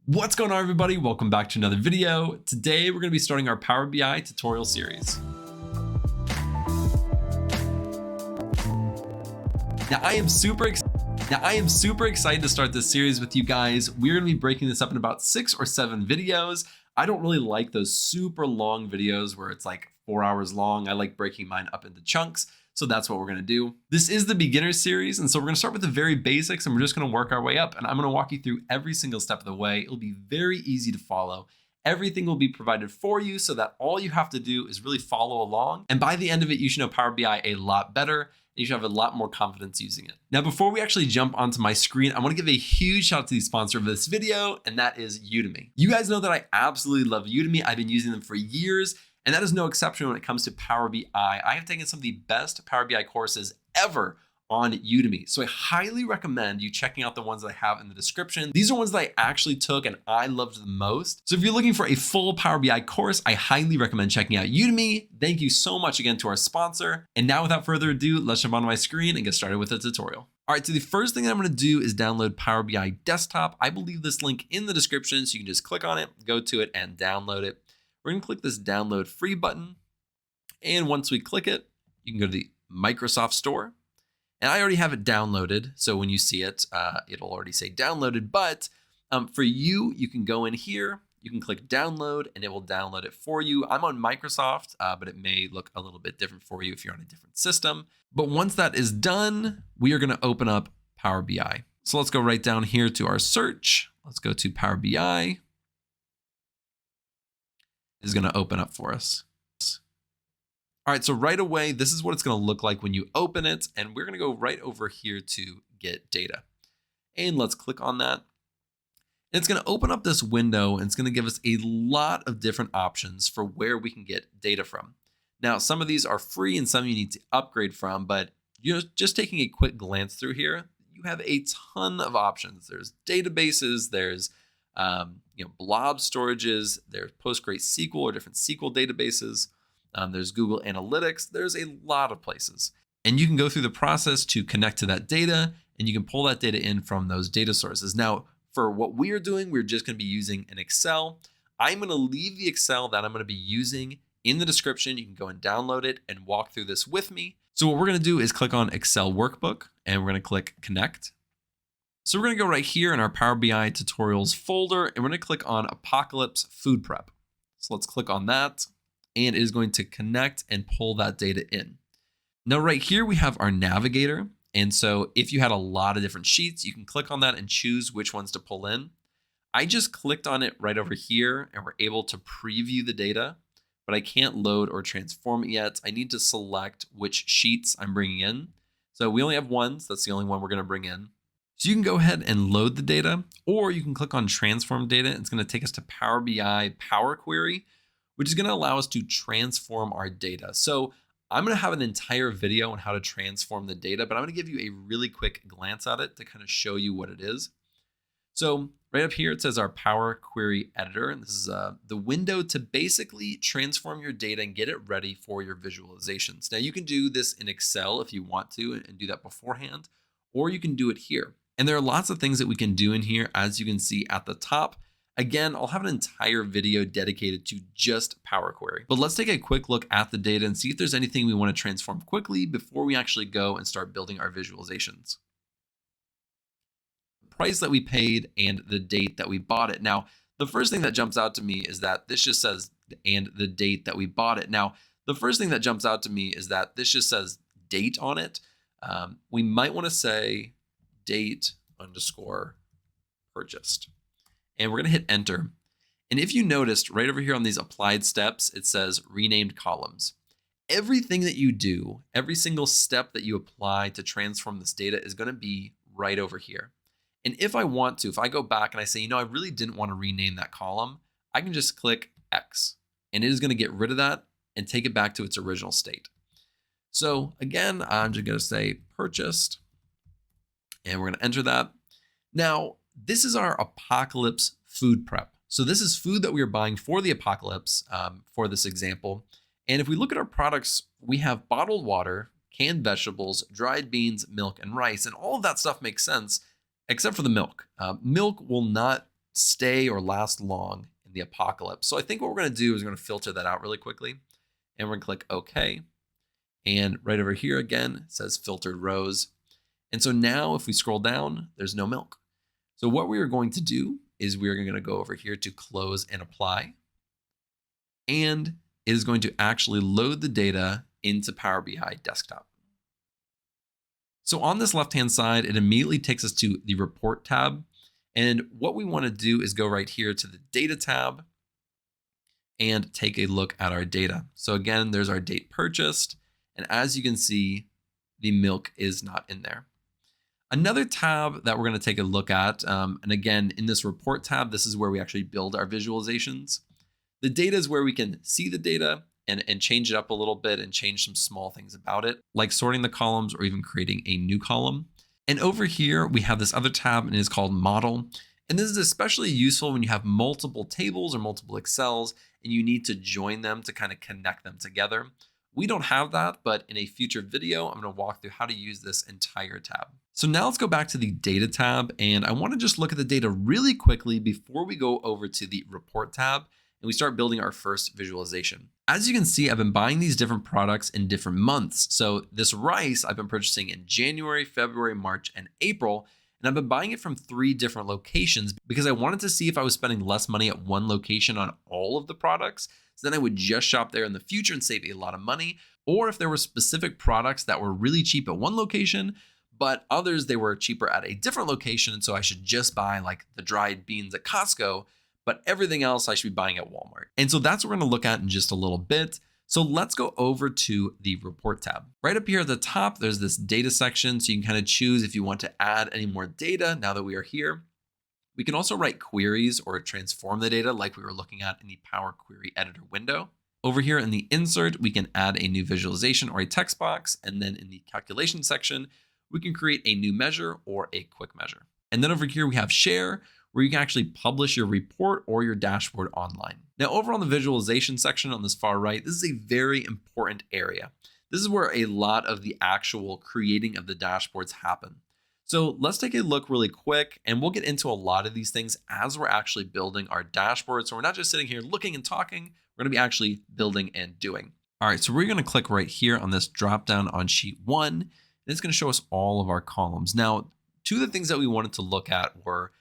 What's going on, everybody? Welcome back to another video. Today, we're going to be starting our Power BI tutorial series. Now, I am super excited to start this series with you guys. We're going to be breaking this up in about 6 or 7 videos. I don't really like those super long videos where it's like 4 hours long. I like breaking mine up into chunks. So that's what we're going to do. This is the beginner series. And so we're going to start with the very basics and we're just going to work our way up. And I'm going to walk you through every single step of the way. It'll be very easy to follow. Everything will be provided for you so that all you have to do is really follow along. And by the end of it, you should know Power BI a lot better. And you should have a lot more confidence using it. Now, before we actually jump onto my screen, I want to give a huge shout out to the sponsor of this video, and that is Udemy. You guys know that I absolutely love Udemy. I've been using them for years. And that is no exception when it comes to Power BI. I have taken some of the best Power BI courses ever on Udemy. So I highly recommend you checking out the ones that I have in the description. These are ones that I actually took and I loved the most. So if you're looking for a full Power BI course, I highly recommend checking out Udemy. Thank you so much again to our sponsor. And now without further ado, let's jump onto my screen and get started with the tutorial. All right, so the first thing that I'm going to do is download Power BI Desktop. I will leave this link in the description so you can just click on it, go to it and download it. We're going to click this download free button. And once we click it, you can go to the Microsoft Store. And I already have it downloaded. So when you see it, it'll already say downloaded. But for you, you can go in here, you can click download and it will download it for you. I'm on Microsoft, but it may look a little bit different for you if you're on a different system. But once that is done, we are going to open up Power BI. So let's go right down here to our search. Let's go to Power BI. Is going to open up for us. All right, so right away, this is what it's going to look like when you open it. And we're going to go right over here to get data. And let's click on that. And it's going to open up this window and it's going to give us a lot of different options for where we can get data from. Now, some of these are free and some you need to upgrade from, but just taking a quick glance through here, you have a ton of options. There's databases, there's blob storages, there's PostgreSQL or different SQL databases. There's Google Analytics. There's a lot of places. And you can go through the process to connect to that data and you can pull that data in from those data sources. Now, for what we are doing, we're just going to be using an Excel. I'm going to leave the Excel that I'm going to be using in the description. You can go and download it and walk through this with me. So what we're going to do is click on Excel Workbook and we're going to click Connect. So we're going to go right here in our Power BI tutorials folder and we're going to click on Apocalypse Food Prep. So let's click on that and it is going to connect and pull that data in. Now right here we have our navigator. And so if you had a lot of different sheets, you can click on that and choose which ones to pull in. I just clicked on it right over here and we're able to preview the data, but I can't load or transform it yet. I need to select which sheets I'm bringing in. So we only have one, so that's the only one we're going to bring in. So you can go ahead and load the data, or you can click on transform data. It's going to take us to Power BI Power Query, which is going to allow us to transform our data. So I'm going to have an entire video on how to transform the data, but I'm going to give you a really quick glance at it to kind of show you what it is. So right up here, it says our Power Query Editor, and this is the window to basically transform your data and get it ready for your visualizations. Now you can do this in Excel if you want to and do that beforehand, or you can do it here. And there are lots of things that we can do in here, as you can see at the top. Again, I'll have an entire video dedicated to just Power Query. But let's take a quick look at the data and see if there's anything we want to transform quickly before we actually go and start building our visualizations. The price that we paid and the date that we bought it. Now, the first thing that jumps out to me is that this just says, and the date that we bought it. Now, the first thing that jumps out to me is that this just says date on it. We might want to say date underscore purchased. And we're going to hit enter. And if you noticed right over here on these applied steps, it says renamed columns. Everything that you do, every single step that you apply to transform this data is going to be right over here. And if I want to, if I go back and I say, I really didn't want to rename that column, I can just click X and it is going to get rid of that and take it back to its original state. So again, I'm just going to say purchased and we're going to enter that. Now, this is our Apocalypse Food Prep. So this is food that we are buying for the apocalypse for this example. And if we look at our products, we have bottled water, canned vegetables, dried beans, milk, and rice. And all of that stuff makes sense, except for the milk. Milk will not stay or last long in the apocalypse. So I think what we're going to do is we're going to filter that out really quickly, and we're going to click OK. And right over here again, it says filtered rows. And so now if we scroll down, there's no milk. So what we are going to do is we're going to go over here to close and apply. And it is going to actually load the data into Power BI Desktop. So on this left-hand side, it immediately takes us to the Report tab. And what we want to do is go right here to the Data tab and take a look at our data. So again, there's our date purchased. And as you can see, the milk is not in there. Another tab that we're going to take a look at, and again, in this Report tab, this is where we actually build our visualizations. The data is where we can see the data and change it up a little bit and change some small things about it, like sorting the columns or even creating a new column. And over here, we have this other tab, and it is called Model. And this is especially useful when you have multiple tables or multiple Excels, and you need to join them to kind of connect them together. We don't have that, but in a future video, I'm going to walk through how to use this entire tab. So now let's go back to the Data tab, and I want to just look at the data really quickly before we go over to the Report tab and we start building our first visualization. As you can see, I've been buying these different products in different months. So this rice I've been purchasing in January, February, March, and April. And I've been buying it from 3 different locations because I wanted to see if I was spending less money at one location on all of the products. So then I would just shop there in the future and save a lot of money. Or if there were specific products that were really cheap at one location, but others, they were cheaper at a different location. And so I should just buy like the dried beans at Costco, but everything else I should be buying at Walmart. And so that's what we're going to look at in just a little bit. So let's go over to the Report tab. Right up here at the top, there's this data section. So you can kind of choose if you want to add any more data now that we are here. We can also write queries or transform the data like we were looking at in the Power Query Editor window. Over here in the insert, we can add a new visualization or a text box. And then in the calculation section, we can create a new measure or a quick measure. And then over here, we have share, where you can actually publish your report or your dashboard online. Now, over on the visualization section on this far right, this is a very important area. This is where a lot of the actual creating of the dashboards happen. So let's take a look really quick, and we'll get into a lot of these things as we're actually building our dashboard. So we're not just sitting here looking and talking, we're going to be actually building and doing. All right, so we're going to click right here on this drop down on sheet 1, and it's going to show us all of our columns. Now, 2 of the things that we wanted to look at were,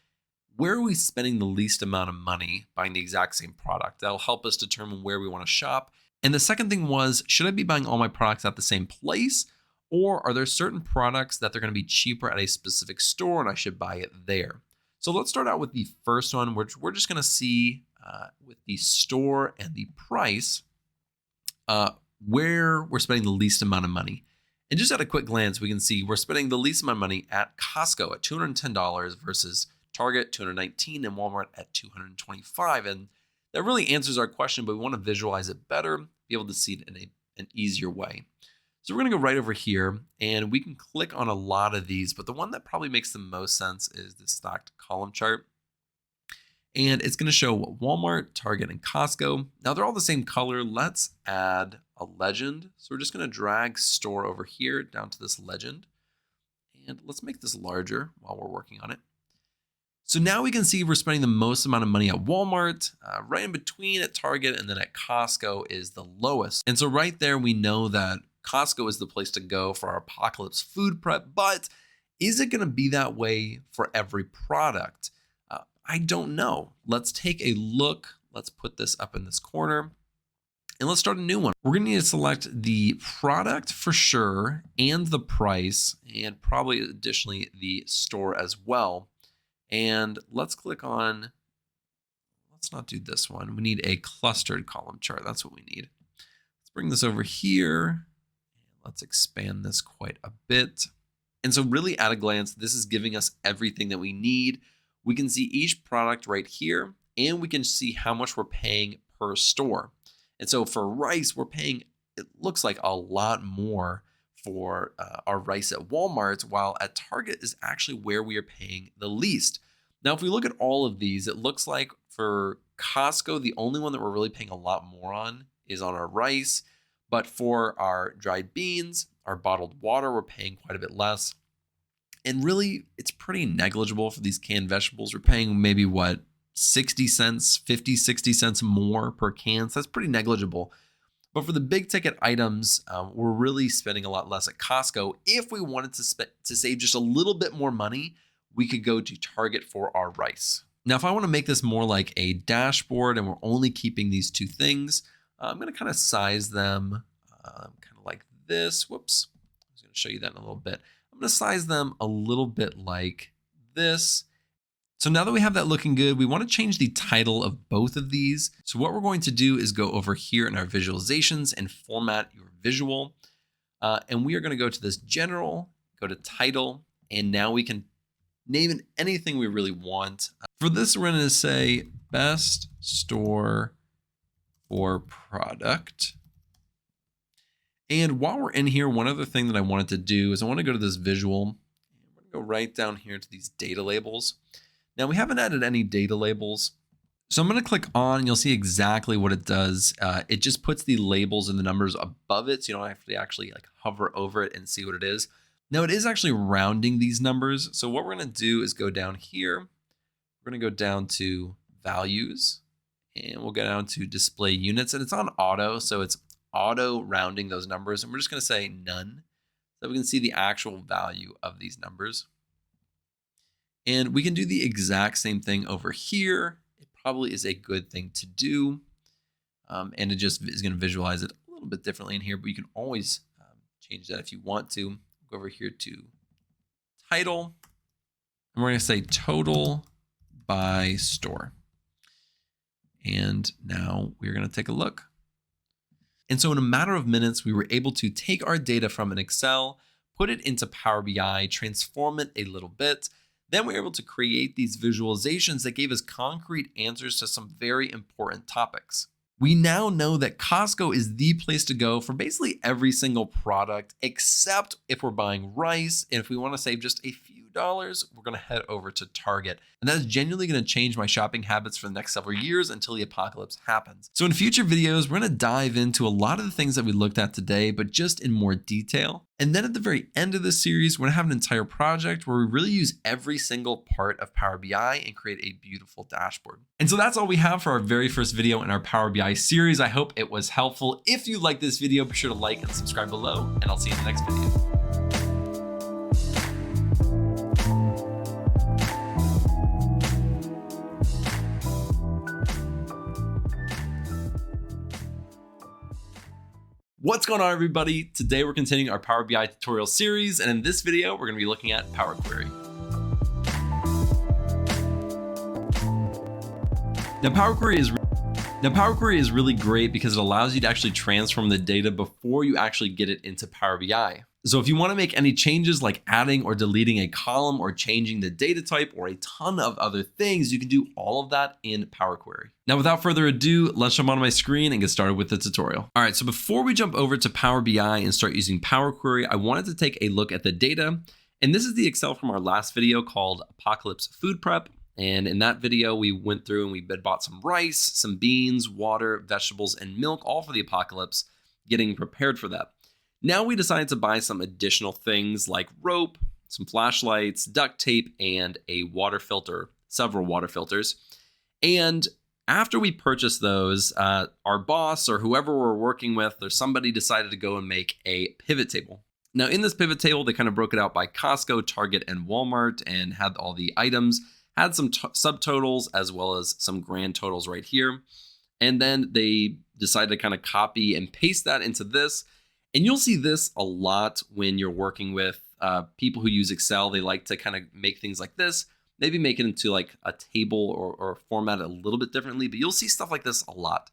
where are we spending the least amount of money buying the exact same product? That'll help us determine where we want to shop. And the second thing was, should I be buying all my products at the same place? Or are there certain products that they're going to be cheaper at a specific store and I should buy it there? So let's start out with the first one, which we're just going to see with the store and the price, where we're spending the least amount of money. And just at a quick glance, we can see we're spending the least amount of money at Costco at $210 versus Target $219 and Walmart at $225. And that really answers our question, but we want to visualize it better, be able to see it in an easier way. So we're going to go right over here, and we can click on a lot of these, but the one that probably makes the most sense is the stacked column chart. And it's going to show Walmart, Target, and Costco. Now they're all the same color. Let's add a legend. So we're just going to drag store over here down to this legend. And let's make this larger while we're working on it. So now we can see we're spending the most amount of money at Walmart, right in between at Target, and then at Costco is the lowest. And so right there, we know that Costco is the place to go for our apocalypse food prep, but is it going to be that way for every product? I don't know. Let's take a look. Let's put this up in this corner and let's start a new one. We're going to need to select the product for sure and the price, and probably additionally the store as well. And let's click on, let's not do this one. We need a clustered column chart. That's what we need. Let's bring this over here. Let's expand this quite a bit. And so really at a glance, this is giving us everything that we need. We can see each product right here, and we can see how much we're paying per store. And so for rice, we're paying, it looks like a lot more for our rice at Walmart, while at Target is actually where we are paying the least. Now, if we look at all of these, it looks like for Costco, the only one that we're really paying a lot more on is on our rice. But for our dried beans, our bottled water, we're paying quite a bit less. And really, it's pretty negligible for these canned vegetables. We're paying maybe what, 60 cents, 50, 60 cents more per can. So that's pretty negligible. But for the big ticket items, we're really spending a lot less at Costco. If we wanted to save just a little bit more money, we could go to Target for our rice. Now, if I want to make this more like a dashboard and we're only keeping these two things, I'm going to kind of size them kind of like this. Whoops. I was going to show you that in a little bit. I'm going to size them a little bit like this. So now that we have that looking good, we want to change the title of both of these. So what we're going to do is go over here in our visualizations and format your visual. And we are going to go to this general, go to title, and now we can name it anything we really want. For this, we're going to say best store for product. And while we're in here, one other thing that I wanted to do is I want to go to this visual. We're going to go right down here to these data labels. Now we haven't added any data labels. So I'm going to click on and you'll see exactly what it does. It just puts the labels and the numbers above it. So you don't have to actually like hover over it and see what it is. Now it is actually rounding these numbers. So what we're going to do is go down here. We're going to go down to values and we'll go down to display units, and it's on auto. So it's auto rounding those numbers. And we're just going to say none so we can see the actual value of these numbers. And we can do the exact same thing over here. It probably is a good thing to do. And it just is going to visualize it a little bit differently in here, but you can always change that if you want to. Go over here to title, and we're going to say total by store. And now we're going to take a look. And so in a matter of minutes, we were able to take our data from an Excel, put it into Power BI, transform it a little bit. Then we were able to create these visualizations that gave us concrete answers to some very important topics. We now know that Costco is the place to go for basically every single product, except if we're buying rice. And if we want to save just a few dollars, we're going to head over to Target. And that is genuinely going to change my shopping habits for the next several years until the apocalypse happens. So in future videos, we're going to dive into a lot of the things that we looked at today, but just in more detail. And then at the very end of this series, we're going to have an entire project where we really use every single part of Power BI and create a beautiful dashboard. And so that's all we have for our very first video in our Power BI series. I hope it was helpful. If you like this video, be sure to like and subscribe below, and I'll see you in the next video. What's going on, everybody? Today we're continuing our Power BI tutorial series, and in this video we're going to be looking at Power Query. Now Power Query is really great because it allows you to actually transform the data before you actually get it into Power BI. So if you want to make any changes like adding or deleting a column or changing the data type or a ton of other things, you can do all of that in Power Query. Now, without further ado, let's jump onto my screen and get started with the tutorial. All right, so before we jump over to Power BI and start using Power Query, I wanted to take a look at the data. And this is the Excel from our last video called Apocalypse Food Prep. And in that video, we went through and we bought some rice, some beans, water, vegetables, and milk, all for the apocalypse, getting prepared for that. Now we decided to buy some additional things like rope, some flashlights, duct tape, and a water filter, several water filters. And after we purchased those, our boss or whoever we're working with or somebody decided to go and make a pivot table. Now in this pivot table, they kind of broke it out by Costco, Target, and Walmart and had all the items, had some subtotals as well as some grand totals right here. And then they decided to kind of copy and paste that into this. And you'll see this a lot when you're working with people who use Excel. They like to kind of make things like this, maybe make it into like a table or format it a little bit differently, but you'll see stuff like this a lot.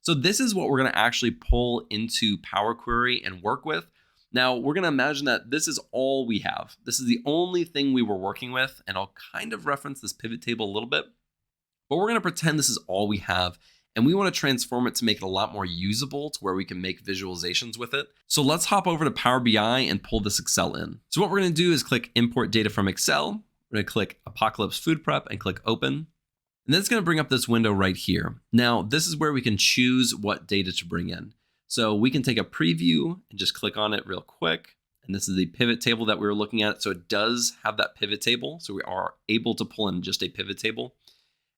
So this is what we're going to actually pull into Power Query and work with. Now we're going to imagine that this is all we have. This is the only thing we were working with, and I'll kind of reference this pivot table a little bit, but we're going to pretend this is all we have. And we want to transform it to make it a lot more usable to where we can make visualizations with it. So let's hop over to Power BI and pull this Excel in. So what we're going to do is click Import Data from Excel. We're going to click Apocalypse Food Prep and click Open. And then it's going to bring up this window right here. Now, this is where we can choose what data to bring in. So we can take a preview and just click on it real quick. And this is the pivot table that we were looking at. So it does have that pivot table. So we are able to pull in just a pivot table.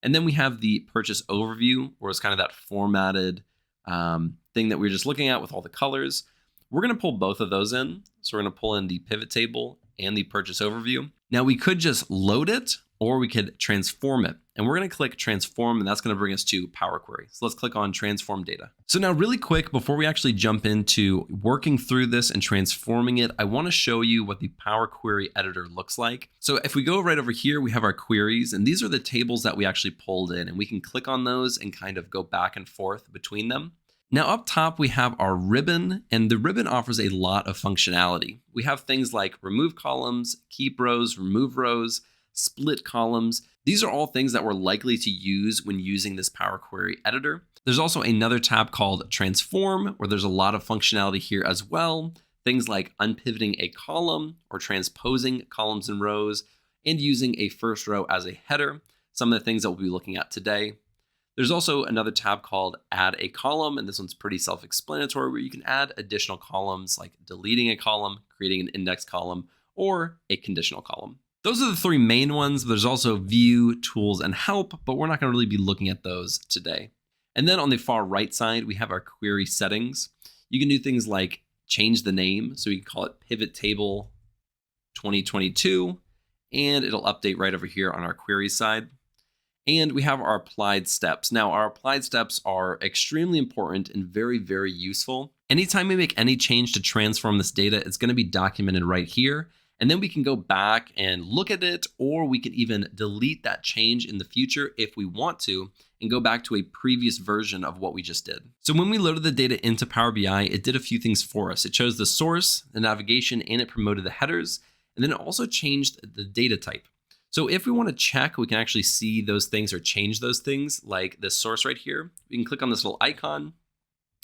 And then we have the purchase overview, where it's kind of that formatted thing that we were just looking at with all the colors. We're going to pull both of those in. So we're going to pull in the pivot table and the purchase overview. Now we could just load it, or we could transform it. And we're going to click transform, and that's going to bring us to Power Query. So let's click on transform data. So now really quick, before we actually jump into working through this and transforming it, I want to show you what the Power Query editor looks like. So if we go right over here, we have our queries, and these are the tables that we actually pulled in, and we can click on those and kind of go back and forth between them. Now up top, we have our ribbon, and the ribbon offers a lot of functionality. We have things like remove columns, keep rows, remove rows, split columns. These are all things that we're likely to use when using this Power Query editor. There's also another tab called Transform, where there's a lot of functionality here as well. Things like unpivoting a column or transposing columns and rows, and using a first row as a header. Some of the things that we'll be looking at today. There's also another tab called Add a Column, and this one's pretty self-explanatory, where you can add additional columns like deleting a column, creating an index column, or a conditional column. Those are the three main ones. There's also View, Tools, and Help, but we're not going to really be looking at those today. And then on the far right side, we have our query settings. You can do things like change the name, so we can call it Pivot Table 2022, and it'll update right over here on our query side. And we have our applied steps. Now, our applied steps are extremely important and very, very useful. Anytime we make any change to transform this data, it's going to be documented right here. And then we can go back and look at it, or we can even delete that change in the future if we want to, and go back to a previous version of what we just did. So when we loaded the data into Power BI, it did a few things for us. It chose the source, the navigation, and it promoted the headers. And then it also changed the data type. So if we want to check, we can actually see those things or change those things, like this source right here. We can click on this little icon,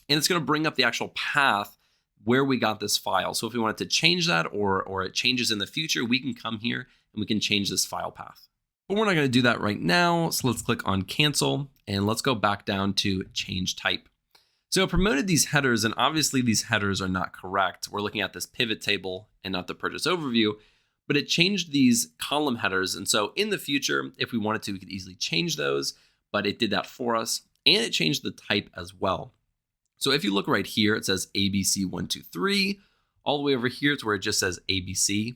and it's going to bring up the actual path where we got this file. So if we wanted to change that, or it changes in the future, we can come here and we can change this file path. But we're not going to do that right now. So let's click on cancel, and let's go back down to change type. So it promoted these headers, and obviously these headers are not correct. We're looking at this pivot table and not the purchase overview, but it changed these column headers. And so in the future, if we wanted to, we could easily change those, but it did that for us, and it changed the type as well. So if you look right here, it says ABC123. All the way over here to where it just says ABC.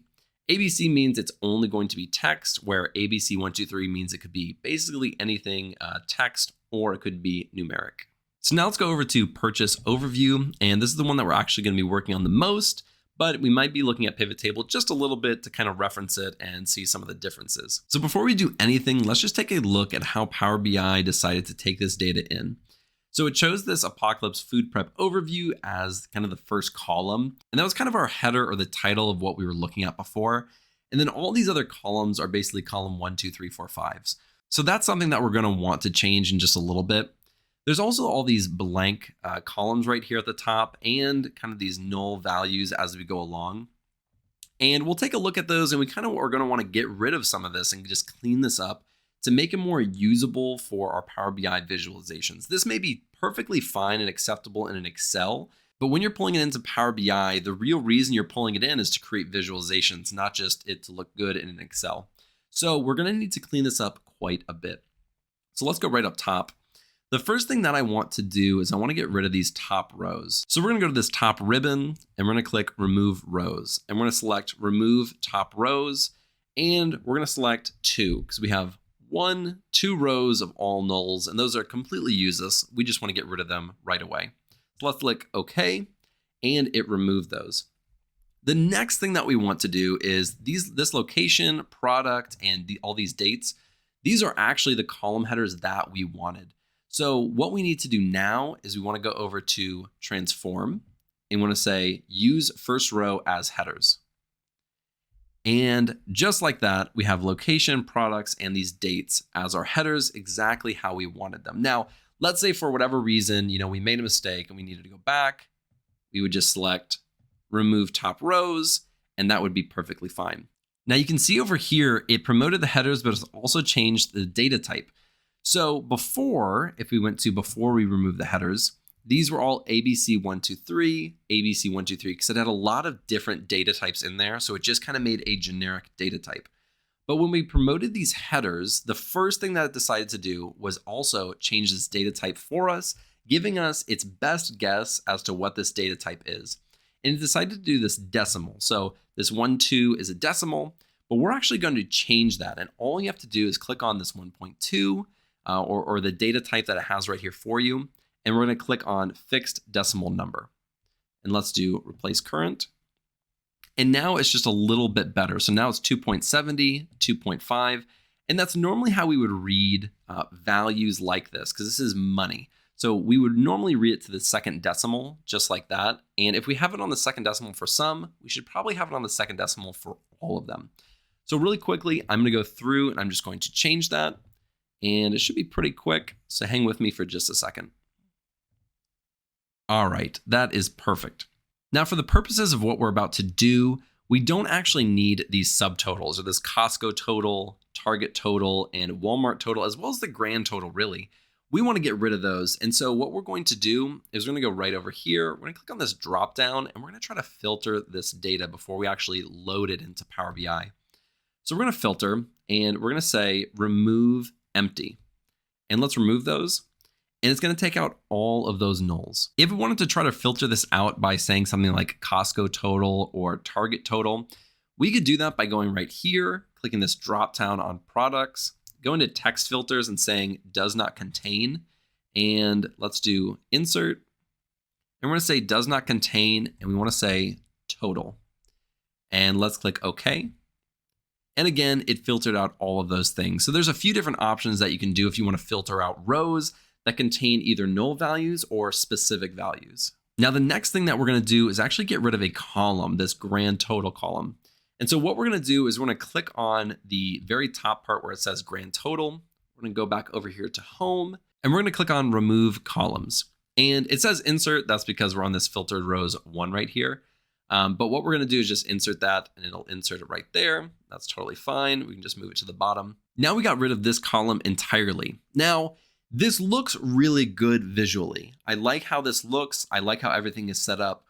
ABC means it's only going to be text, where ABC123 means it could be basically anything text, or it could be numeric. So now let's go over to purchase overview. And this is the one that we're actually going to be working on the most, but we might be looking at pivot table just a little bit to kind of reference it and see some of the differences. So before we do anything, let's just take a look at how Power BI decided to take this data in. So it chose this Apocalypse Food Prep Overview as kind of the first column. And that was kind of our header or the title of what we were looking at before. And then all these other columns are basically column 1, 2, 3, 4, 5s. So that's something that we're going to want to change in just a little bit. There's also all these blank columns right here at the top, and kind of these null values as we go along. And we'll take a look at those, and we kind of are going to want to get rid of some of this and just clean this up to make it more usable for our Power BI visualizations. This may be perfectly fine and acceptable in an Excel, but when you're pulling it into Power BI, the real reason you're pulling it in is to create visualizations, not just it to look good in an Excel. So we're going to need to clean this up quite a bit. So let's go right up top. The first thing that I want to do is I want to get rid of these top rows. So we're going to go to this top ribbon, and we're going to click remove rows, and we're going to select remove top rows, and we're going to select 2 because we have 2 rows of all nulls, and those are completely useless. We just want to get rid of them right away. So let's click OK, and it removed those. The next thing that we want to do is this location, product, and all these dates. These are actually the column headers that we wanted. So what we need to do now is we want to go over to transform, and we want to say use first row as headers. And just like that, we have location, products, and these dates as our headers, exactly how we wanted them. Now, let's say for whatever reason, we made a mistake and we needed to go back. We would just select remove top rows, and that would be perfectly fine. Now you can see over here, it promoted the headers, but it's also changed the data type. So before, if we went to before we removed the headers, these were all ABC123, ABC123, because it had a lot of different data types in there. So it just kind of made a generic data type. But when we promoted these headers, the first thing that it decided to do was also change this data type for us, giving us its best guess as to what this data type is. And it decided to do this decimal. So this 1, 2 is a decimal, but we're actually going to change that. And all you have to do is click on this 1.2 or the data type that it has right here for you. And we're going to click on fixed decimal number. And let's do replace current. And now it's just a little bit better. So now it's 2.70, 2.5. And that's normally how we would read values like this, because this is money. So we would normally read it to the second decimal, just like that. And if we have it on the second decimal for some, we should probably have it on the second decimal for all of them. So really quickly, I'm going to go through and I'm just going to change that. And it should be pretty quick. So hang with me for just a second. All right, that is perfect. Now, for the purposes of what we're about to do, we don't actually need these subtotals or this Costco total, Target total, and Walmart total, as well as the grand total, really. We want to get rid of those. And so what we're going to do is we're going to go right over here. We're going to click on this drop down and we're going to try to filter this data before we actually load it into Power BI. So we're going to filter and we're going to say remove empty. And let's remove those. And it's going to take out all of those nulls. If we wanted to try to filter this out by saying something like Costco total or Target total, we could do that by going right here, clicking this drop down on products, go into text filters and saying does not contain. And let's do insert. And we're going to say does not contain, and we want to say total. And let's click OK. And again, it filtered out all of those things. So there's a few different options that you can do if you want to filter out rows that contain either null values or specific values. Now, the next thing that we're going to do is actually get rid of a column, this grand total column. And so what we're going to do is we're going to click on the very top part where it says grand total. We're going to go back over here to home and we're going to click on remove columns. And it says insert. That's because we're on this filtered rows 1 right here. But what we're going to do is just insert that and it'll insert it right there. That's totally fine. We can just move it to the bottom. Now we got rid of this column entirely. Now, this looks really good visually. I like how this looks. I like how everything is set up.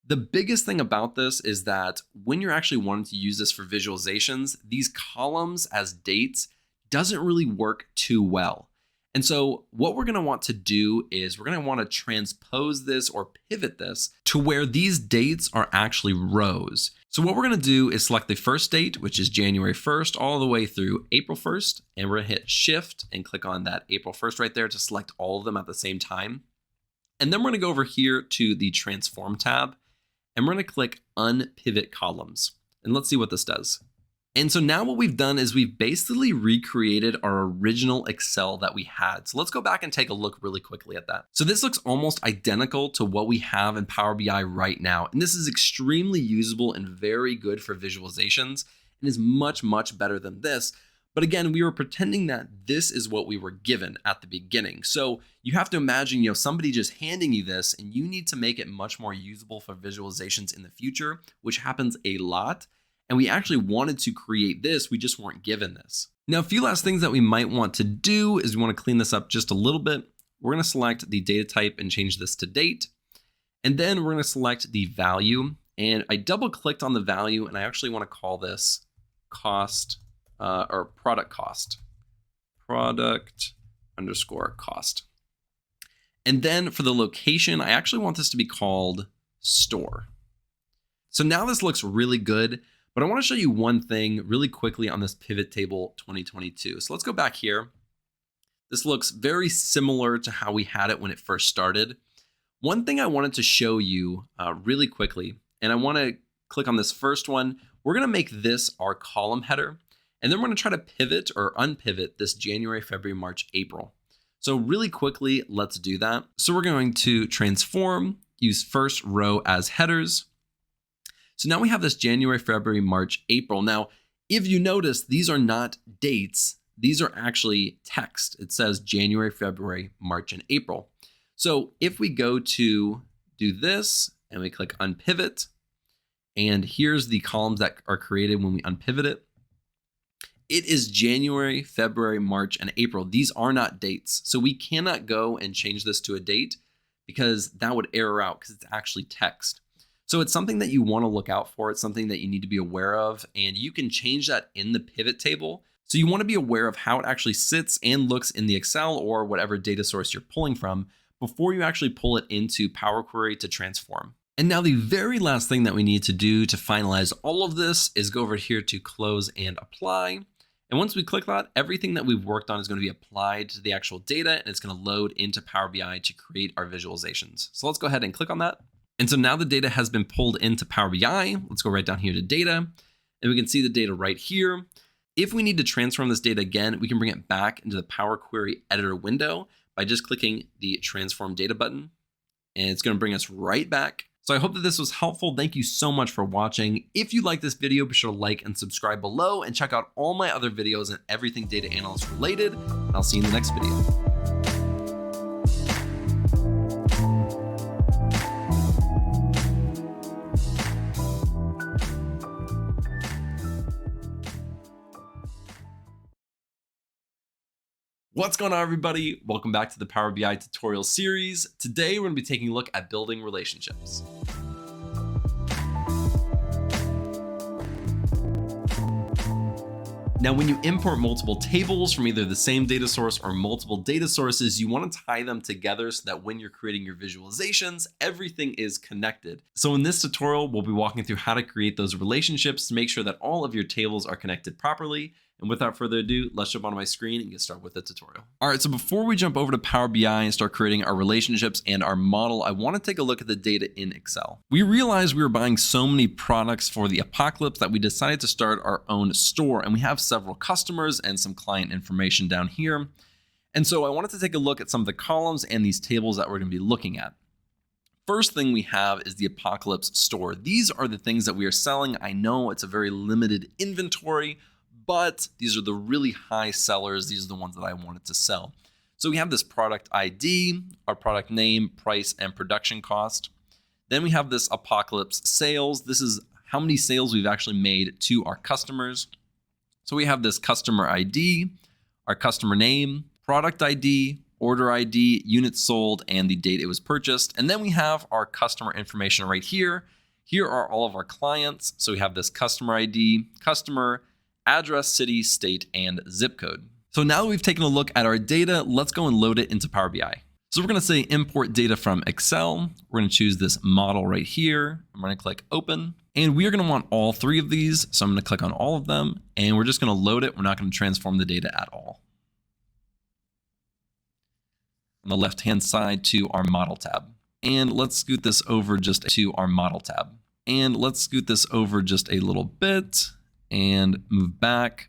The biggest thing about this is that when you're actually wanting to use this for visualizations, these columns as dates doesn't really work too well. And so what we're going to want to do is we're going to want to transpose this or pivot this to where these dates are actually rows. So what we're going to do is select the first date, which is January 1st, all the way through April 1st. And we're going to hit Shift and click on that April 1st right there to select all of them at the same time. And then we're going to go over here to the Transform tab. And we're going to click Unpivot Columns. And let's see what this does. And so now what we've done is we've basically recreated our original Excel that we had. So let's go back and take a look really quickly at that. So this looks almost identical to what we have in Power BI right now. And this is extremely usable and very good for visualizations and is much, much better than this. But again, we were pretending that this is what we were given at the beginning. So you have to imagine, somebody just handing you this and you need to make it much more usable for visualizations in the future, which happens a lot. And we actually wanted to create this, we just weren't given this. Now, a few last things that we might want to do is we want to clean this up just a little bit. We're going to select the data type and change this to date. And then we're going to select the value. And I double clicked on the value and I actually want to call this cost or product cost. Product underscore cost. And then for the location, I actually want this to be called store. So now this looks really good. But I want to show you one thing really quickly on this pivot table 2022. So let's go back here. This looks very similar to how we had it when it first started. One thing I wanted to show you really quickly, and I want to click on this first one. We're going to make this our column header, and then we're going to try to pivot or unpivot this January, February, March, April. So really quickly, let's do that. So we're going to transform, use first row as headers. So now we have this January, February, March, April. Now, if you notice, these are not dates. These are actually text. It says January, February, March, and April. So if we go to do this and we click unpivot, and here's the columns that are created when we unpivot it. It is January, February, March, and April. These are not dates. So we cannot go and change this to a date because that would error out because it's actually text. So it's something that you want to look out for. It's something that you need to be aware of, and you can change that in the pivot table. So you want to be aware of how it actually sits and looks in the Excel or whatever data source you're pulling from before you actually pull it into Power Query to transform. And now the very last thing that we need to do to finalize all of this is go over here to close and apply. And once we click that, everything that we've worked on is going to be applied to the actual data, and it's going to load into Power BI to create our visualizations. So let's go ahead and click on that. And so now the data has been pulled into Power BI. Let's go right down here to data, and we can see the data right here. If we need to transform this data again, we can bring it back into the Power Query editor window by just clicking the transform data button, and it's going to bring us right back. So I hope that this was helpful. Thank you so much for watching. If you like this video, be sure to like and subscribe below and check out all my other videos and everything data analyst related. And I'll see you in the next video. What's going on, everybody? Welcome back to the Power BI tutorial series. Today, we're going to be taking a look at building relationships. Now, when you import multiple tables from either the same data source or multiple data sources, you want to tie them together so that when you're creating your visualizations, everything is connected. So in this tutorial, we'll be walking through how to create those relationships to make sure that all of your tables are connected properly. And without further ado, let's jump onto my screen and get started with the tutorial. All right, so before we jump over to Power BI and start creating our relationships and our model, I want to take a look at the data in Excel. We realized we were buying so many products for the apocalypse that we decided to start our own store, and we have several customers and some client information down here. And so I wanted to take a look at some of the columns and these tables that we're going to be looking at. First thing we have is the apocalypse store. These are the things that we are selling. I know it's a very limited inventory, but these are the really high sellers. These are the ones that I wanted to sell. So we have this product ID, our product name, price, and production cost. Then we have this apocalypse sales. This is how many sales we've actually made to our customers. So we have this customer ID, our customer name, product ID, order ID, units sold, and the date it was purchased. And then we have our customer information right here. Here are all of our clients. So we have this customer ID, customer, address, city, state, and zip code. So now that we've taken a look at our data, let's go and load it into Power BI. So we're going to say import data from Excel. We're going to choose this model right here. I'm going to click open, and we are going to want all three of these. So I'm going to click on all of them, and we're just going to load it. We're not going to transform the data at all. On the left-hand side to our model tab. And let's scoot this over just to our model tab. And let's scoot this over just a little bit and move back.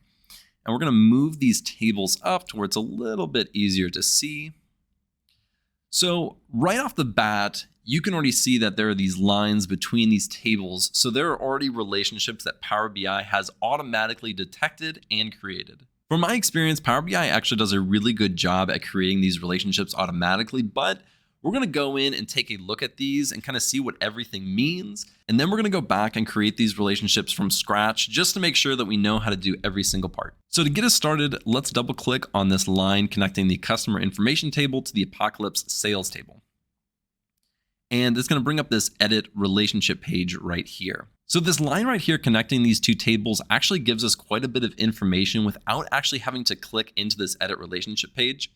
And we're going to move these tables up to where it's a little bit easier to see. So right off the bat, you can already see that there are these lines between these tables. So there are already relationships that Power BI has automatically detected and created. From my experience, Power BI actually does a really good job at creating these relationships automatically, but we're going to go in and take a look at these and kind of see what everything means. And then we're going to go back and create these relationships from scratch just to make sure that we know how to do every single part. So to get us started, let's double click on this line connecting the customer information table to the apocalypse sales table. And it's going to bring up this edit relationship page right here. So this line right here connecting these two tables actually gives us quite a bit of information without actually having to click into this edit relationship page.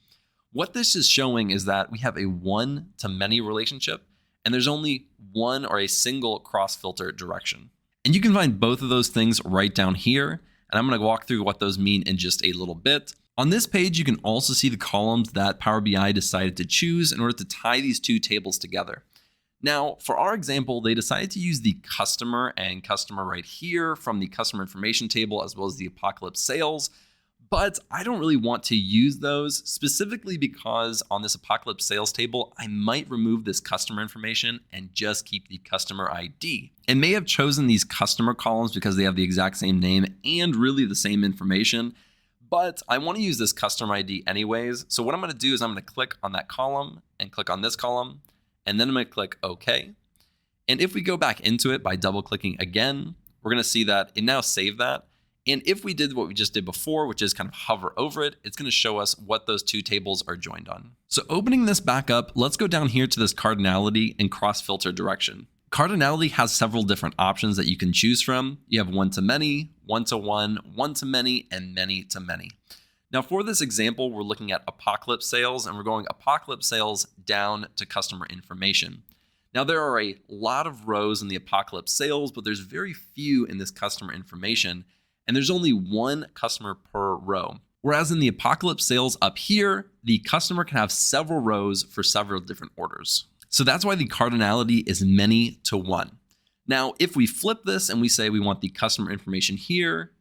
What this is showing is that we have a one-to-many relationship, and there's only one or a single cross-filter direction. And you can find both of those things right down here, and I'm going to walk through what those mean in just a little bit. On this page, you can also see the columns that Power BI decided to choose in order to tie these two tables together. Now, for our example, they decided to use the customer and customer right here from the customer information table, as well as the apocalypse sales. But I don't really want to use those specifically because on this apocalypse sales table, I might remove this customer information and just keep the customer ID. It may have chosen these customer columns because they have the exact same name and really the same information, but I want to use this customer ID anyways. So what I'm going to do is I'm going to click on that column and click on this column, and then I'm going to click OK. And if we go back into it by double clicking again, we're going to see that it now saved that. And if we did what we just did before, which is kind of hover over it, it's going to show us what those two tables are joined on. So opening this back up, let's go down here to this cardinality and cross-filter direction. Cardinality has several different options that you can choose from. You have one-to-many, one-to-one, one-to-many, and many-to-many. Now for this example, we're looking at Apocalypse Sales, and we're going Apocalypse Sales down to customer information. Now there are a lot of rows in the Apocalypse Sales, but there's very few in this customer information, and there's only one customer per row. Whereas in the Apocalypse Sales up here, the customer can have several rows for several different orders. So that's why the cardinality is many to one. Now, if we flip this and we say we want the customer information here,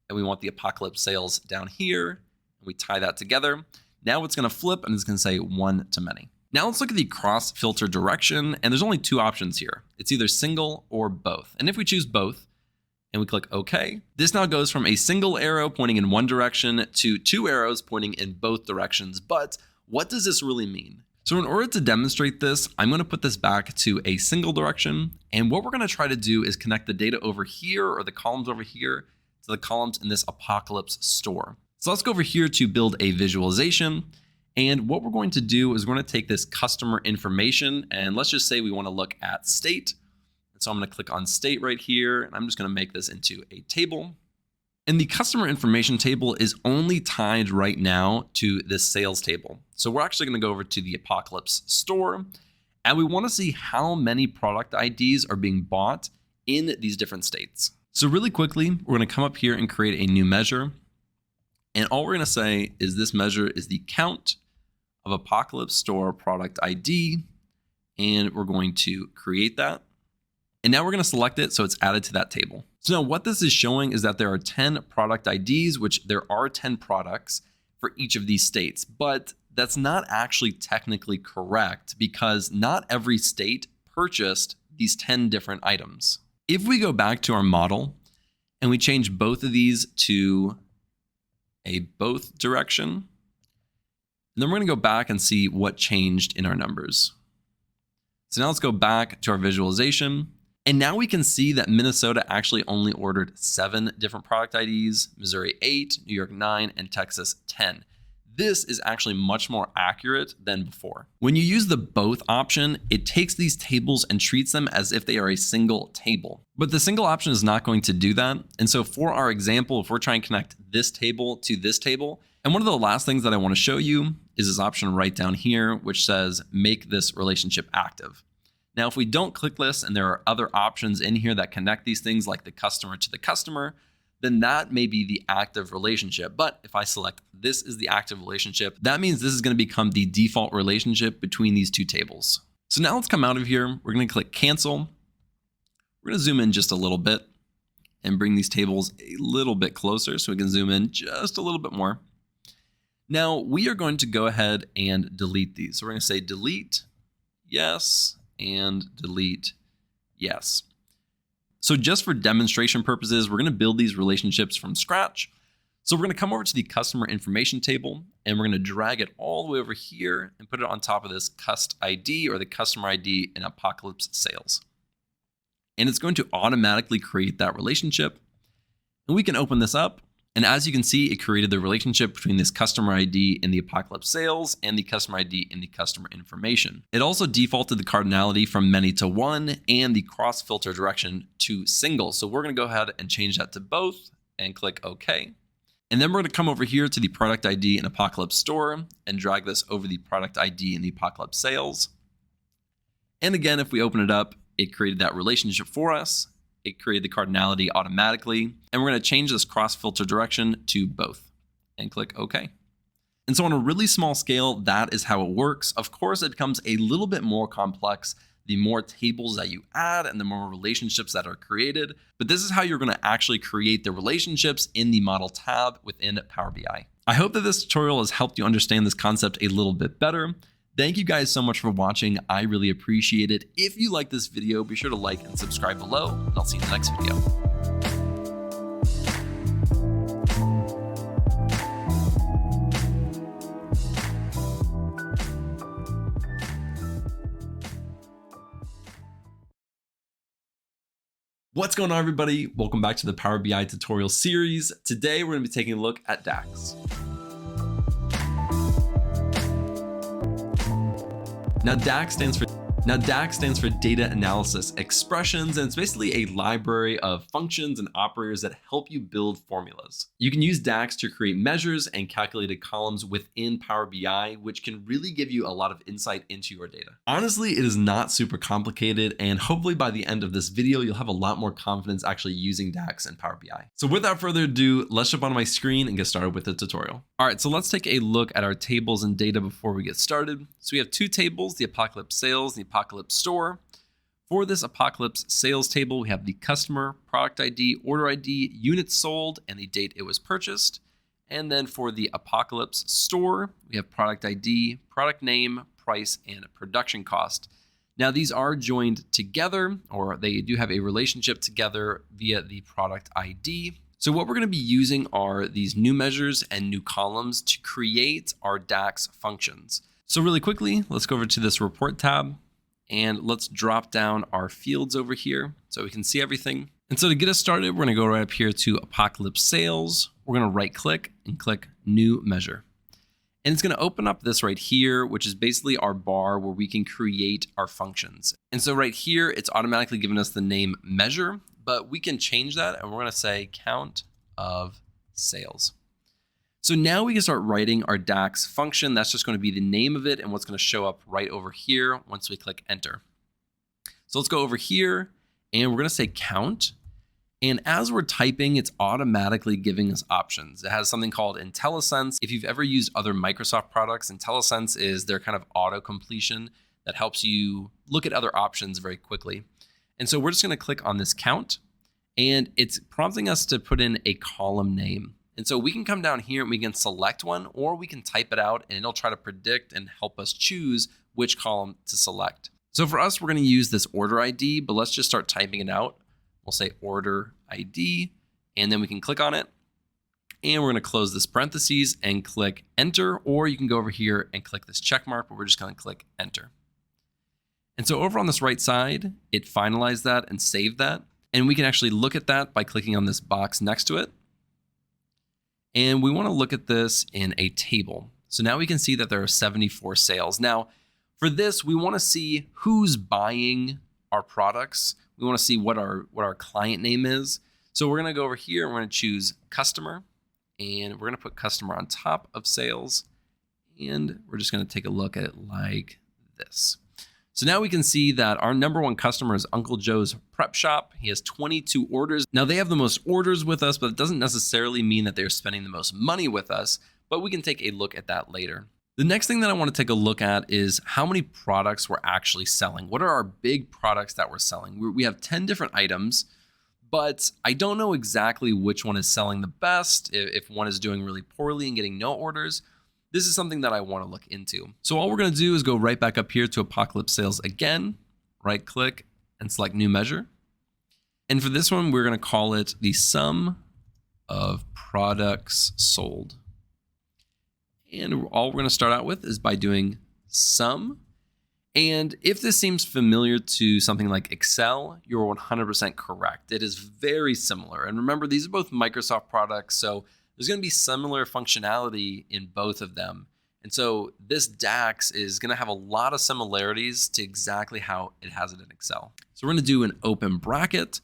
and we want the Apocalypse Sales down here, and we tie that together, now it's going to flip and it's going to say one to many. Now let's look at the cross filter direction, and there's only two options here. It's either single or both. And if we choose both and we click OK, this now goes from a single arrow pointing in one direction to two arrows pointing in both directions. But what does this really mean? So in order to demonstrate this, I'm going to put this back to a single direction. And what we're going to try to do is connect the data over here, or the columns over here, to the columns in this Apocalypse store. So let's go over here to build a visualization. And what we're going to do is we're going to take this customer information, and let's just say we want to look at state. And so I'm going to click on state right here, and I'm just going to make this into a table. And the customer information table is only tied right now to this sales table. So we're actually going to go over to the Apocalypse store, and we want to see how many product IDs are being bought in these different states. So really quickly, we're going to come up here and create a new measure. And all we're going to say is this measure is the count of Apocalypse store product ID. And we're going to create that. And now we're going to select it so it's added to that table. So now what this is showing is that there are 10 product IDs, which there are 10 products for each of these states. But that's not actually technically correct because not every state purchased these 10 different items. If we go back to our model and we change both of these to a both direction, and then we're going to go back and see what changed in our numbers. So now let's go back to our visualization. And now we can see that Minnesota actually only ordered 7 different product IDs, Missouri 8, New York 9, and Texas 10. This is actually much more accurate than before. When you use the both option, it takes these tables and treats them as if they are a single table. But the single option is not going to do that. And so for our example, if we're trying to connect this table to this table, and one of the last things that I want to show you is this option right down here, which says make this relationship active. Now, if we don't click this and there are other options in here that connect these things like the customer to the customer, then that may be the active relationship. But if I select this is the active relationship, that means this is going to become the default relationship between these two tables. So now let's come out of here. We're going to click cancel. We're going to zoom in just a little bit and bring these tables a little bit closer so we can zoom in just a little bit more. Now we are going to go ahead and delete these. So we're going to say delete, yes, and delete, yes. So just for demonstration purposes, we're going to build these relationships from scratch. So we're going to come over to the customer information table, and we're going to drag it all the way over here and put it on top of this cust ID, or the customer ID in Apocalypse Sales. And it's going to automatically create that relationship. And we can open this up. And as you can see, it created the relationship between this customer ID in the Apocalypse Sales and the customer ID in the customer information. It also defaulted the cardinality from many to one and the cross filter direction to single. So we're going to go ahead and change that to both and click OK. And then we're going to come over here to the product ID in Apocalypse Store and drag this over the product ID in the Apocalypse Sales. And again, if we open it up, it created that relationship for us. It created the cardinality automatically. And we're going to change this cross filter direction to both and click OK. And so on a really small scale, that is how it works. Of course, it becomes a little bit more complex the more tables that you add and the more relationships that are created. But this is how you're going to actually create the relationships in the model tab within Power BI. I hope that this tutorial has helped you understand this concept a little bit better. Thank you guys so much for watching. I really appreciate it. If you like this video, be sure to like and subscribe below, and I'll see you in the next video. What's going on, everybody? Welcome back to the Power BI tutorial series. Today, we're going to be taking a look at DAX. Now, DAX stands for Now, DAX stands for Data Analysis Expressions, and it's basically a library of functions and operators that help you build formulas. You can use DAX to create measures and calculated columns within Power BI, which can really give you a lot of insight into your data. Honestly, it is not super complicated, and hopefully by the end of this video, you'll have a lot more confidence actually using DAX and Power BI. So without further ado, let's jump onto my screen and get started with the tutorial. All right, so let's take a look at our tables and data before we get started. So we have two tables, the Apocalypse Sales and the Apocalypse Store. For this Apocalypse Sales table, we have the customer, product ID, order ID, units sold, and the date it was purchased. And then for the Apocalypse Store, we have product ID, product name, price, and production cost. Now these are joined together, or they do have a relationship together via the product ID. So what we're going to be using are these new measures and new columns to create our DAX functions. So really quickly, let's go over to this report tab and let's drop down our fields over here so we can see everything. And so to get us started, we're going to go right up here to Apocalypse Sales. We're going to right click and click New Measure. And it's going to open up this right here, which is basically our bar where we can create our functions. And so right here, it's automatically giving us the name measure, but we can change that and we're going to say count of sales. So now we can start writing our DAX function. That's just going to be the name of it and what's going to show up right over here once we click enter. So let's go over here and we're going to say count. And as we're typing, it's automatically giving us options. It has something called IntelliSense. If you've ever used other Microsoft products, IntelliSense is their kind of auto completion that helps you look at other options very quickly. And so we're just going to click on this count and it's prompting us to put in a column name. And so we can come down here and we can select one, or we can type it out and it'll try to predict and help us choose which column to select. So for us, we're going to use this order ID, but let's just start typing it out. We'll say order ID, and then we can click on it. And we're going to close this parentheses and click enter, or you can go over here and click this check mark, but we're just going to click enter. And so over on this right side, it finalized that and saved that. And we can actually look at that by clicking on this box next to it. And we want to look at this in a table. So now we can see that there are 74 sales. Now, for this, we want to see who's buying our products. We want to see what our client name is. So we're going to go over here and we're going to choose customer. And we're going to put customer on top of sales. And we're just going to take a look at it like this. So now we can see that our number one customer is Uncle Joe's Prep Shop. He has 22 orders. Now they have the most orders with us, but it doesn't necessarily mean that they're spending the most money with us, but we can take a look at that later. The next thing that I want to take a look at is how many products we're actually selling. What are our big products that we're selling? We have 10 different items, but I don't know exactly which one is selling the best, if one is doing really poorly and getting no orders. This is something that I want to look into. So all we're going to do is go right back up here to Apocalypse Sales again, right click and select new measure. And for this one, we're going to call it the sum of products sold. And all we're going to start out with is by doing sum. And if this seems familiar to something like Excel, you're 100% correct. It is very similar. And remember, these are both Microsoft products, so there's going to be similar functionality in both of them. And so this DAX is going to have a lot of similarities to exactly how it has it in Excel. So we're going to do an open bracket.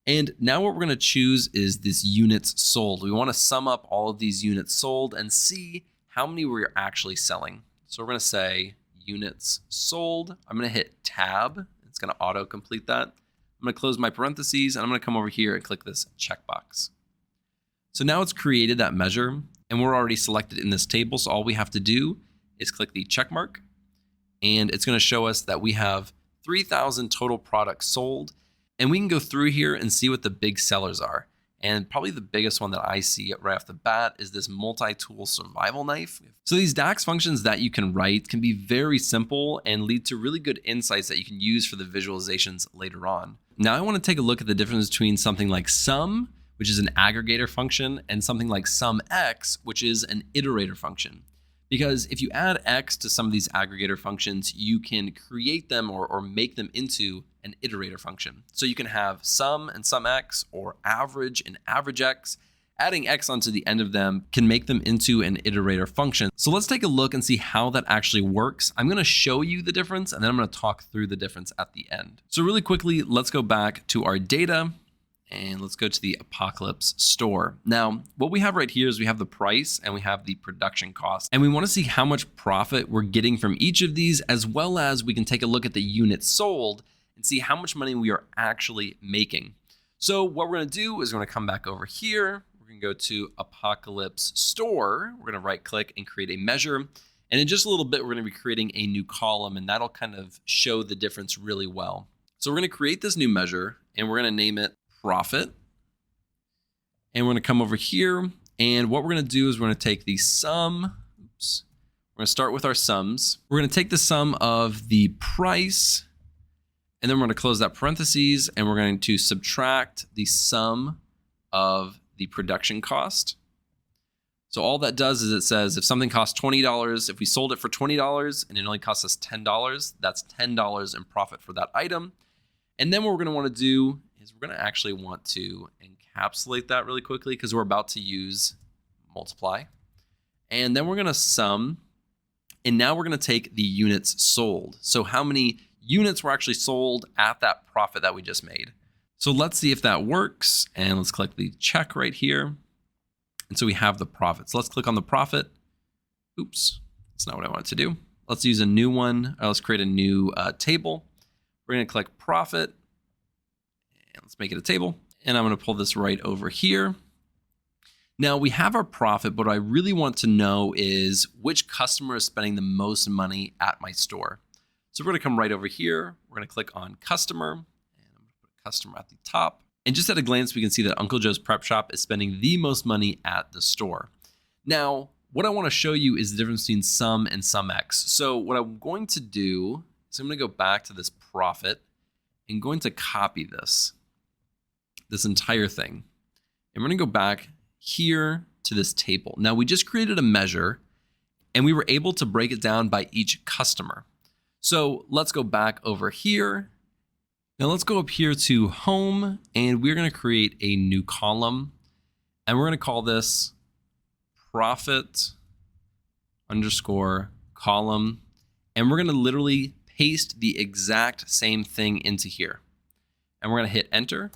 And now what we're going to choose is this units sold. We want to sum up all of these units sold and see how many we're actually selling. So we're going to say units sold. I'm going to hit tab. It's going to auto complete that. I'm going to close my parentheses and I'm going to come over here and click this checkbox. So now it's created that measure and we're already selected in this table. So all we have to do is click the check mark and it's going to show us that we have 3,000 total products sold. And we can go through here and see what the big sellers are. And probably the biggest one that I see right off the bat is this multi-tool survival knife. So these DAX functions that you can write can be very simple and lead to really good insights that you can use for the visualizations later on. Now I want to take a look at the difference between something like sum, which is an aggregator function, and something like SUMX, which is an iterator function. Because if you add X to some of these aggregator functions, you can create them or make them into an iterator function. So you can have sum and SUMX, or average and AverageX, adding X onto the end of them can make them into an iterator function. So let's take a look and see how that actually works. I'm going to show you the difference, and then I'm going to talk through the difference at the end. So really quickly, let's go back to our data and let's go to the Apocalypse store. Now, what we have right here is we have the price and we have the production cost, and we want to see how much profit we're getting from each of these, as well as we can take a look at the units sold and see how much money we are actually making. So what we're going to do is we're going to come back over here. We're going to go to Apocalypse store. We're going to right click and create a measure. And in just a little bit, we're going to be creating a new column, and that'll kind of show the difference really well. So we're going to create this new measure and we're going to name it profit. And we're going to come over here, and what we're going to do is we're going to take the sum. Oops. We're going to start with our sums. We're going to take the sum of the price, and then we're going to close that parentheses, and we're going to subtract the sum of the production cost. So all that does is it says if something costs $20, if we sold it for $20 and it only costs us $10, that's $10 in profit for that item. And then what we're going to want to do is we're going to actually want to encapsulate that really quickly because we're about to use multiply. And then we're going to sum, and now we're going to take the units sold. So how many units were actually sold at that profit that we just made. So let's see if that works, and let's click the check right here. And so we have the profit. So let's click on the profit. Oops, that's not what I wanted to do. Let's use a new one. Let's create a new table. We're going to click profit, and let's make it a table. And I'm going to pull this right over here. Now we have our profit, but what I really want to know is which customer is spending the most money at my store. So we're going to come right over here. We're going to click on customer, and I'm going to put customer at the top. And just at a glance, we can see that Uncle Joe's Prep Shop is spending the most money at the store. Now, what I want to show you is the difference between sum and SumX. So what I'm going to do is I'm going to go back to this profit and going to copy this entire thing. And we're going to go back here to this table. Now we just created a measure and we were able to break it down by each customer. So let's go back over here. Now let's go up here to home, and we're going to create a new column, and we're going to call this profit underscore column. And we're going to literally paste the exact same thing into here. And we're going to hit enter.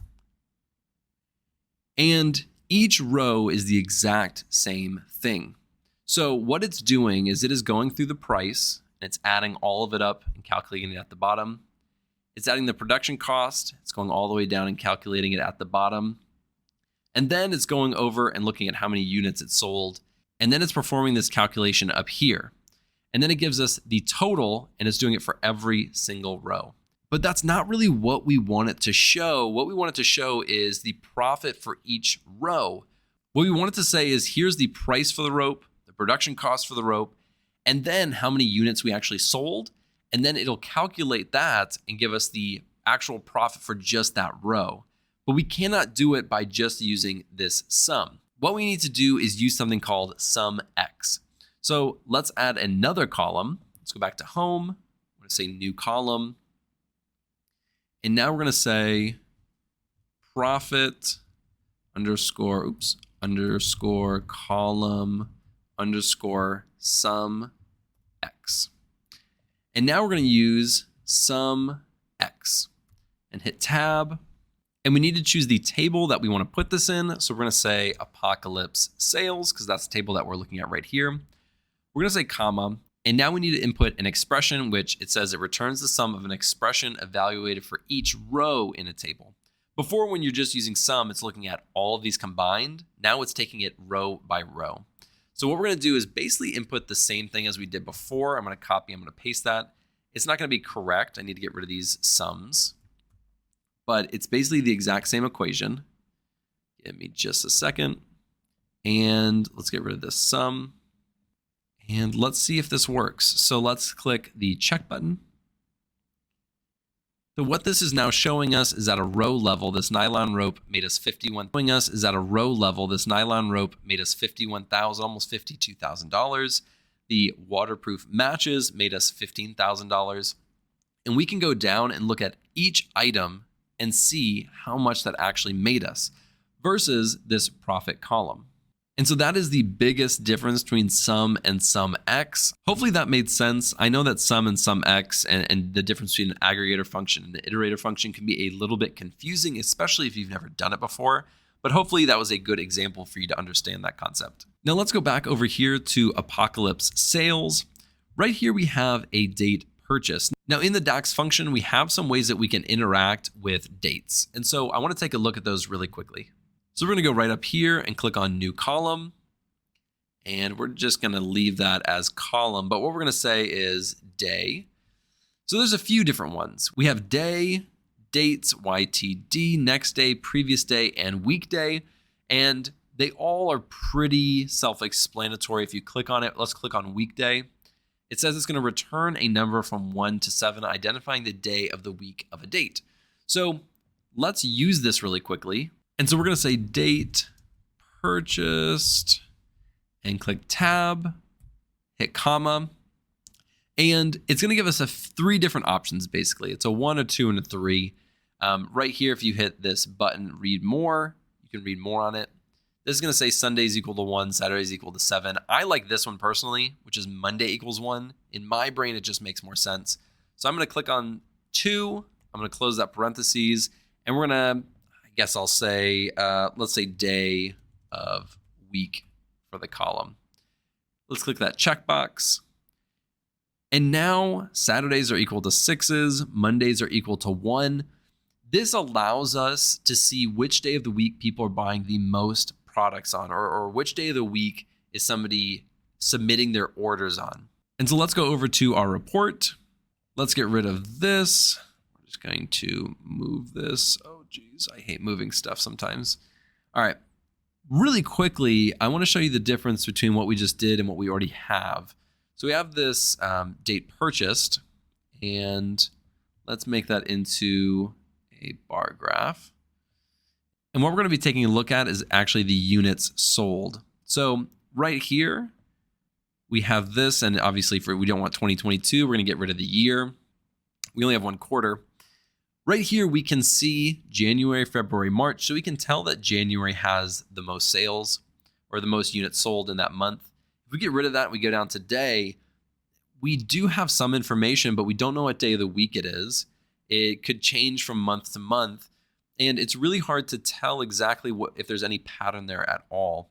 And each row is the exact same thing. So what it's doing is it is going through the price, and it's adding all of it up and calculating it at the bottom. It's adding the production cost. It's going all the way down and calculating it at the bottom. And then it's going over and looking at how many units it sold. And then it's performing this calculation up here. And then it gives us the total, and it's doing it for every single row. But that's not really what we want it to show. What we want it to show is the profit for each row. What we want it to say is here's the price for the rope, the production cost for the rope, and then how many units we actually sold. And then it'll calculate that and give us the actual profit for just that row. But we cannot do it by just using this sum. What we need to do is use something called SumX. So let's add another column. Let's go back to home. I'm going to say new column. And now we're going to say profit underscore column underscore sum X. And now we're going to use sum X and hit tab. And we need to choose the table that we want to put this in. So we're going to say Apocalypse Sales, because that's the table that we're looking at right here. We're going to say comma. And now we need to input an expression, which it says it returns the sum of an expression evaluated for each row in a table. Before, when you're just using sum, it's looking at all of these combined. Now it's taking it row by row. So what we're going to do is basically input the same thing as we did before. I'm going to copy, I'm going to paste that. It's not going to be correct. I need to get rid of these sums. But it's basically the exact same equation. Give me just a second. And let's get rid of this sum. And let's see if this works. So let's click the check button. So what this is now showing us is at a row level, this nylon rope made us $51,000, almost $52,000. The waterproof matches made us $15,000. And we can go down and look at each item and see how much that actually made us. versus this profit column. And so that is the biggest difference between sum and SumX. Hopefully that made sense. I know that sum and SumX and the difference between an aggregator function and an iterator function can be a little bit confusing, especially if you've never done it before. But hopefully that was a good example for you to understand that concept. Now let's go back over here to Apocalypse Sales. Right here we have a date purchase. Now in the DAX function, we have some ways that we can interact with dates. And so I want to take a look at those really quickly. So we're going to go right up here and click on new column. And we're just going to leave that as column. But what we're going to say is day. So there's a few different ones. We have day, dates, YTD, next day, previous day, and weekday. And they all are pretty self-explanatory. If you click on it, let's click on weekday. It says it's going to return a number from 1 to 7, identifying the day of the week of a date. So let's use this really quickly. And so we're going to say date purchased and click tab, hit comma, and it's going to give us 3 different options basically. It's a 1, a 2, and a 3. Right here, if you hit this button, read more, you can read more on it. This is going to say Sundays equal to 1, Saturdays equal to 7. I like this one personally, which is Monday equals 1. In my brain, it just makes more sense. So I'm going to click on 2. I'm going to close that parentheses, and we're going to, I guess I'll say, let's say day of week for the column. Let's click that checkbox. And now Saturdays are equal to 6s, Mondays are equal to 1. This allows us to see which day of the week people are buying the most products on, or which day of the week is somebody submitting their orders on. And so let's go over to our report. Let's get rid of this. We're just going to move this. Oh, geez, I hate moving stuff sometimes. All right, really quickly, I want to show you the difference between what we just did and what we already have. So we have this date purchased, and let's make that into a bar graph. And what we're going to be taking a look at is actually the units sold. So right here, we have this, and obviously we don't want 2022, we're going to get rid of the year. We only have 1 quarter. Right here, we can see January, February, March. So we can tell that January has the most sales or the most units sold in that month. If we get rid of that and we go down to day, we do have some information, but we don't know what day of the week it is. It could change from month to month. And it's really hard to tell exactly if there's any pattern there at all.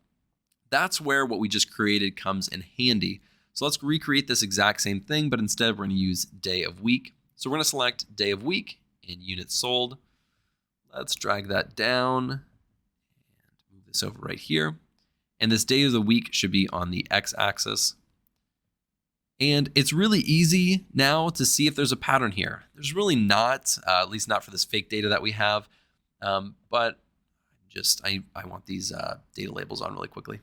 That's where what we just created comes in handy. So let's recreate this exact same thing, but instead we're going to use day of week. So we're going to select day of week and units sold. Let's drag that down and move this over right here. And this day of the week should be on the x-axis. And it's really easy now to see if there's a pattern here. There's really not, at least not for this fake data that we have. But I want these data labels on really quickly.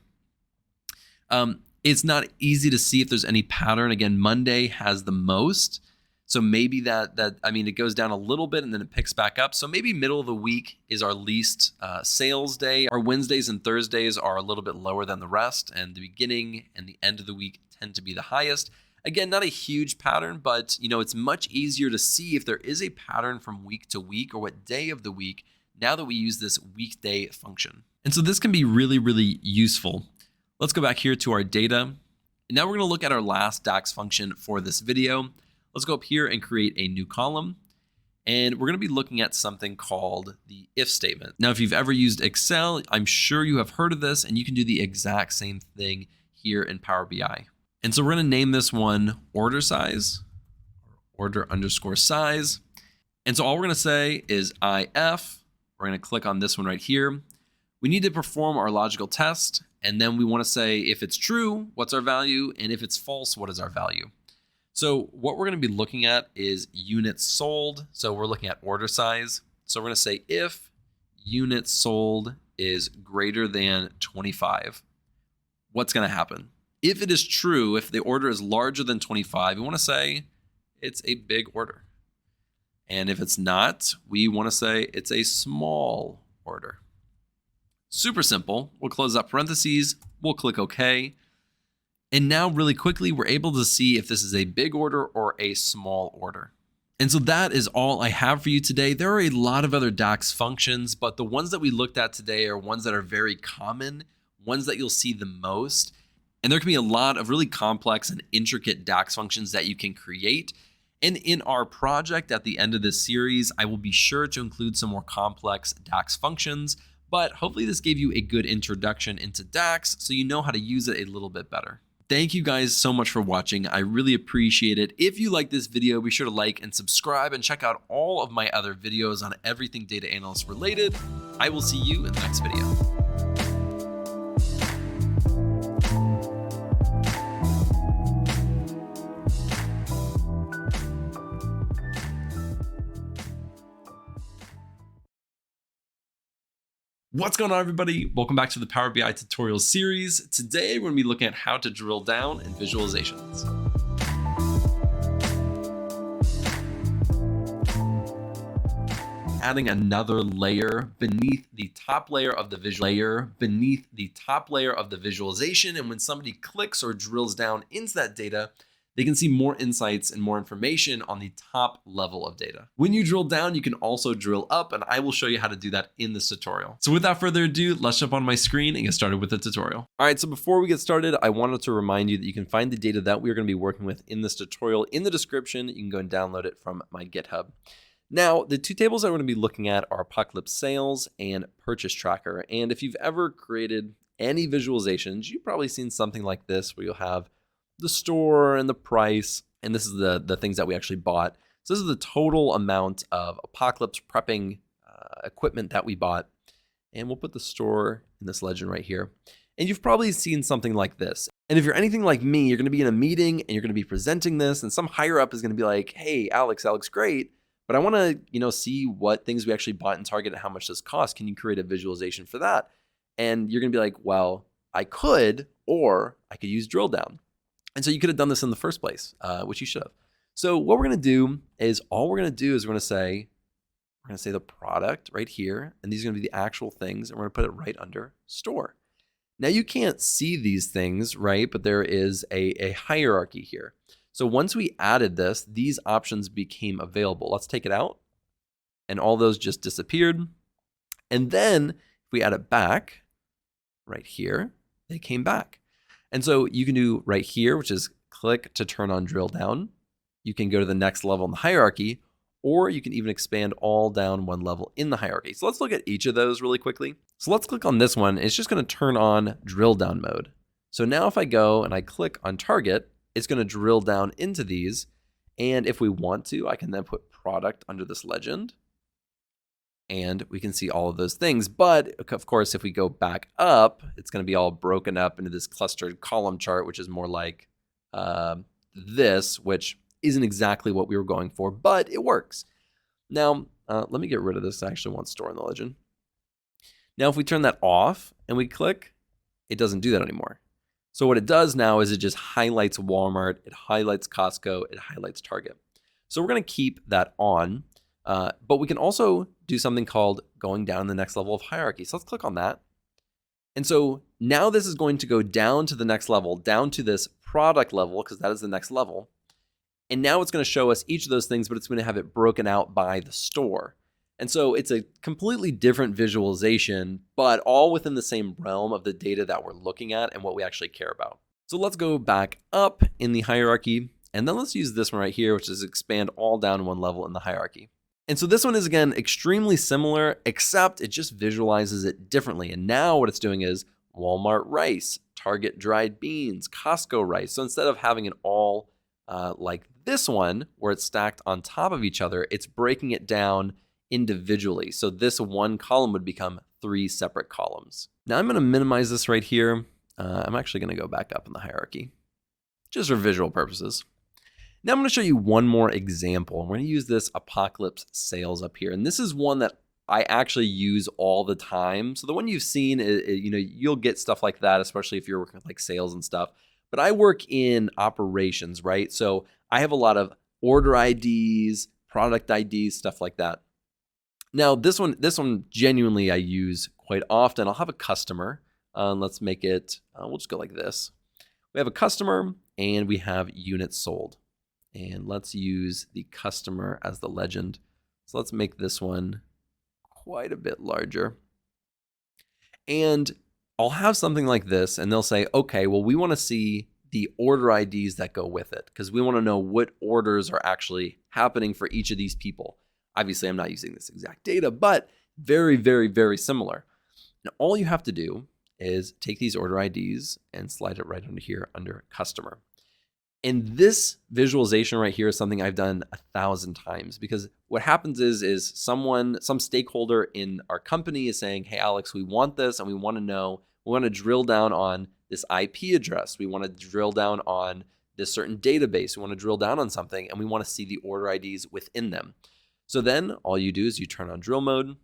It's not easy to see if there's any pattern. Again, Monday has the most. So maybe it goes down a little bit and then it picks back up. So maybe middle of the week is our least sales day. Our Wednesdays and Thursdays are a little bit lower than the rest. And the beginning and the end of the week tend to be the highest. Again, not a huge pattern, but it's much easier to see if there is a pattern from week to week or what day of the week now that we use this weekday function. And so this can be really, really useful. Let's go back here to our data. And now we're going to look at our last DAX function for this video. Let's go up here and create a new column. And we're going to be looking at something called the if statement. Now, if you've ever used Excel, I'm sure you have heard of this, and you can do the exact same thing here in Power BI. And so we're going to name this one order size, order underscore size. And so all we're going to say is IF. We're going to click on this one right here. We need to perform our logical test. And then we want to say if it's true, what's our value? And if it's false, what is our value? So what we're going to be looking at is units sold. So we're looking at order size. So we're going to say if units sold is greater than 25, what's going to happen? If it is true, if the order is larger than 25, we want to say it's a big order. And if it's not, we want to say it's a small order. Super simple. We'll close up parentheses. We'll click OK. And now really quickly, we're able to see if this is a big order or a small order. And so that is all I have for you today. There are a lot of other DAX functions, but the ones that we looked at today are ones that are very common, ones that you'll see the most. And there can be a lot of really complex and intricate DAX functions that you can create. And in our project at the end of this series, I will be sure to include some more complex DAX functions, but hopefully this gave you a good introduction into DAX so you know how to use it a little bit better. Thank you guys so much for watching. I really appreciate it. If you like this video, be sure to like and subscribe and check out all of my other videos on everything data analyst related. I will see you in the next video. What's going on, everybody? Welcome back to the Power BI tutorial series. Today, we're going to be looking at how to drill down in visualizations. Adding another layer beneath the top layer of the visualization. And when somebody clicks or drills down into that data, they can see more insights and more information on the top level of data. When you drill down, you can also drill up, and I will show you how to do that in this tutorial. So without further ado, let's jump on my screen and get started with the tutorial. All right, so before we get started, I wanted to remind you that you can find the data that we're going to be working with in this tutorial in the description. You can go and download it from my GitHub. Now, the two tables that we're going to be looking at are Apocalypse Sales and Purchase Tracker. And if you've ever created any visualizations, you've probably seen something like this where you'll have the store and the price, and this is the things that we actually bought. So this is the total amount of Apocalypse prepping equipment that we bought. And we'll put the store in this legend right here. And you've probably seen something like this. And if you're anything like me, you're going to be in a meeting and you're going to be presenting this, and some higher up is going to be like, hey, Alex, that looks great, but I want to, see what things we actually bought in Target and how much this costs. Can you create a visualization for that? And you're going to be like, well, I could, or I could use drill down. And so you could have done this in the first place, which you should have. So what we're going to do is we're going to say the product right here, and these are going to be the actual things, and we're going to put it right under store. Now you can't see these things, right? But there is a hierarchy here. So once we added this, these options became available. Let's take it out, and all those just disappeared. And then if we add it back right here, they came back. And so you can do right here, which is click to turn on drill down. You can go to the next level in the hierarchy, or you can even expand all down one level in the hierarchy. So let's look at each of those really quickly. So let's click on this one. It's just going to turn on drill down mode. So now if I go and I click on target, it's going to drill down into these. And if we want to, I can then put product under this legend. And we can see all of those things. But of course, if we go back up, it's going to be all broken up into this clustered column chart, which is more like this, which isn't exactly what we were going for, but it works. Now, let me get rid of this. I actually want store in the legend. Now, if we turn that off and we click, it doesn't do that anymore. So what it does now is it just highlights Walmart, it highlights Costco, it highlights Target. So we're going to keep that on. But we can also do something called going down the next level of hierarchy. So let's click on that. And so now this is going to go down to the next level, down to this product level, because that is the next level. And now it's going to show us each of those things, but it's going to have it broken out by the store. And so it's a completely different visualization, but all within the same realm of the data that we're looking at and what we actually care about. So let's go back up in the hierarchy, and then let's use this one right here, which is expand all down one level in the hierarchy. And so this one is, again, extremely similar, except it just visualizes it differently. And now what it's doing is Walmart rice, Target dried beans, Costco rice. So instead of having it all like this one, where it's stacked on top of each other, it's breaking it down individually. So this one column would become 3 separate columns. Now I'm going to minimize this right here. I'm actually going to go back up in the hierarchy, just for visual purposes. Now I'm going to show you one more example. I'm going to use this Apocalypse Sales up here. And this is one that I actually use all the time. So the one you've seen, you'll get stuff like that, especially if you're working with like sales and stuff. But I work in operations, right? So I have a lot of order IDs, product IDs, stuff like that. Now this one genuinely I use quite often. I'll have a customer. Let's make it, we'll just go like this. We have a customer and we have units sold. And let's use the customer as the legend. So let's make this one quite a bit larger. And I'll have something like this, and they'll say, okay, well, we want to see the order IDs that go with it, because we want to know what orders are actually happening for each of these people. Obviously, I'm not using this exact data, but very, very, very similar. Now, all you have to do is take these order IDs and slide it right under here under customer. And this visualization right here is something I've done 1,000 times, because what happens is some stakeholder in our company is saying, hey, Alex, we want this, and we want to drill down on this IP address. We want to drill down on this certain database. We want to drill down on something, and we want to see the order IDs within them. So then all you do is you turn on drill mode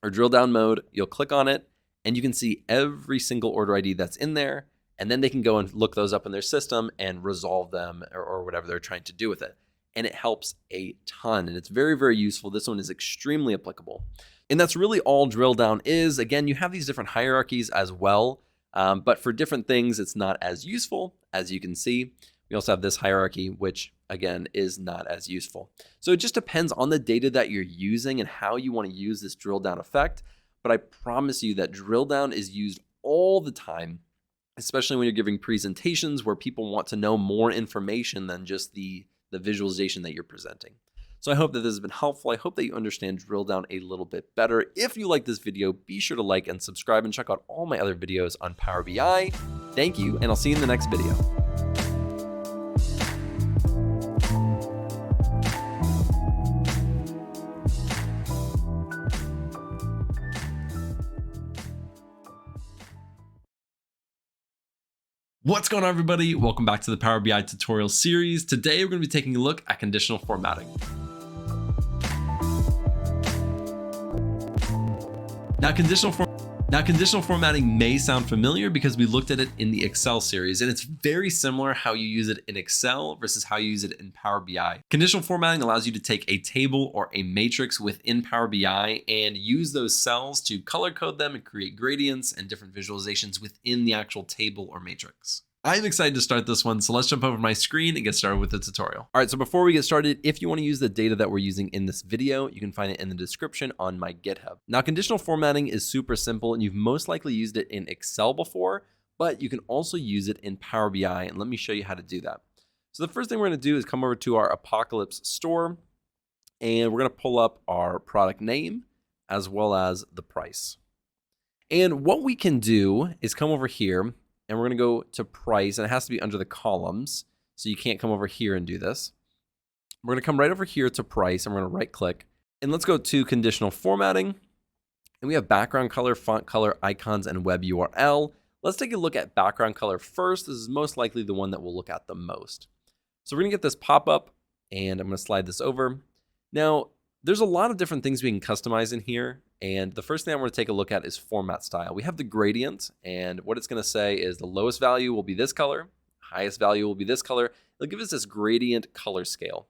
or drill down mode, you'll click on it, and you can see every single order ID that's in there. And then they can go and look those up in their system and resolve them or whatever they're trying to do with it. And it helps a ton. And it's very, very useful. This one is extremely applicable. And that's really all drill down is. Again, you have these different hierarchies as well. But for different things, it's not as useful, as you can see. We also have this hierarchy, which again is not as useful. So it just depends on the data that you're using and how you want to use this drill down effect. But I promise you that drill down is used all the time, especially when you're giving presentations where people want to know more information than just the visualization that you're presenting. So I hope that this has been helpful. I hope that you understand drill down a little bit better. If you like this video, be sure to like and subscribe and check out all my other videos on Power BI. Thank you, and I'll see you in the next video. What's going on, everybody? Welcome back to the Power BI tutorial series. Today, we're going to be taking a look at conditional formatting. Now, conditional formatting may sound familiar because we looked at it in the Excel series, and it's very similar how you use it in Excel versus how you use it in Power BI. Conditional formatting allows you to take a table or a matrix within Power BI and use those cells to color code them and create gradients and different visualizations within the actual table or matrix. I'm excited to start this one, so let's jump over my screen and get started with the tutorial. All right, so before we get started, if you want to use the data that we're using in this video, you can find it in the description on my GitHub. Now, conditional formatting is super simple, and you've most likely used it in Excel before, but you can also use it in Power BI, and let me show you how to do that. So the first thing we're going to do is come over to our Apocalypse store, and we're going to pull up our product name as well as the price. And what we can do is come over here, and we're going to go to price, and it has to be under the columns, so you can't come over here and do this. We're going to come right over here to price, and we're going to right click, and let's go to conditional formatting, and we have background color, font color, icons, and web URL. Let's take a look at background color first. This is most likely the one that we'll look at the most. So we're going to get this pop up, and I'm going to slide this over. Now, there's a lot of different things we can customize in here. And the first thing I want to take a look at is format style. We have the gradient, and what it's going to say is the lowest value will be this color, highest value will be this color. It'll give us this gradient color scale.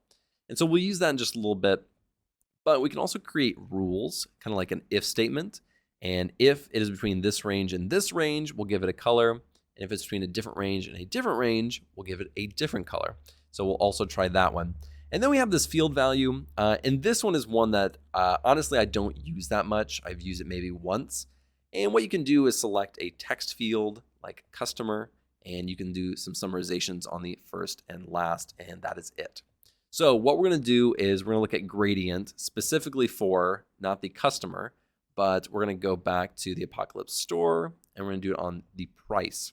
And so we'll use that in just a little bit, but we can also create rules, kind of like an if statement. And if it is between this range and this range, we'll give it a color. And if it's between a different range and a different range, we'll give it a different color. So we'll also try that one. And then we have this field value, and this one is one that honestly I don't use that much. I've used it maybe once. And what you can do is select a text field like customer, and you can do some summarizations on the first and last, and that is it. So what we're going to do is we're going to look at gradient specifically for not the customer, but we're going to go back to the Apocalypse store, and we're going to do it on the price.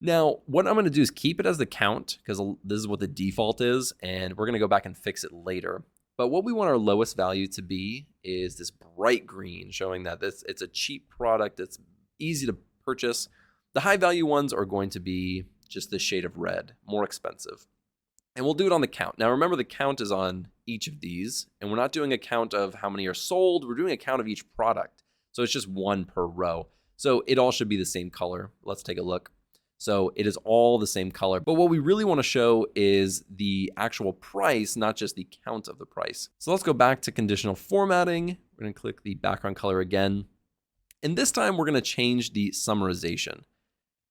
Now, what I'm going to do is keep it as the count, because this is what the default is, and we're going to go back and fix it later. But what we want our lowest value to be is this bright green, showing that it's a cheap product, it's easy to purchase. The high value ones are going to be just this shade of red, more expensive. And we'll do it on the count. Now, remember, the count is on each of these, and we're not doing a count of how many are sold, we're doing a count of each product. So it's just one per row. So it all should be the same color. Let's take a look. So it is all the same color. But what we really want to show is the actual price, not just the count of the price. So let's go back to conditional formatting. We're going to click the background color again. And this time we're going to change the summarization.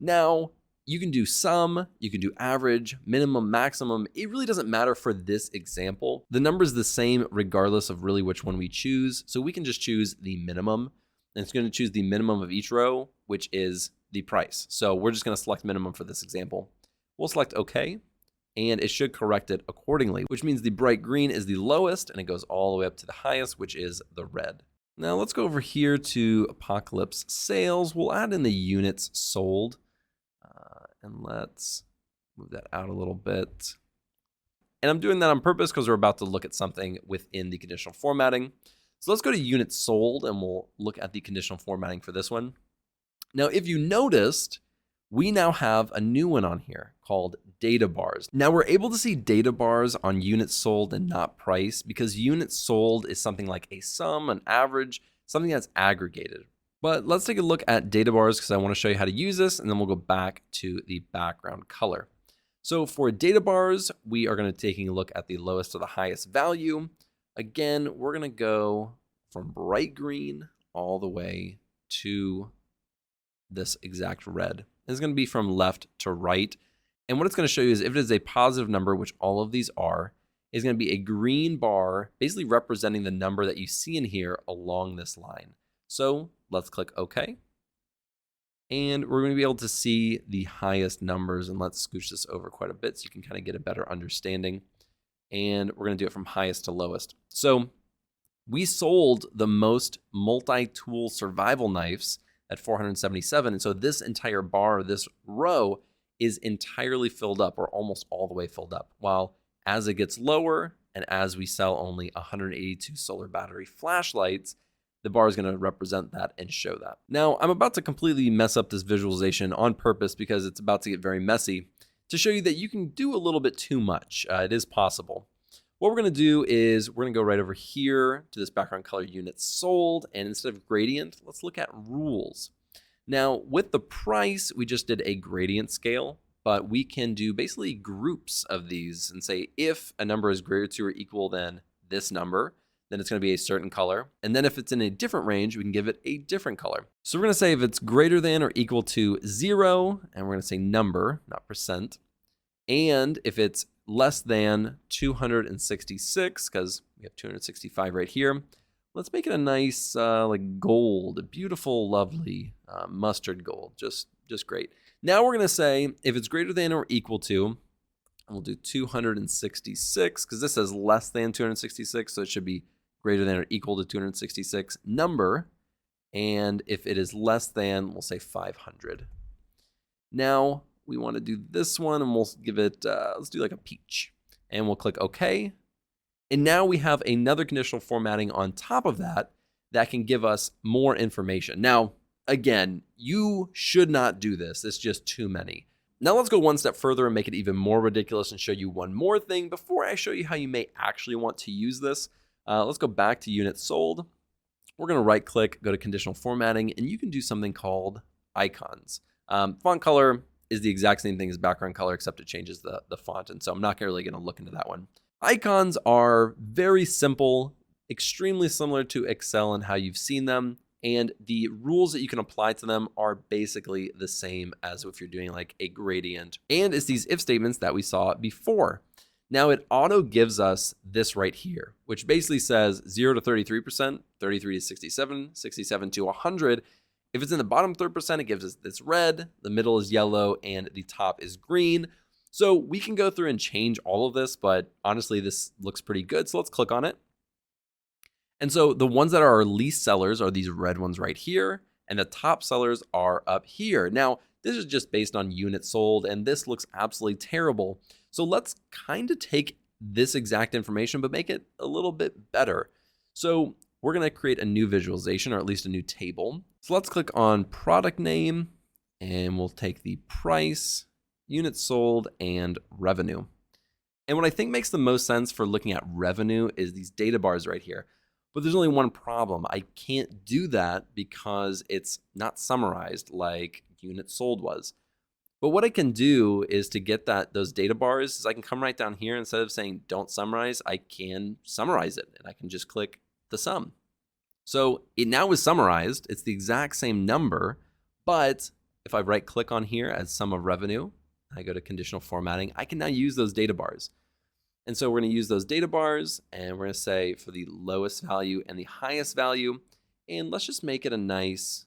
Now, You can do sum, you can do average, minimum, maximum. It really doesn't matter for this example. The number is the same regardless of really which one we choose. So we can just choose the minimum, and it's going to choose the minimum of each row, which is the price. So we're just going to select minimum for this example. We'll select OK, and it should correct it accordingly, which means the bright green is the lowest, and it goes all the way up to the highest, which is the red. Now let's go over here to Apocalypse Sales. We'll add in the units sold. And let's move that out a little bit. And I'm doing that on purpose because we're about to look at something within the conditional formatting. So let's go to units sold and we'll look at the conditional formatting for this one. Now, if you noticed, we now have a new one on here called data bars. Now we're able to see data bars on units sold and not price because units sold is something like a sum, an average, something that's aggregated. But let's take a look at data bars because I want to show you how to use this, and then we'll go back to the background color. So for data bars, we are going to be taking a look at the lowest to the highest value. Again, we're going to go from bright green all the way to this exact red. It's going to be from left to right. And what it's going to show you is if it is a positive number, which all of these are, is going to be a green bar basically representing the number that you see in here along this line. So let's click OK. And we're going to be able to see the highest numbers. And let's scooch this over quite a bit so you can kind of get a better understanding. And we're going to do it from highest to lowest. So we sold the most multi-tool survival knives at 477. And so this entire bar, this row, is entirely filled up or almost all the way filled up. While as it gets lower and as we sell only 182 solar battery flashlights, the bar is going to represent that and show that. Now, I'm about to completely mess up this visualization on purpose because it's about to get very messy to show you that you can do a little bit too much. It is possible. What we're going to do is we're going to go right over here to this background color units sold, and instead of gradient, let's look at rules. Now, with the price, we just did a gradient scale, but we can do basically groups of these and say if a number is greater to or equal than this number, then it's going to be a certain color. And then if it's in a different range, we can give it a different color. So we're going to say if it's greater than or equal to 0, and we're going to say number, not percent. And if it's less than 266, because we have 265 right here, let's make it a nice like gold, a beautiful, lovely mustard gold, just great. Now we're going to say if it's greater than or equal to, and we'll do 266, because this says less than 266, so it should be greater than or equal to 266 number. And if it is less than, we'll say 500. Now we want to do this one and we'll give it, let's do like a peach. And we'll click OK. And now we have another conditional formatting on top of that that can give us more information. Now, again, you should not do this. It's just too many. Now let's go one step further and make it even more ridiculous and show you one more thing before I show you how you may actually want to use this. Let's go back to units sold. We're going to right click, go to conditional formatting, and you can do something called icons. Font color is the exact same thing as background color, except it changes the font. And so I'm not really going to look into that one. Icons are very simple, extremely similar to Excel and how you've seen them. And the rules that you can apply to them are basically the same as if you're doing like a gradient. And it's these if statements that we saw before. Now it auto gives us this right here, which basically says 0 to 33%, 33 to 67, 67 to 100. If it's in the bottom 3%, it gives us this red, the middle is yellow, and the top is green. So we can go through and change all of this, but honestly, this looks pretty good. So let's click on it. And so the ones that are our least sellers are these red ones right here, and the top sellers are up here. Now, this is just based on units sold, and this looks absolutely terrible. So let's kind of take this exact information, but make it a little bit better. So we're going to create a new visualization, or at least a new table. So let's click on product name, and we'll take the price, units sold, and revenue. And what I think makes the most sense for looking at revenue is these data bars right here. But there's only one problem. I can't do that because it's not summarized like units sold was. But what I can do is to get those data bars is I can come right down here. Instead of saying don't summarize, I can summarize it, and I can just click the sum. So it now is summarized. It's the exact same number, but if I right click on here as sum of revenue, I go to conditional formatting, I can now use those data bars. And so we're going to use those data bars, and we're going to say for the lowest value and the highest value, and let's just make it a nice,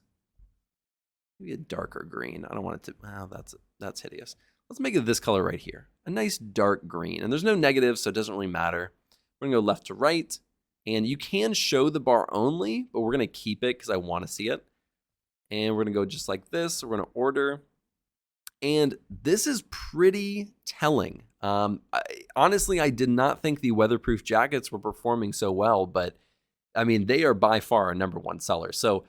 maybe a darker green. I don't want it to, wow, that's hideous. Let's make it this color right here, a nice dark green. And there's no negative, so it doesn't really matter. We're going to go left to right, and you can show the bar only, but we're going to keep it because I want to see it. And we're going to go just like this. We're going to order. And this is pretty telling. Honestly, I did not think the weatherproof jackets were performing so well, but I mean, they are by far our #1 seller. So,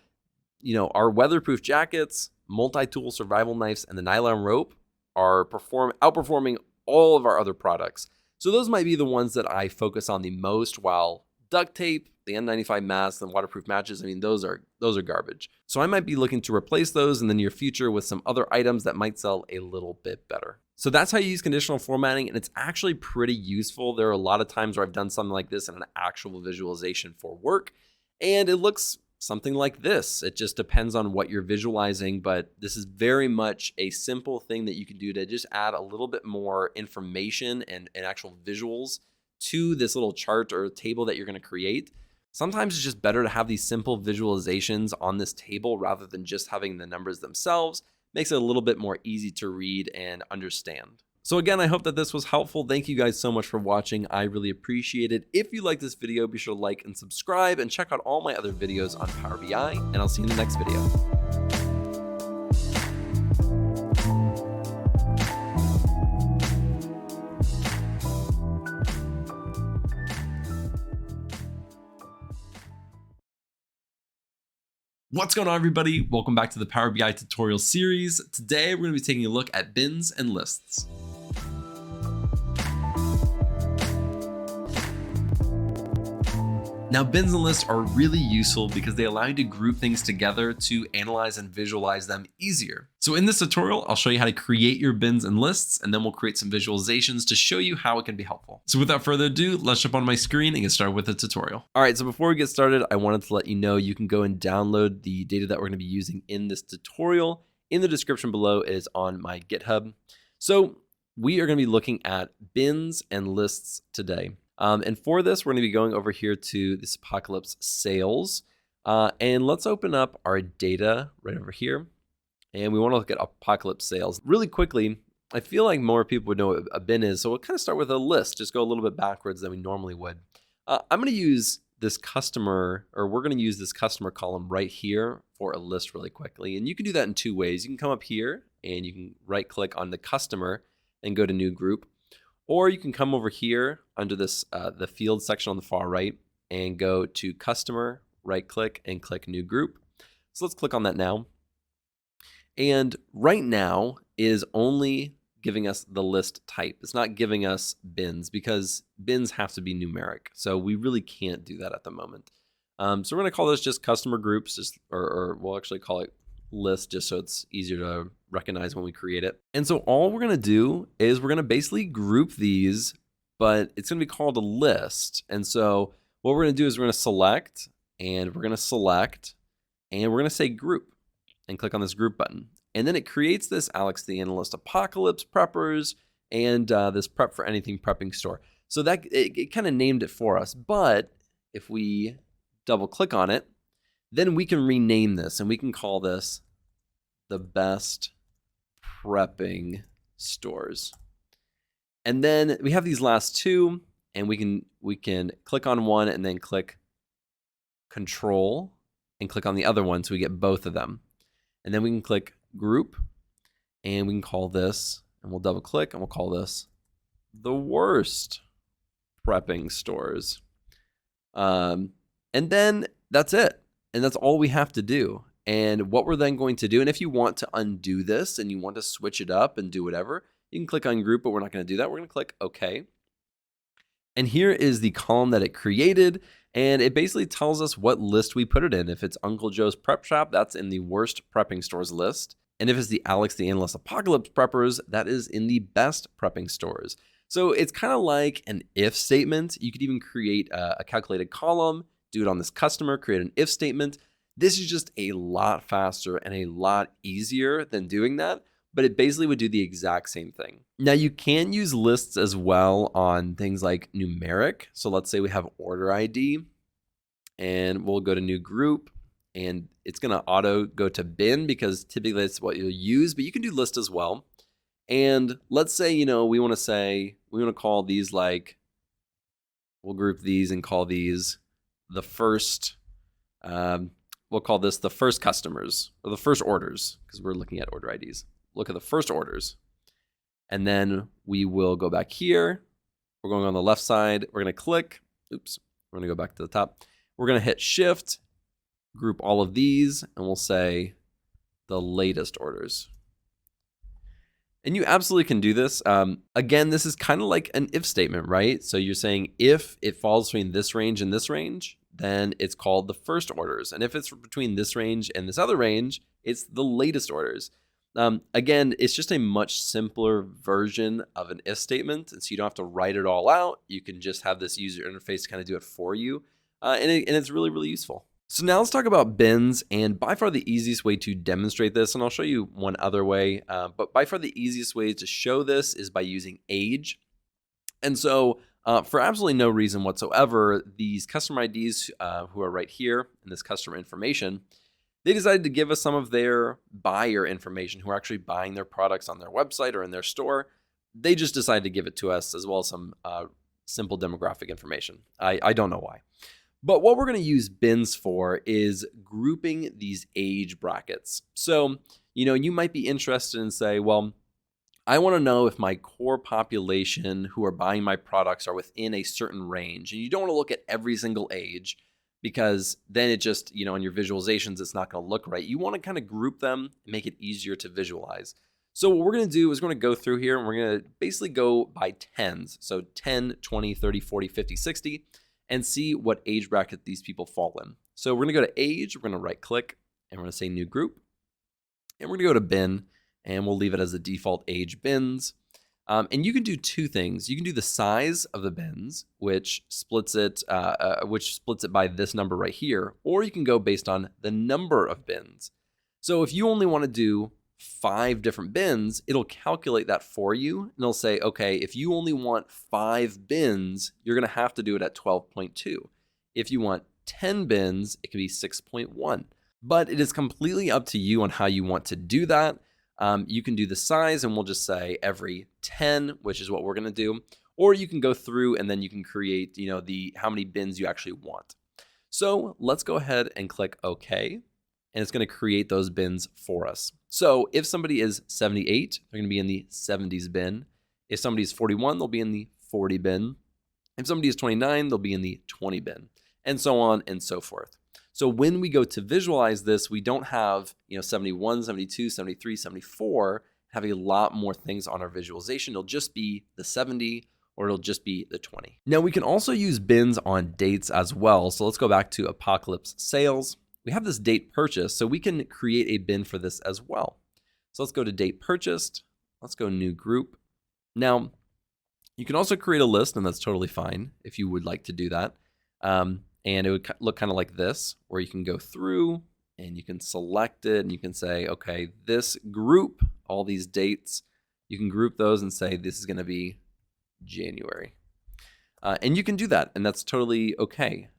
you know, our weatherproof jackets, multi-tool survival knives, and the nylon rope are outperforming all of our other products. So those might be the ones that I focus on the most, while duct tape, the N95 masks, and waterproof matches, I mean, those are garbage. So I might be looking to replace those in the near future with some other items that might sell a little bit better. So that's how you use conditional formatting, and it's actually pretty useful. There are a lot of times where I've done something like this in an actual visualization for work, and it looks something like this. It just depends on what you're visualizing, but this is very much a simple thing that you can do to just add a little bit more information and actual visuals to this little chart or table that you're going to create. Sometimes it's just better to have these simple visualizations on this table rather than just having the numbers themselves. Makes it a little bit more easy to read and understand. So again, I hope that this was helpful. Thank you guys so much for watching. I really appreciate it. If you like this video, be sure to like and subscribe, and check out all my other videos on Power BI, and I'll see you in the next video. What's going on, everybody? Welcome back to the Power BI tutorial series. Today, we're going to be taking a look at bins and lists. Now, bins and lists are really useful because they allow you to group things together to analyze and visualize them easier. So in this tutorial, I'll show you how to create your bins and lists, and then we'll create some visualizations to show you how it can be helpful. So without further ado, let's jump on my screen and get started with the tutorial. All right, so before we get started, I wanted to let you know you can go and download the data that we're going to be using in this tutorial. In the description below, it is on my GitHub. So we are going to be looking at bins and lists today. And for this, we're going to be going over here to this Apocalypse sales. And let's open up our data right over here. And we want to look at Apocalypse sales. Really quickly, I feel like more people would know what a bin is. So we'll kind of start with a list, just go a little bit backwards than we normally would. I'm going to use this customer, or we're going to use this customer column right here for a list really quickly. And you can do that in two ways. You can come up here and you can right click on the customer and go to new group. Or you can come over here under this the field section on the far right and go to customer, right click, and click new group. So let's click on that now. And right now is only giving us the list type. It's not giving us bins because bins have to be numeric. So we really can't do that at the moment. So we're going to call this just customer groups, or we'll actually call it list just so it's easier to recognize when we create it. And so all we're going to do is we're going to basically group these, but it's going to be called a list. And so what we're going to do is we're going to select, and we're going to select, and we're going to say group and click on this group button. And then it creates this Alex the Analyst Apocalypse preppers and this prep for anything prepping store. So that it kind of named it for us. But if we double click on it, then we can rename this and we can call this the best prepping stores. And then we have these last two, and we can click on one and then click Control and click on the other one so we get both of them. And then we can click Group, and we can call this, and we'll double click and we'll call this the worst prepping stores. And then that's it. And that's all we have to do. And what we're then going to do, and if you want to undo this and you want to switch it up and do whatever, you can click on group, but we're not going to do that. We're going to click OK. And here is the column that it created. And it basically tells us what list we put it in. If it's Uncle Joe's Prep Shop, that's in the worst prepping stores list. And if it's the Alex the Analyst Apocalypse preppers, that is in the best prepping stores. So it's kind of like an if statement. You could even create a calculated column, do it on this customer, create an if statement. This is just a lot faster and a lot easier than doing that, but it basically would do the exact same thing. Now you can use lists as well on things like numeric. So let's say we have order ID and we'll go to new group and it's gonna auto go to bin because typically that's what you'll use, but you can do list as well. And let's say, we wanna call these like, we'll group these and call these the first, we'll call this the first customers or the first orders because we're looking at order IDs. Look at the first orders. And then we will go back here. We're going on the left side. We're going to click. Oops. We're going to go back to the top. We're going to hit shift, group all of these, and we'll say the latest orders. And you absolutely can do this. Again, this is kind of like an if statement, right? So you're saying if it falls between this range and this range, then it's called the first orders. And if it's between this range and this other range, it's the latest orders. Again, it's just a much simpler version of an if statement. And so you don't have to write it all out. You can just have this user interface kind of do it for you. And it's really, really useful. So now let's talk about bins, and by far the easiest way to demonstrate this, and I'll show you one other way, but by far the easiest way to show this is by using age. And so for absolutely no reason whatsoever, these customer IDs who are right here in this customer information, they decided to give us some of their buyer information who are actually buying their products on their website or in their store. They just decided to give it to us as well as some simple demographic information. I don't know why. But what we're going to use bins for is grouping these age brackets. So, you might be interested in say, well, I want to know if my core population who are buying my products are within a certain range. And you don't want to look at every single age because then it just, in your visualizations, it's not going to look right. You want to kind of group them and make it easier to visualize. So what we're going to do is we're going to go through here and we're going to basically go by tens. So 10, 20, 30, 40, 50, 60. And see what age bracket these people fall in. So we're going to go to age, we're going to right click, and we're going to say new group. And we're going to go to bin, and we'll leave it as the default age bins. And you can do two things. You can do the size of the bins, which splits it by this number right here, or you can go based on the number of bins. So if you only want to do 5 different bins, it'll calculate that for you. And it'll say, okay, if you only want 5 bins, you're going to have to do it at 12.2. If you want 10 bins, it can be 6.1. But it is completely up to you on how you want to do that. You can do the size and we'll just say every 10, which is what we're going to do. Or you can go through and then you can create, how many bins you actually want. So let's go ahead and click OK. And it's going to create those bins for us. So if somebody is 78, they're going to be in the 70s bin. If somebody is 41, they'll be in the 40 bin. If somebody is 29, they'll be in the 20 bin, and so on and so forth. So when we go to visualize this, we don't have 71, 72, 73, 74, have a lot more things on our visualization. It'll just be the 70 or it'll just be the 20. Now we can also use bins on dates as well. So let's go back to Apocalypse Sales. We have this date purchased, so we can create a bin for this as well. So let's go to date purchased. Let's go new group. Now, you can also create a list, and that's totally fine if you would like to do that. And it would look kind of like this, where you can go through and you can select it and you can say, okay, this group, all these dates, you can group those and say this is going to be January. And you can do that, and that's totally okay.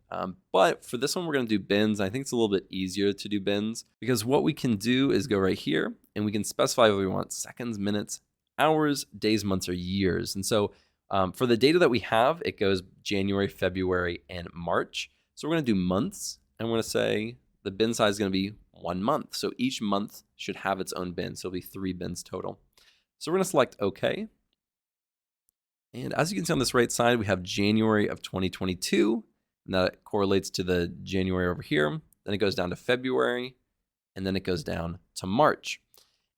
But for this one, we're going to do bins. I think it's a little bit easier to do bins because what we can do is go right here and we can specify what we want: seconds, minutes, hours, days, months, or years. And so for the data that we have, it goes January, February, and March. So we're going to do months, and we're going to say the bin size is going to be 1 month. So each month should have its own bin. So it'll be 3 bins total. So we're going to select OK. And as you can see on this right side, we have January of 2022. And that correlates to the January over here. Then it goes down to February, and then it goes down to March.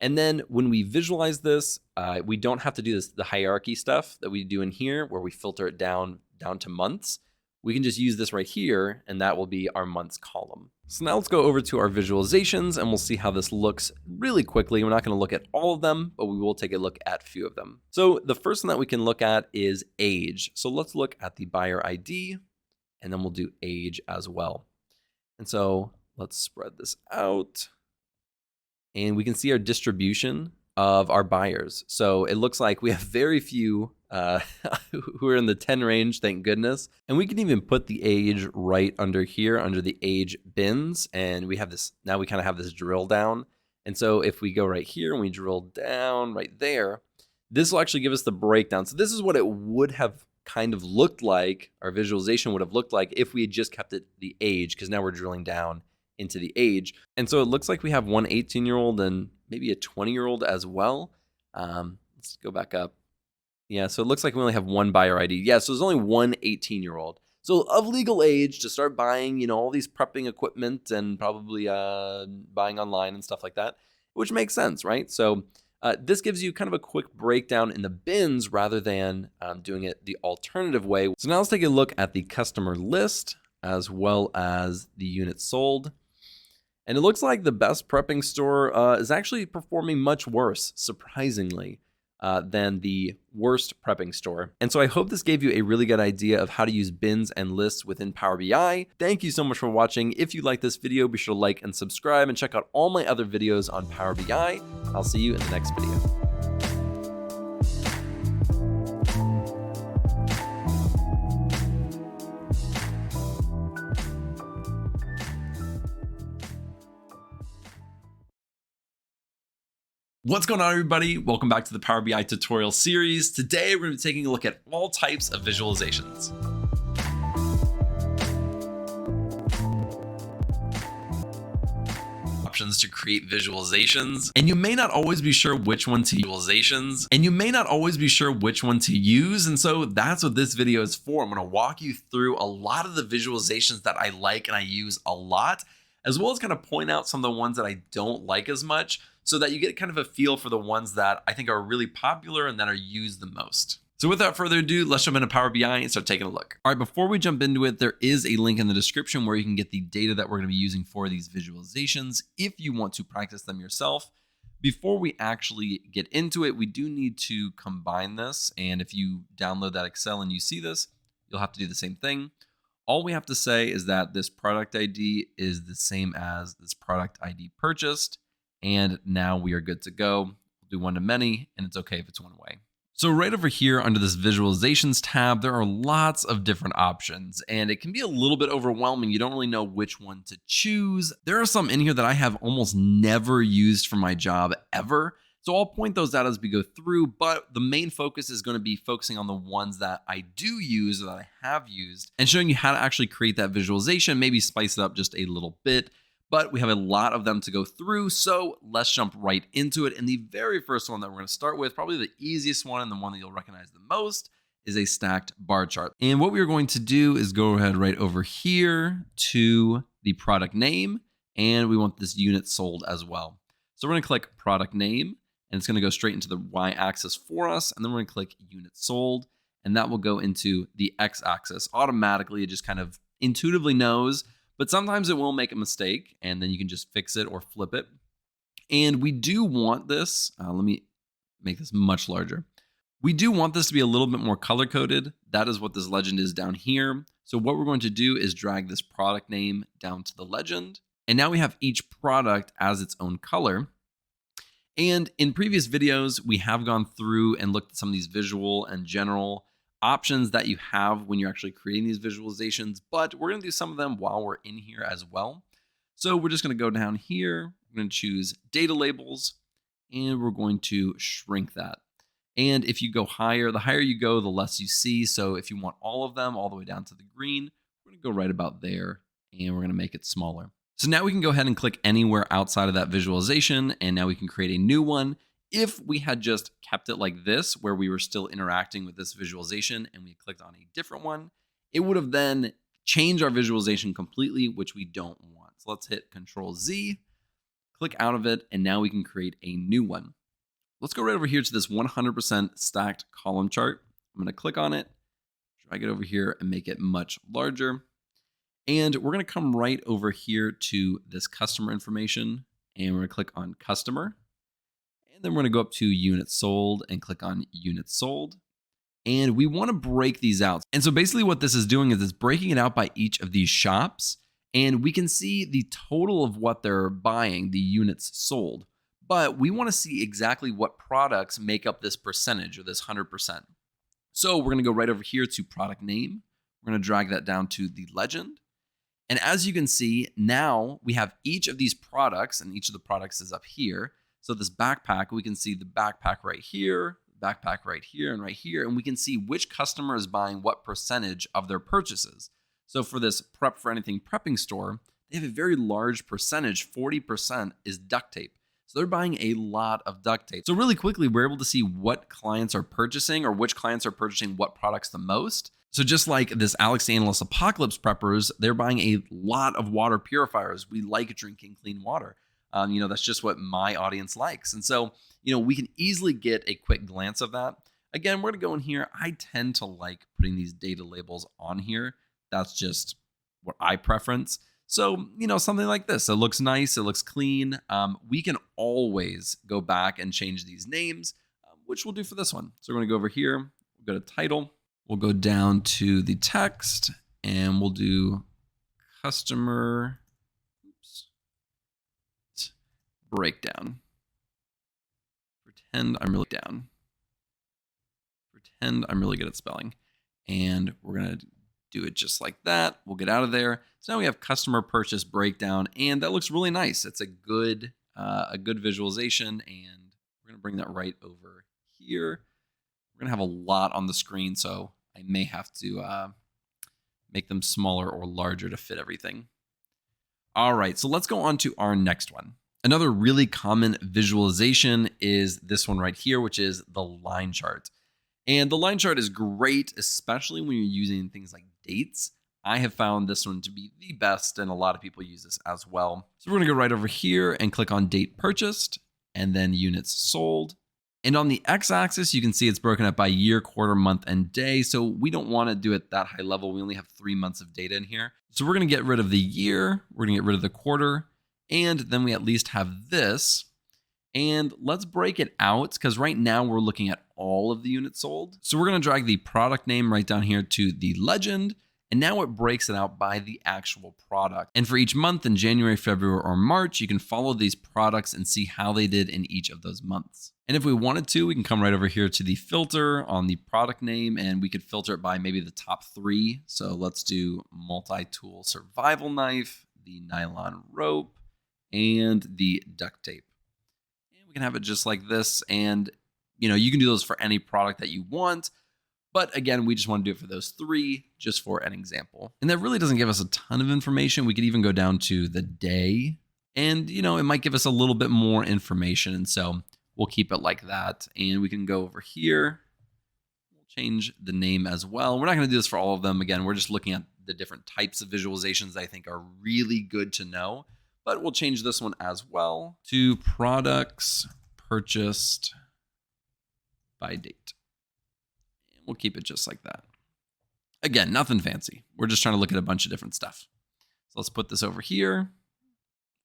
And then when we visualize this, we don't have to do the hierarchy stuff that we do in here where we filter it down to months. We can just use this right here, and that will be our months column. So now let's go over to our visualizations, and we'll see how this looks really quickly. We're not going to look at all of them, but we will take a look at a few of them. So the first one that we can look at is age. So let's look at the buyer ID. And then we'll do age as well. And so let's spread this out. And we can see our distribution of our buyers. So it looks like we have very few who are in the 10 range, thank goodness. And we can even put the age right under here, under the age bins. And we have this, now we kind of have this drill down. And so if we go right here and we drill down right there, this will actually give us the breakdown. So this is what it would have kind of looked like, our visualization would have looked like if we had just kept it the age, because now we're drilling down into the age. And so it looks like we have one 18-year-old and maybe a 20-year-old as well. Let's go back up. Yeah, so it looks like we only have one buyer ID. Yeah, so there's only one 18-year-old. So of legal age to start buying, you know, all these prepping equipment and probably buying online and stuff like that, which makes sense, right? So this gives you kind of a quick breakdown in the bins rather than doing it the alternative way. So now let's take a look at the customer list as well as the units sold. And it looks like the best prepping store is actually performing much worse, surprisingly, than the worst prepping store. And so I hope this gave you a really good idea of how to use bins and lists within Power BI. Thank you so much for watching. If you like this video, be sure to like and subscribe and check out all my other videos on Power BI. I'll see you in the next video. What's going on, everybody? Welcome back to the Power BI tutorial series. Today, we're going to be taking a look at all types of visualizations. Options to create visualizations, and you may not always be sure which one to use. And so that's what this video is for. I'm going to walk you through a lot of the visualizations that I like and I use a lot, as well as kind of point out some of the ones that I don't like as much, so that you get kind of a feel for the ones that I think are really popular and that are used the most. So without further ado, let's jump into Power BI and start taking a look. All right, before we jump into it, there is a link in the description where you can get the data that we're going to be using for these visualizations if you want to practice them yourself. Before we actually get into it, we do need to combine this. And if you download that Excel and you see this, you'll have to do the same thing. All we have to say is that this product ID is the same as this product ID purchased. And now we are good to go. We'll do one to many, and it's okay if it's one way. So right over here under this visualizations tab, there are lots of different options, and it can be a little bit overwhelming. You don't really know which one to choose. There are some in here that I have almost never used for my job ever. So I'll point those out as we go through, but the main focus is going to be focusing on the ones that I do use or that I have used and showing you how to actually create that visualization, maybe spice it up just a little bit. But we have a lot of them to go through, so let's jump right into it. And the very first one that we're going to start with, probably the easiest one and the one that you'll recognize the most, is a stacked bar chart. And what we are going to do is go ahead right over here to the product name, and we want this unit sold as well. So we're going to click product name, and it's going to go straight into the y-axis for us, and then we're going to click unit sold, and that will go into the x-axis. Automatically, it just kind of intuitively knows. But sometimes it will make a mistake, and then you can just fix it or flip it. And we do want this, let me make this much larger. We do want this to be a little bit more color-coded. That is what this legend is down here. So what we're going to do is drag this product name down to the legend. And now we have each product as its own color. And in previous videos, we have gone through and looked at some of these visual and general options that you have when you're actually creating these visualizations, but we're going to do some of them while we're in here as well. So we're just going to go down here, we're going to choose data labels, and we're going to shrink that. And if you go higher, the higher you go, the less you see. So if you want all of them all the way down to the green, we're going to go right about there, and we're going to make it smaller. So now we can go ahead and click anywhere outside of that visualization, and now we can create a new one. If we had just kept it like this, where we were still interacting with this visualization and we clicked on a different one, it would have then changed our visualization completely, which we don't want. So let's hit Control Z, click out of it, and now we can create a new one. Let's go right over here to this 100% stacked column chart. I'm going to click on it, drag it over here, and make it much larger. And we're going to come right over here to this customer information, and we're going to click on Customer. And then we're going to go up to units sold and click on units sold. And we want to break these out. And so basically what this is doing is it's breaking it out by each of these shops. And we can see the total of what they're buying, the units sold. But we want to see exactly what products make up this percentage or this 100%. So we're going to go right over here to product name. We're going to drag that down to the legend. And as you can see, now we have each of these products, and each of the products is up here. So this backpack, we can see the backpack right here, backpack right here, and right here. And we can see which customer is buying what percentage of their purchases. So for this Prep for Anything prepping store, they have a very large percentage, 40% is duct tape. So they're buying a lot of duct tape. So really quickly, we're able to see what clients are purchasing or which clients are purchasing what products the most. So just like this Alex Analyst Apocalypse Preppers, they're buying a lot of water purifiers. We like drinking clean water. That's just what my audience likes. And so, we can easily get a quick glance of that. Again, we're going to go in here. I tend to like putting these data labels on here. That's just what I preference. So, something like this, it looks nice, it looks clean. We can always go back and change these names, which we'll do for this one. So we're going to go over here, we'll go to title, we'll go down to the text, and we'll do customer breakdown. Pretend I'm really good at spelling. And we're going to do it just like that. We'll get out of there. So now we have customer purchase breakdown, and that looks really nice. It's a good visualization, and we're gonna bring that right over here. We're gonna have a lot on the screen, so I may have to make them smaller or larger to fit everything. All right, so let's go on to our next one. Another really common visualization is this one right here, which is the line chart. And the line chart is great, especially when you're using things like dates. I have found this one to be the best, and a lot of people use this as well. So we're going to go right over here and click on date purchased, and then units sold. And on the x-axis, you can see it's broken up by year, quarter, month, and day. So we don't want to do it that high level. We only have 3 months of data in here. So we're going to get rid of the year. We're going to get rid of the quarter. And then we at least have this. And let's break it out, because right now we're looking at all of the units sold. So we're going to drag the product name right down here to the legend. And now it breaks it out by the actual product. And for each month in January, February, or March, you can follow these products and see how they did in each of those months. And if we wanted to, we can come right over here to the filter on the product name, and we could filter it by maybe the top 3. So let's do multi-tool survival knife, the nylon rope, and the duct tape. And we can have it just like this. And you can do those for any product that you want. But again, we just want to do it for those 3, just for an example. And that really doesn't give us a ton of information. We could even go down to the day, and it might give us a little bit more information. And so we'll keep it like that. And we can go over here. We'll change the name as well. We're not going to do this for all of them. Again, we're just looking at the different types of visualizations that I think are really good to know. But we'll change this one as well to products purchased by date. We'll keep it just like that. Again, nothing fancy. We're just trying to look at a bunch of different stuff. So let's put this over here.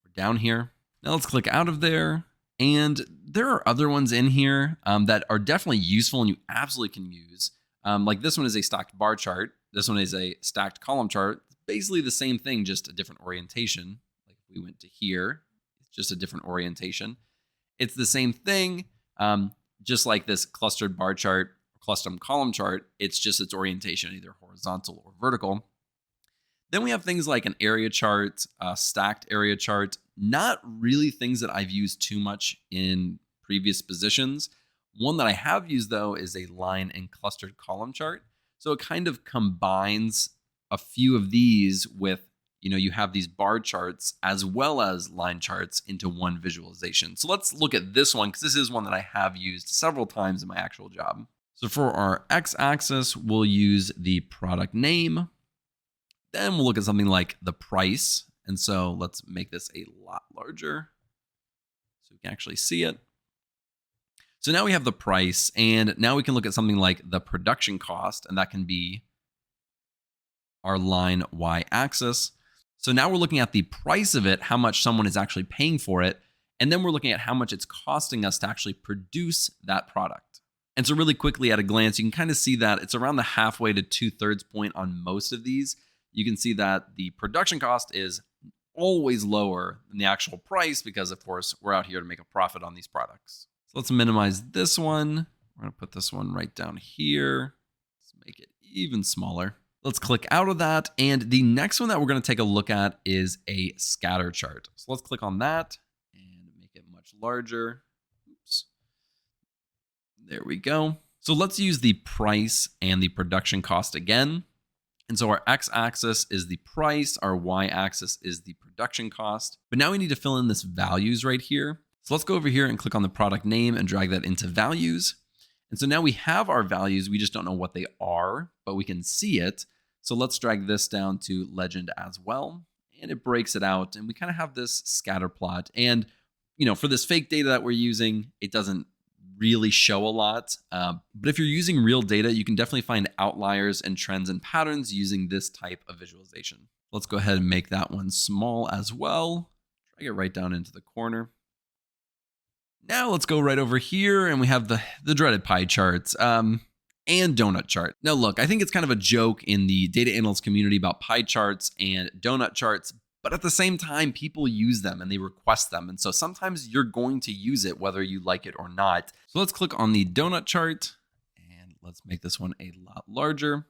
We're down here. Now let's click out of there. And there are other ones in here that are definitely useful and you absolutely can use. Like this one is a stacked bar chart. This one is a stacked column chart. It's basically the same thing, just a different orientation. Like if we went to here, it's just a different orientation. It's the same thing, just like this clustered bar chart, custom column chart. It's just its orientation, either horizontal or vertical. Then we have things like an area chart, a stacked area chart. Not really things that I've used too much in previous positions. One that I have used though is a line and clustered column chart. So it kind of combines a few of these with, you have these bar charts as well as line charts into one visualization. So let's look at this one, because this is one that I have used several times in my actual job. So for our x-axis, we'll use the product name. Then we'll look at something like the price. And so let's make this a lot larger so we can actually see it. So now we have the price, and now we can look at something like the production cost, and that can be our line y-axis. So now we're looking at the price of it, how much someone is actually paying for it. And then we're looking at how much it's costing us to actually produce that product. And so really quickly at a glance, you can kind of see that it's around the halfway to 2/3 point on most of these. you can see that the production cost is always lower than the actual price because, of course, we're out here to make a profit on these products. So let's minimize this one. We're going to put this one right down here. Let's make it even smaller. Let's click out of that. And the next one that we're going to take a look at is a scatter chart. So let's click on that and make it much larger. Oops. There we go. So let's use the price and the production cost again. And so our x-axis is the price, our y-axis is the production cost. But now we need to fill in this values right here. So let's go over here and click on the product name and drag that into values. And so now we have our values, we just don't know what they are, but we can see it. So let's drag this down to legend as well. And it breaks it out and we kind of have this scatter plot. And for this fake data that we're using, it doesn't really show a lot. But if you're using real data, you can definitely find outliers and trends and patterns using this type of visualization. Let's go ahead and make that one small as well. Drag it right down into the corner. Now let's go right over here and we have the dreaded pie charts and donut chart. Now look, I think it's kind of a joke in the data analyst community about pie charts and donut charts, but at the same time, people use them and they request them. And so sometimes you're going to use it whether you like it or not. So let's click on the donut chart and let's make this one a lot larger.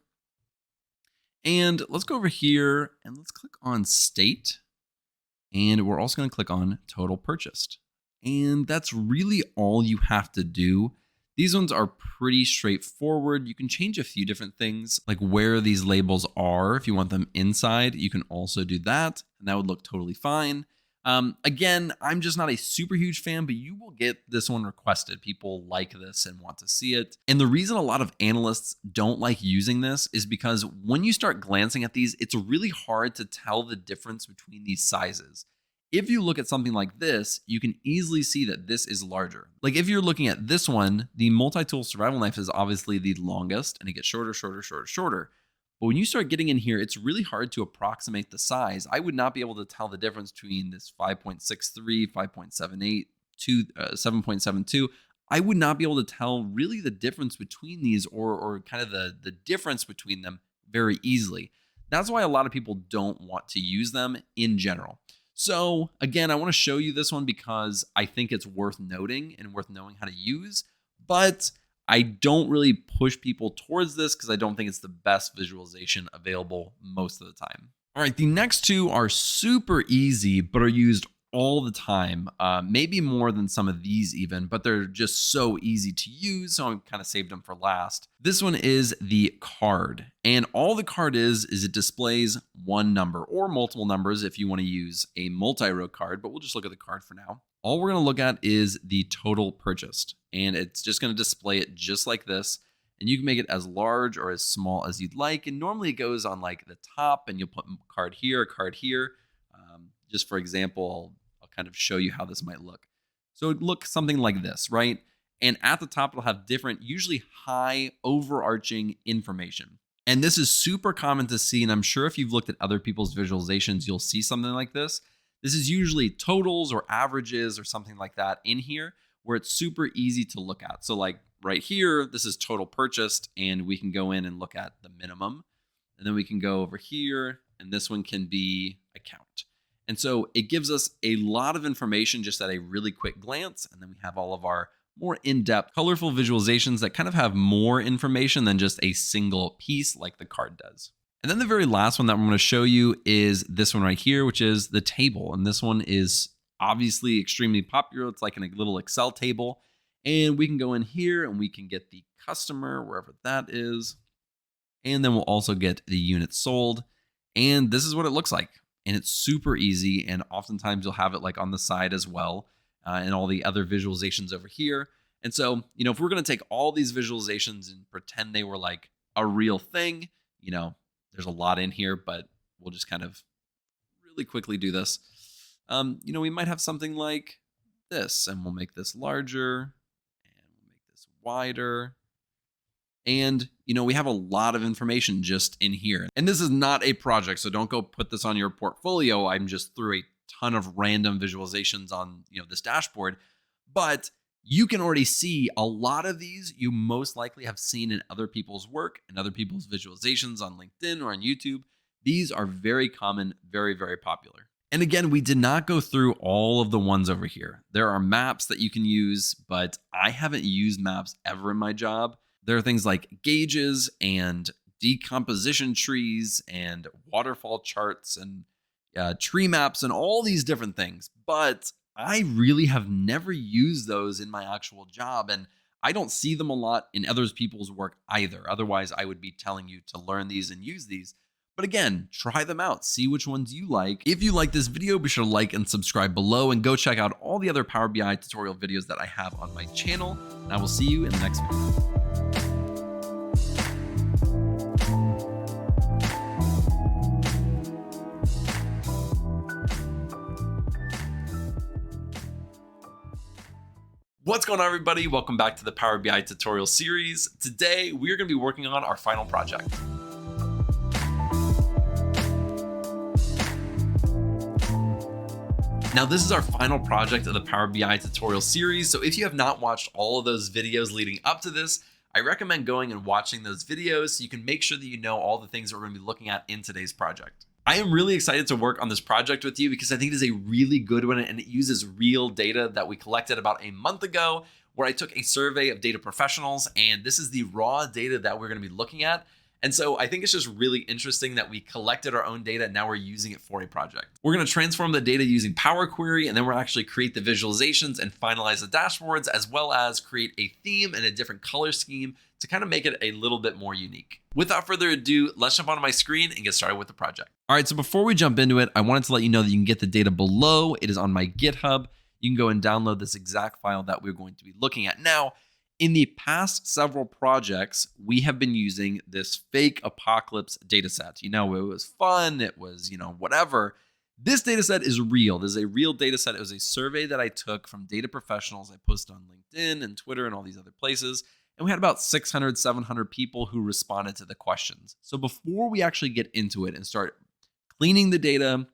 And let's go over here and let's click on state. And we're also going to click on total purchased. And that's really all you have to do. These ones are pretty straightforward. You can change a few different things, like where these labels are. If you want them inside, you can also do that, and that would look totally fine. Again, I'm just not a super huge fan, but you will get this one requested. People like this and want to see it. And the reason a lot of analysts don't like using this is because when you start glancing at these, it's really hard to tell the difference between these sizes. If you look at something like this, you can easily see that this is larger. Like if you're looking at this one, the multi-tool survival knife is obviously the longest and it gets shorter, shorter, shorter, shorter. But when you start getting in here, it's really hard to approximate the size. I would not be able to tell the difference between this 5.63, 5.78, 7.72. I would not be able to tell really the difference between these or kind of the difference between them very easily. That's why a lot of people don't want to use them in general. So again, I want to show you this one because I think it's worth noting and worth knowing how to use, but I don't really push people towards this because I don't think it's the best visualization available most of the time. All right, the next two are super easy, but are used all the time, maybe more than some of these even, but they're just so easy to use, so I kind of saved them for last. This one is the card, and all the card is it displays one number or multiple numbers if you want to use a multi-row card, but we'll just look at the card for now. All we're going to look at is the total purchased, and it's just going to display it just like this, and you can make it as large or as small as you'd like, and normally it goes on like the top, and you'll put a card here, just for example, I'll kind of show you how this might look. So it looks something like this, right? And at the top, it'll have different, usually high overarching information. And this is super common to see. And I'm sure if you've looked at other people's visualizations, you'll see something like this. This is usually totals or averages or something like that in here where it's super easy to look at. So like right here, this is total purchased, and we can go in and look at the minimum. And then we can go over here, and this one can be account. And so it gives us a lot of information just at a really quick glance. And then we have all of our more in-depth, colorful visualizations that kind of have more information than just a single piece like the card does. And then the very last one that I'm going to show you is this one right here, which is the table. And this one is obviously extremely popular. It's like in a little Excel table. And we can go in here and we can get the customer, wherever that is. And then we'll also get the units sold. And this is what it looks like. And it's super easy. And oftentimes you'll have it like on the side as well. And all the other visualizations over here. And so, if we're going to take all these visualizations and pretend they were like a real thing, there's a lot in here, but we'll just kind of really quickly do this. We might have something like this, and we'll make this larger, and we'll make this wider. And, we have a lot of information just in here. And this is not a project, so don't go put this on your portfolio. I'm just through a ton of random visualizations on, this dashboard. But you can already see a lot of these you most likely have seen in other people's work and other people's visualizations on LinkedIn or on YouTube. These are very common, very, very popular. And again, we did not go through all of the ones over here. There are maps that you can use, but I haven't used maps ever in my job. There are things like gauges and decomposition trees and waterfall charts and tree maps and all these different things. But I really have never used those in my actual job. And I don't see them a lot in other people's work either. Otherwise, I would be telling you to learn these and use these. But again, try them out, see which ones you like. If you like this video, be sure to like and subscribe below and go check out all the other Power BI tutorial videos that I have on my channel. And I will see you in the next video. What's going on, everybody? Welcome back to the Power BI tutorial series. Today, we're going to be working on our final project. Now, this is our final project of the Power BI tutorial series. So if you have not watched all of those videos leading up to this, I recommend going and watching those videos so you can make sure that you know all the things that we're going to be looking at in today's project. I am really excited to work on this project with you because I think it is a really good one and it uses real data that we collected about a month ago, where I took a survey of data professionals, and this is the raw data that we're going to be looking at. And so I think it's just really interesting that we collected our own data and now we're using it for a project. We're going to transform the data using Power Query, and then we'll actually create the visualizations and finalize the dashboards, as well as create a theme and a different color scheme to kind of make it a little bit more unique. Without further ado, let's jump onto my screen and get started with the project. All right, so before we jump into it, I wanted to let you know that you can get the data below. It is on my GitHub. You can go and download this exact file that we're going to be looking at now. In the past several projects, we have been using this fake apocalypse data set. You know, it was fun, it was, whatever. This data set is real. This is a real data set. It was a survey that I took from data professionals. I posted on LinkedIn and Twitter and all these other places. And we had about 600, 700 people who responded to the questions. So before we actually get into it and start cleaning the data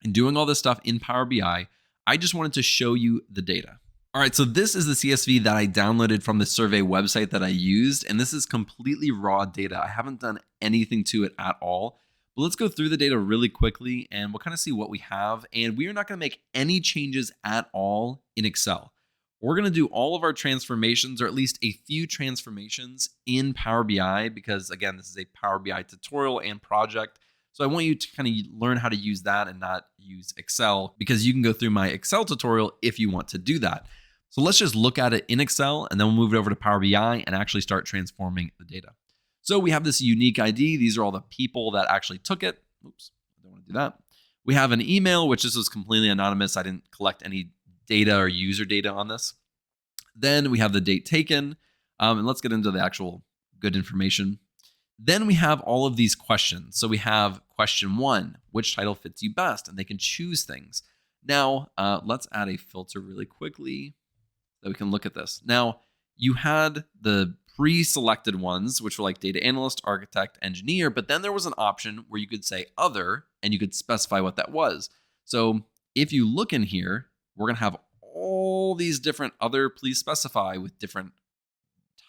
and doing all this stuff in Power BI, I just wanted to show you the data. All right, so this is the CSV that I downloaded from the survey website that I used, and this is completely raw data. I haven't done anything to it at all. But let's go through the data really quickly and we'll kind of see what we have. And we are not going to make any changes at all in Excel. We're going to do all of our transformations, or at least a few transformations, in Power BI because, again, this is a Power BI tutorial and project. So I want you to kind of learn how to use that and not use Excel, because you can go through my Excel tutorial if you want to do that. So let's just look at it in Excel, and then we'll move it over to Power BI and actually start transforming the data. So we have this unique ID. These are all the people that actually took it. Oops, I don't want to do that. We have an email, which this was completely anonymous. I didn't collect any data or user data on this. Then we have the date taken, and let's get into the actual good information. Then we have all of these questions. So we have question 1, which title fits you best? And they can choose things. Now, let's add a filter really quickly so we can look at this. Now, you had the pre-selected ones, which were like data analyst, architect, engineer, but then there was an option where you could say other, and you could specify what that was. So if you look in here, we're going to have all these different other please specify with different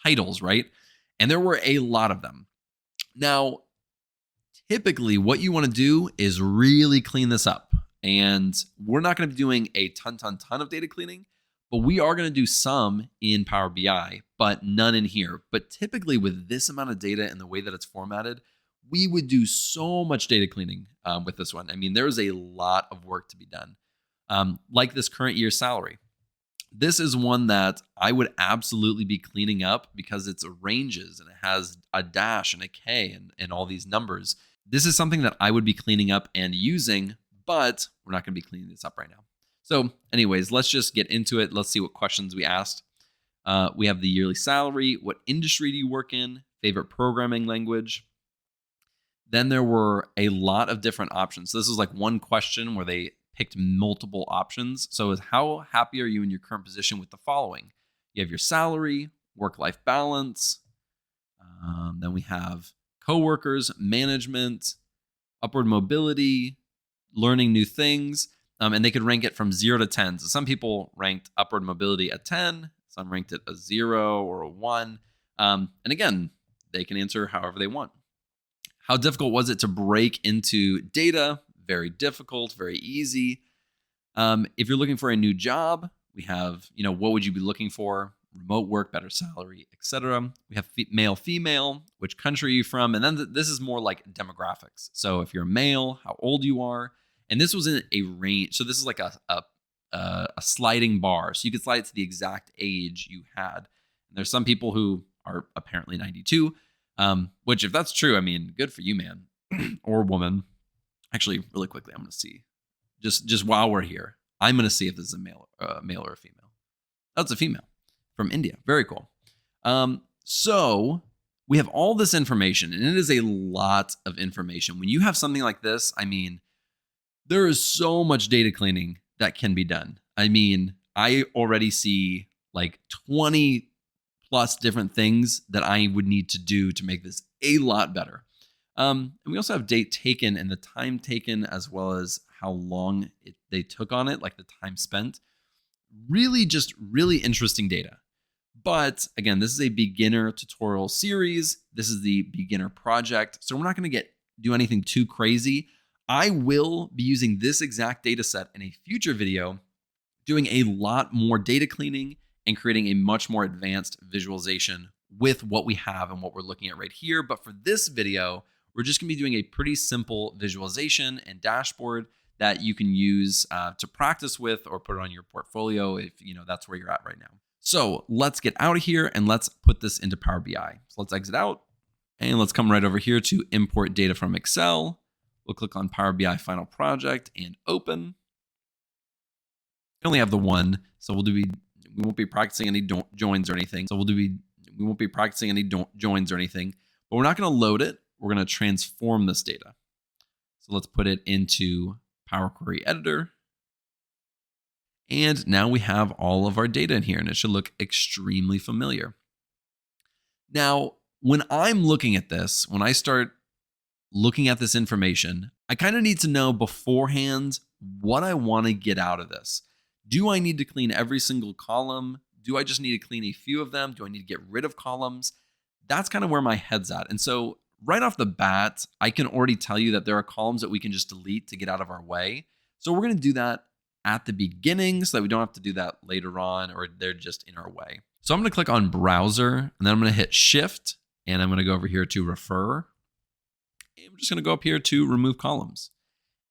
titles, right? And there were a lot of them. Now, typically what you want to do is really clean this up. And we're not going to be doing a ton of data cleaning, but we are going to do some in Power BI, but none in here. But typically with this amount of data and the way that it's formatted, we would do so much data cleaning with this one. I mean, there's a lot of work to be done. Like this current year's salary. This is one that I would absolutely be cleaning up because it's ranges and it has a dash and a K and all these numbers. This is something that I would be cleaning up and using, but we're not going to be cleaning this up right now. So anyways, let's just get into it. Let's see what questions we asked. We have the yearly salary. What industry do you work in? Favorite programming language? Then there were a lot of different options. So this was like one question where they picked multiple options. So how happy are you in your current position with the following? You have your salary, work-life balance. Then we have coworkers, management, upward mobility, learning new things. And they could rank it from 0 to 10. So some people ranked upward mobility at 10. Some ranked it a 0 or a 1. And again, they can answer however they want. How difficult was it to break into data? Very difficult, very easy. If you're looking for a new job, we have, what would you be looking for? Remote work, better salary, etc. We have male, female, which country are you from? And then this is more like demographics. So if you're a male, how old you are. And this was in a range. So this is like a sliding bar. So you could slide it to the exact age you had. And there's some people who are apparently 92, which if that's true, I mean, good for you, man or woman. Actually, really quickly, I'm going to see. Just while we're here, I'm going to see if this is a male or a female. That's a female from India. Very cool. So we have all this information, and it is a lot of information. When you have something like this, I mean, there is so much data cleaning that can be done. I mean, I already see like 20 plus different things that I would need to do to make this a lot better. And we also have date taken and the time taken, as well as how long they took on it, like the time spent. Really interesting data. But again, this is a beginner tutorial series. This is the beginner project. So we're not going to do anything too crazy. I will be using this exact data set in a future video, doing a lot more data cleaning and creating a much more advanced visualization with what we have and what we're looking at right here. But for this video, we're just going to be doing a pretty simple visualization and dashboard that you can use to practice with or put it on your portfolio if that's where you're at right now. So let's get out of here and let's put this into Power BI. So let's exit out and let's come right over here to import data from Excel. We'll click on Power BI Final Project and open. We only have the one, so we won't be practicing any joins or anything. We won't be practicing any joins or anything, but we're not going to load it. We're going to transform this data. So let's put it into Power Query Editor. And now we have all of our data in here, and it should look extremely familiar. Now, when I'm looking at this, when I start looking at this information, I kind of need to know beforehand what I want to get out of this. Do I need to clean every single column? Do I just need to clean a few of them? Do I need to get rid of columns? That's kind of where my head's at. And so right off the bat, I can already tell you that there are columns that we can just delete to get out of our way. So we're going to do that at the beginning so that we don't have to do that later on or they're just in our way. So I'm going to click on Browser, and then I'm going to hit Shift, and I'm going to go over here to Refer. And we're just going to go up here to Remove Columns.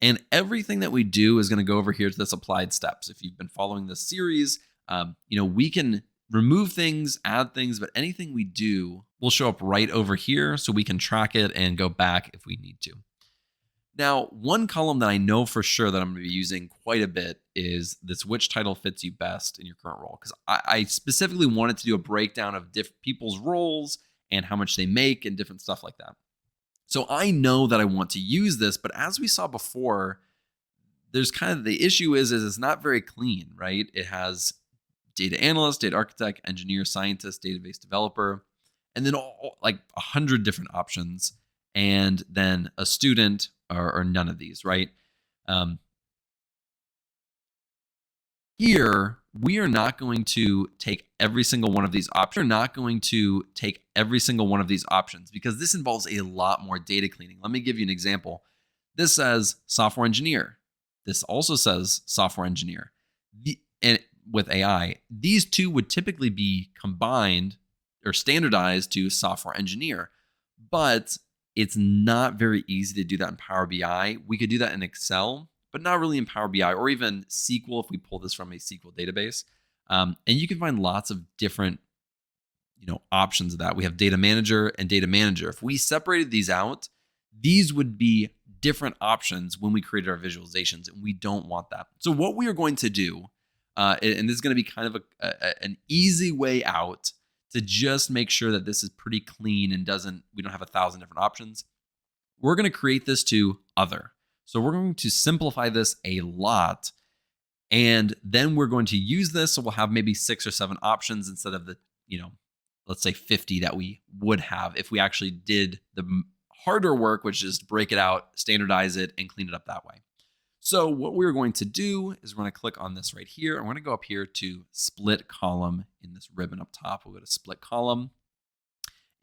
And everything that we do is going to go over here to this applied steps. If you've been following this series, we can remove things, add things, but anything we do will show up right over here so we can track it and go back if we need to. Now, one column that I know for sure that I'm going to be using quite a bit is this which title fits you best in your current role, because I specifically wanted to do a breakdown of different people's roles and how much they make and different stuff like that. So I know that I want to use this, but as we saw before, there's kind of the issue is it's not very clean, right? It has data analyst, data architect, engineer, scientist, database developer, and then like 100 different options, and then a student or none of these, right? Here, we are not going to take every single one of these options. We're not going to take every single one of these options because this involves a lot more data cleaning. Let me give you an example. This says software engineer. This also says software engineer. And with AI, these two would typically be combined or standardized to software engineer, but it's not very easy to do that in Power BI. We could do that in Excel, but not really in Power BI or even SQL if we pull this from a SQL database. And you can find lots of different options of that. We have data manager and data manager. If we separated these out, these would be different options when we created our visualizations, and we don't want that. So what we are going to do, and this is going to be kind of an easy way out to just make sure that this is pretty clean and we don't have 1,000 different options. We're going to create this to other. So we're going to simplify this a lot, and then we're going to use this. So we'll have maybe 6 or 7 options instead of the, let's say 50 that we would have if we actually did the harder work, which is break it out, standardize it, and clean it up that way. So what we're going to do is we're going to click on this right here. I'm going to go up here to split column in this ribbon up top. We'll go to split column,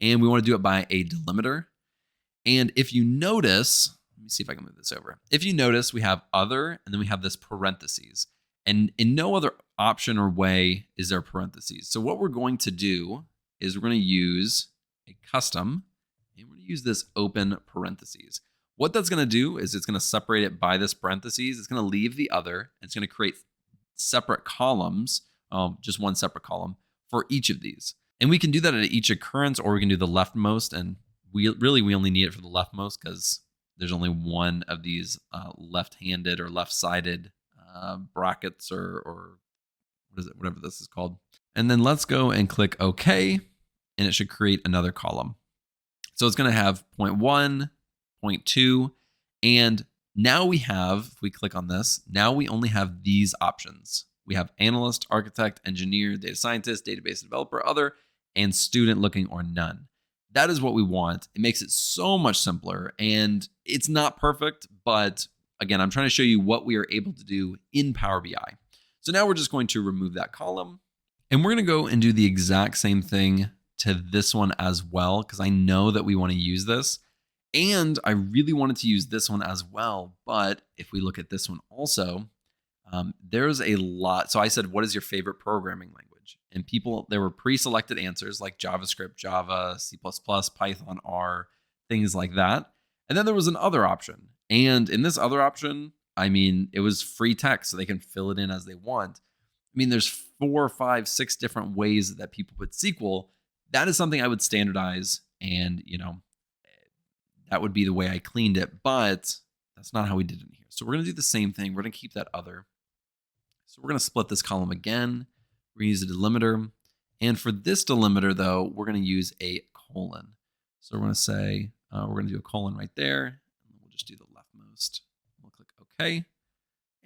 and we want to do it by a delimiter. And if you notice, let me see if I can move this over. If you notice, we have other, and then we have this parentheses. And in no other option or way is there parentheses. So what we're going to do is we're going to use a custom, and we're going to use this open parentheses. What that's going to do is it's going to separate it by this parentheses. It's going to leave the other, and it's going to create separate columns, just one separate column for each of these. And we can do that at each occurrence, or we can do the leftmost. And we only need it for the leftmost because there's only one of these left-handed or left-sided brackets or what is it, whatever this is called. And then let's go and click OK, and it should create another column. So it's going to have 0.1, 0.2, and now we have, if we click on this, now we only have these options. We have analyst, architect, engineer, data scientist, database developer, other, and student looking or none. That is what we want. It makes it so much simpler, and it's not perfect, but again, I'm trying to show you what we are able to do in Power BI. So now we're just going to remove that column, and we're going to go and do the exact same thing to this one as well, because I know that we want to use this. And I really wanted to use this one as well. But if we look at this one also, there's a lot. So I said, what is your favorite programming language? And there were pre-selected answers like JavaScript, Java, C++, Python, R, things like that. And then there was an other option. And in this other option, I mean, it was free text, so they can fill it in as they want. I mean, there's 4, 5, 6 different ways that people put SQL. That is something I would standardize, and that would be the way I cleaned it, but that's not how we did it in here. So we're going to do the same thing. We're going to keep that other. So we're going to split this column again. We're going to use a delimiter. And for this delimiter, though, we're going to use a colon. So we're going to say, we're going to do a colon right there. And we'll just do the leftmost. We'll click OK.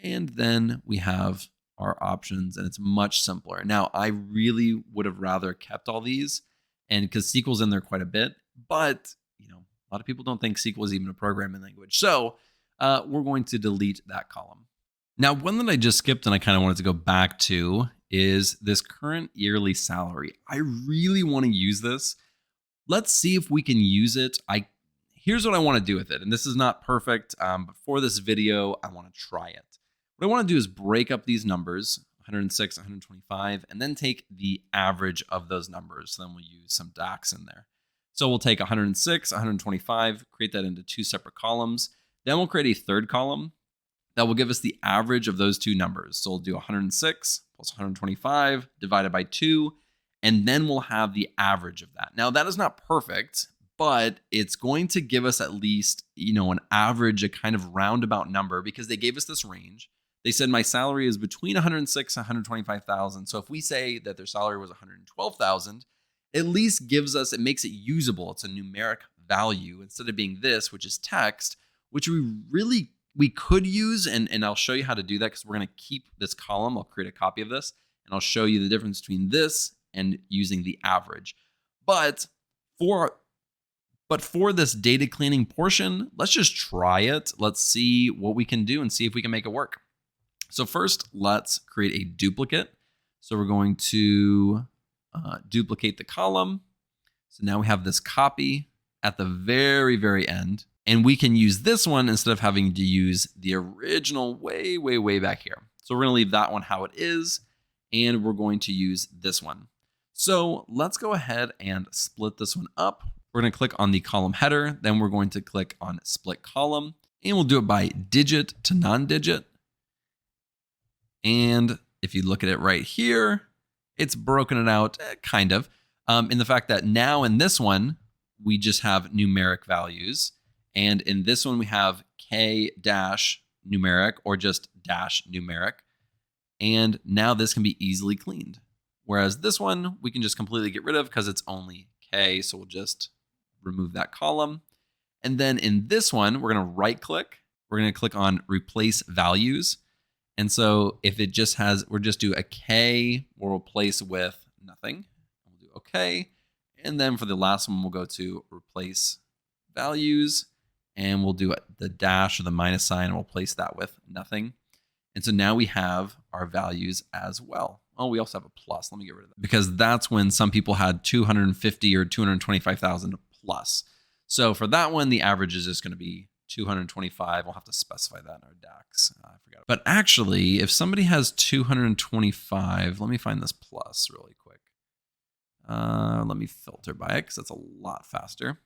And then we have our options, and it's much simpler. Now, I really would have rather kept all these, and because SQL's in there quite a bit, but a lot of people don't think SQL is even a programming language. So we're going to delete that column. Now, one that I just skipped and I kind of wanted to go back to is this current yearly salary. I really want to use this. Let's see if we can use it. Here's what I want to do with it. And this is not perfect, but for this video, I want to try it. What I want to do is break up these numbers, 106, 125, and then take the average of those numbers. So then we'll use some DAX in there. So we'll take 106, 125, create that into 2 separate columns. Then we'll create a third column that will give us the average of those 2 numbers. So we'll do 106 plus 125 divided by 2, and then we'll have the average of that. Now, that is not perfect, but it's going to give us at least, an average, a kind of roundabout number, because they gave us this range. They said my salary is between 106 and 125,000. So if we say that their salary was 112,000, at least it makes it usable. It's a numeric value instead of being this, which is text, which we could use. And I'll show you how to do that, because we're going to keep this column. I'll create a copy of this, and I'll show you the difference between this and using the average. But for this data cleaning portion, let's just try it. Let's see what we can do and see if we can make it work. So first, let's create a duplicate. So we're going to duplicate the column. So now we have this copy at the very, very end. And we can use this one instead of having to use the original way, way, way back here. So we're going to leave that one how it is, and we're going to use this one. So let's go ahead and split this one up. We're going to click on the column header. Then we're going to click on split column, and we'll do it by digit to non-digit. And if you look at it right here, it's broken it out kind of in the fact that now in this one, we just have numeric values. And in this one, we have K dash numeric or just dash numeric. And now this can be easily cleaned. Whereas this one, we can just completely get rid of because it's only K. So we'll just remove that column. And then in this one, we're going to right click. We're going to click on replace values. And so if it just we'll just do a K, we'll replace with nothing. We'll do OK. And then for the last one, we'll go to replace values, and we'll do the dash or the minus sign, and we'll place that with nothing. And so now we have our values as well. Oh, we also have a plus. Let me get rid of that, because that's when some people had 250 or 225,000 plus. So for that one, the average is just going to be 225. We'll have to specify that in our DAX. I forgot. But actually, if somebody has 225, let me find this plus really quick. Let me filter by it because that's a lot faster.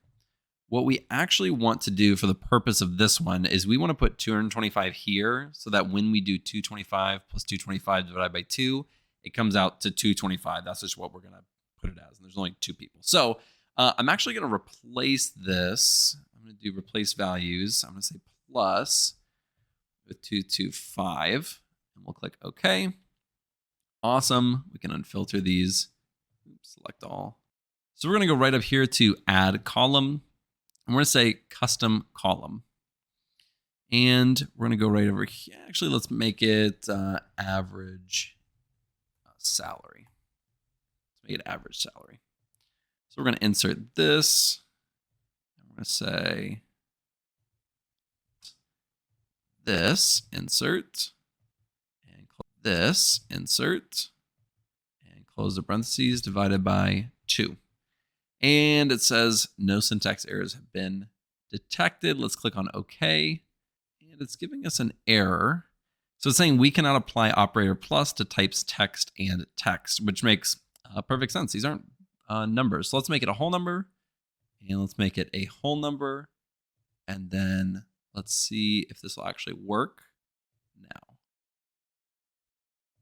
What we actually want to do for the purpose of this one is we want to put 225 here so that when we do 225 plus 225 divided by 2, it comes out to 225. That's just what we're going to put it as. And there's only 2 people. So I'm actually going to replace this. I'm going to do replace values. I'm going to say plus with 225. And we'll click OK. Awesome. We can unfilter these. Select all. So we're going to go right up here to add column. And we're going to say custom column. And we're going to go right over here. Actually, let's make it average salary. Let's make it average salary. So we're going to insert this. And we're going to say this, insert. And this, insert. And close the parentheses, divided by 2. And it says no syntax errors have been detected. Let's click on OK. And it's giving us an error. So it's saying we cannot apply operator plus to types text and text, which makes perfect sense. These aren't numbers. So let's make it a whole number. And let's make it a whole number. And then let's see if this will actually work now.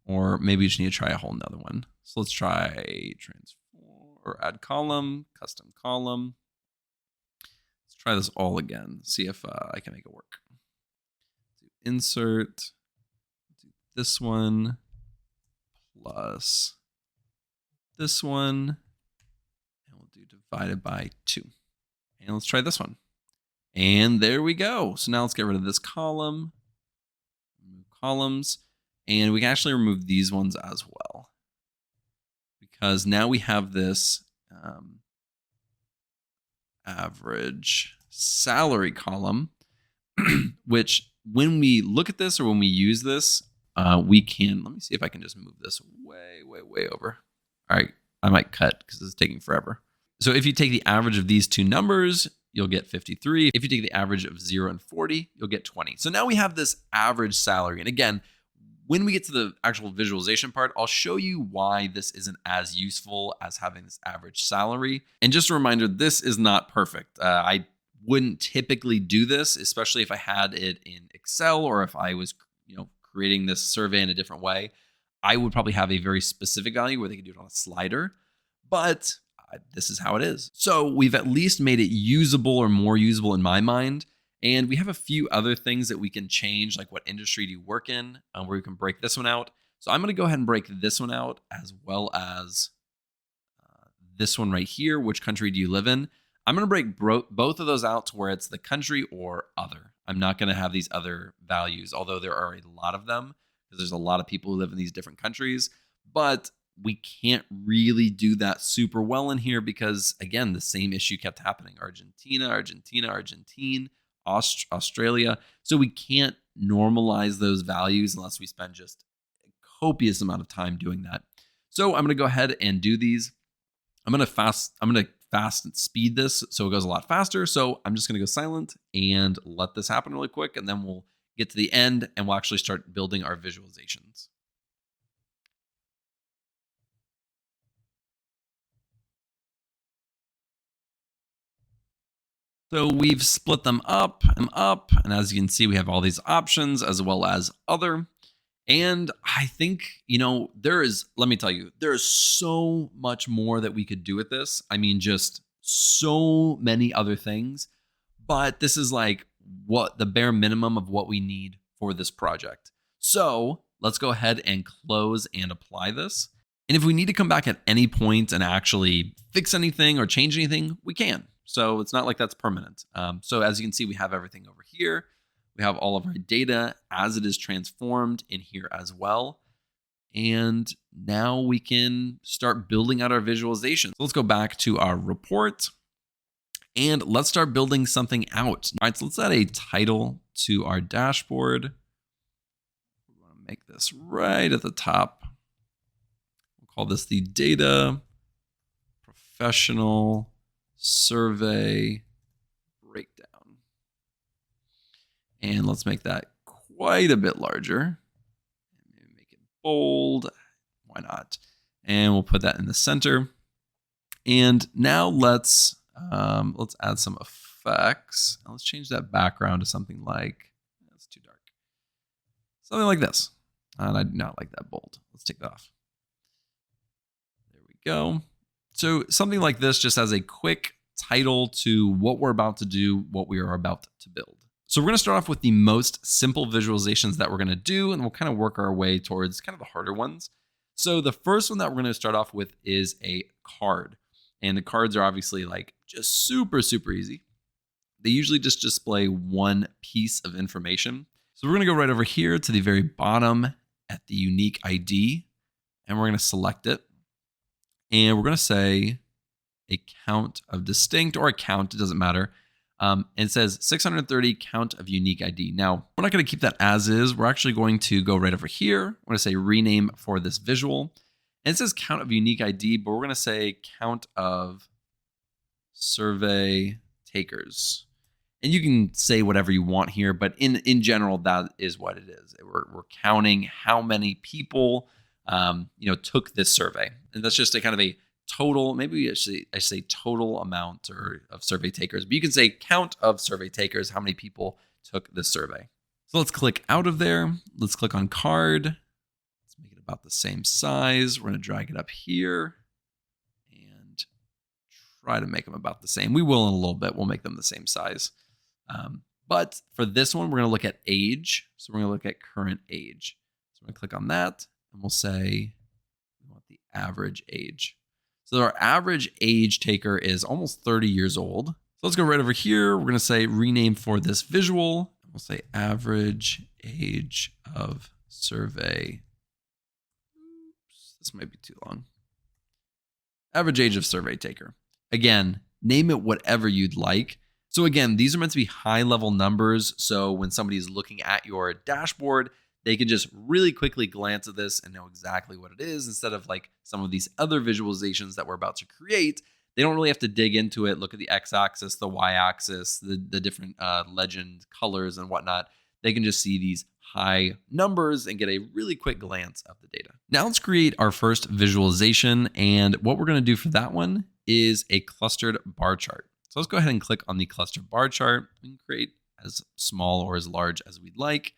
Or maybe you just need to try a whole nother one. So let's try transform or add column, custom column. Let's try this all again. See if I can make it work. Do insert, do this one plus this one, and we'll do divided by 2. And let's try this one. And there we go. So now let's get rid of this column, remove columns, and we can actually remove these ones as well. Because now we have this average salary column, which when we look at this or when we use this, we can, let me see if I can just move this way, way, way over. All right, I might cut because this is taking forever. So if you take the average of these two numbers, you'll get 53. If you take the average of 0 and 40, you'll get 20. So now we have this average salary. And again, when we get to the actual visualization part, I'll show you why this isn't as useful as having this average salary. And just a reminder, this is not perfect. I wouldn't typically do this, especially if I had it in Excel or if I was, creating this survey in a different way. I would probably have a very specific value where they could do it on a slider, but this is how it is. So we've at least made it usable or more usable in my mind. And we have a few other things that we can change, like what industry do you work in, where we can break this one out. So I'm going to go ahead and break this one out as well as this one right here. Which country do you live in? I'm going to break both of those out to where it's the country or other. I'm not going to have these other values, although there are a lot of them because there's a lot of people who live in these different countries. But we can't really do that super well in here because, again, the same issue kept happening. Argentina, Argentine. Australia. So we can't normalize those values unless we spend just a copious amount of time doing that. So I'm going to go ahead and do these. I'm going to fast and speed this so it goes a lot faster. So I'm just going to go silent and let this happen really quick. And then we'll get to the end and we'll actually start building our visualizations. So we've split them up, and as you can see, we have all these options as well as other. And I think, let me tell you, there is so much more that we could do with this. I mean, just so many other things, but this is like what the bare minimum of what we need for this project. So let's go ahead and close and apply this. And if we need to come back at any point and actually fix anything or change anything, we can. So it's not like that's permanent. So as you can see, we have everything over here. We have all of our data as it is transformed in here as well. And now we can start building out our visualization. So let's go back to our report and let's start building something out. All right, so let's add a title to our dashboard. We want to make this right at the top. We'll call this the data professional survey And let's make that quite a bit larger. Maybe make it bold. Why not? And we'll put that in the center. And now let's add some effects. Let's change that background to something like, that's too dark. Something like this. And I do not like that bold. Let's take that off. There we go. So something like this just has a quick title to what we're about to do, what we are about to build. So we're going to start off with the most simple visualizations that we're going to do, and we'll kind of work our way towards kind of the harder ones. So the first one that we're going to start off with is a card. And the cards are obviously like just super, super easy. They usually just display one piece of information. So we're going to go right over here to the very bottom at the unique ID, and we're going to select it. And we're going to say a count of distinct, or a count, it doesn't matter. And it says 630 count of unique ID. Now, we're not going to keep that as is. We're actually going to go right over here. We're going to say rename for this visual. And it says count of unique ID, but we're going to say count of survey takers. And you can say whatever you want here, but in general, that is what it is. We're counting how many people took this survey. And that's just a kind of a total, maybe I say total amount of survey takers, but you can say count of survey takers, how many people took this survey. So let's click out of there. Let's click on card. Let's make it about the same size. We're going to drag it up here and try to make them about the same. We will in a little bit. We'll make them the same size. But for this one, we're going to look at age. So we're going to look at current age. So we're going to click on that and we'll say we want the average age. So our average age taker is almost 30 years old. So let's go right over here. We're going to say rename for this visual. We'll say average age of survey. Oops, this might be too long. Average age of survey taker. Again, name it whatever you'd like. So again, these are meant to be high level numbers. So when somebody's looking at your dashboard, they can just really quickly glance at this and know exactly what it is, instead of like some of these other visualizations that we're about to create. They don't really have to dig into it, look at the x-axis, the y-axis, the different legend colors and whatnot. They can just see these high numbers and get a really quick glance of the data. Now let's create our first visualization. And what we're going to do for that one is a clustered bar chart. So let's go ahead and click on the cluster bar chart. We can create as small or as large as we'd like.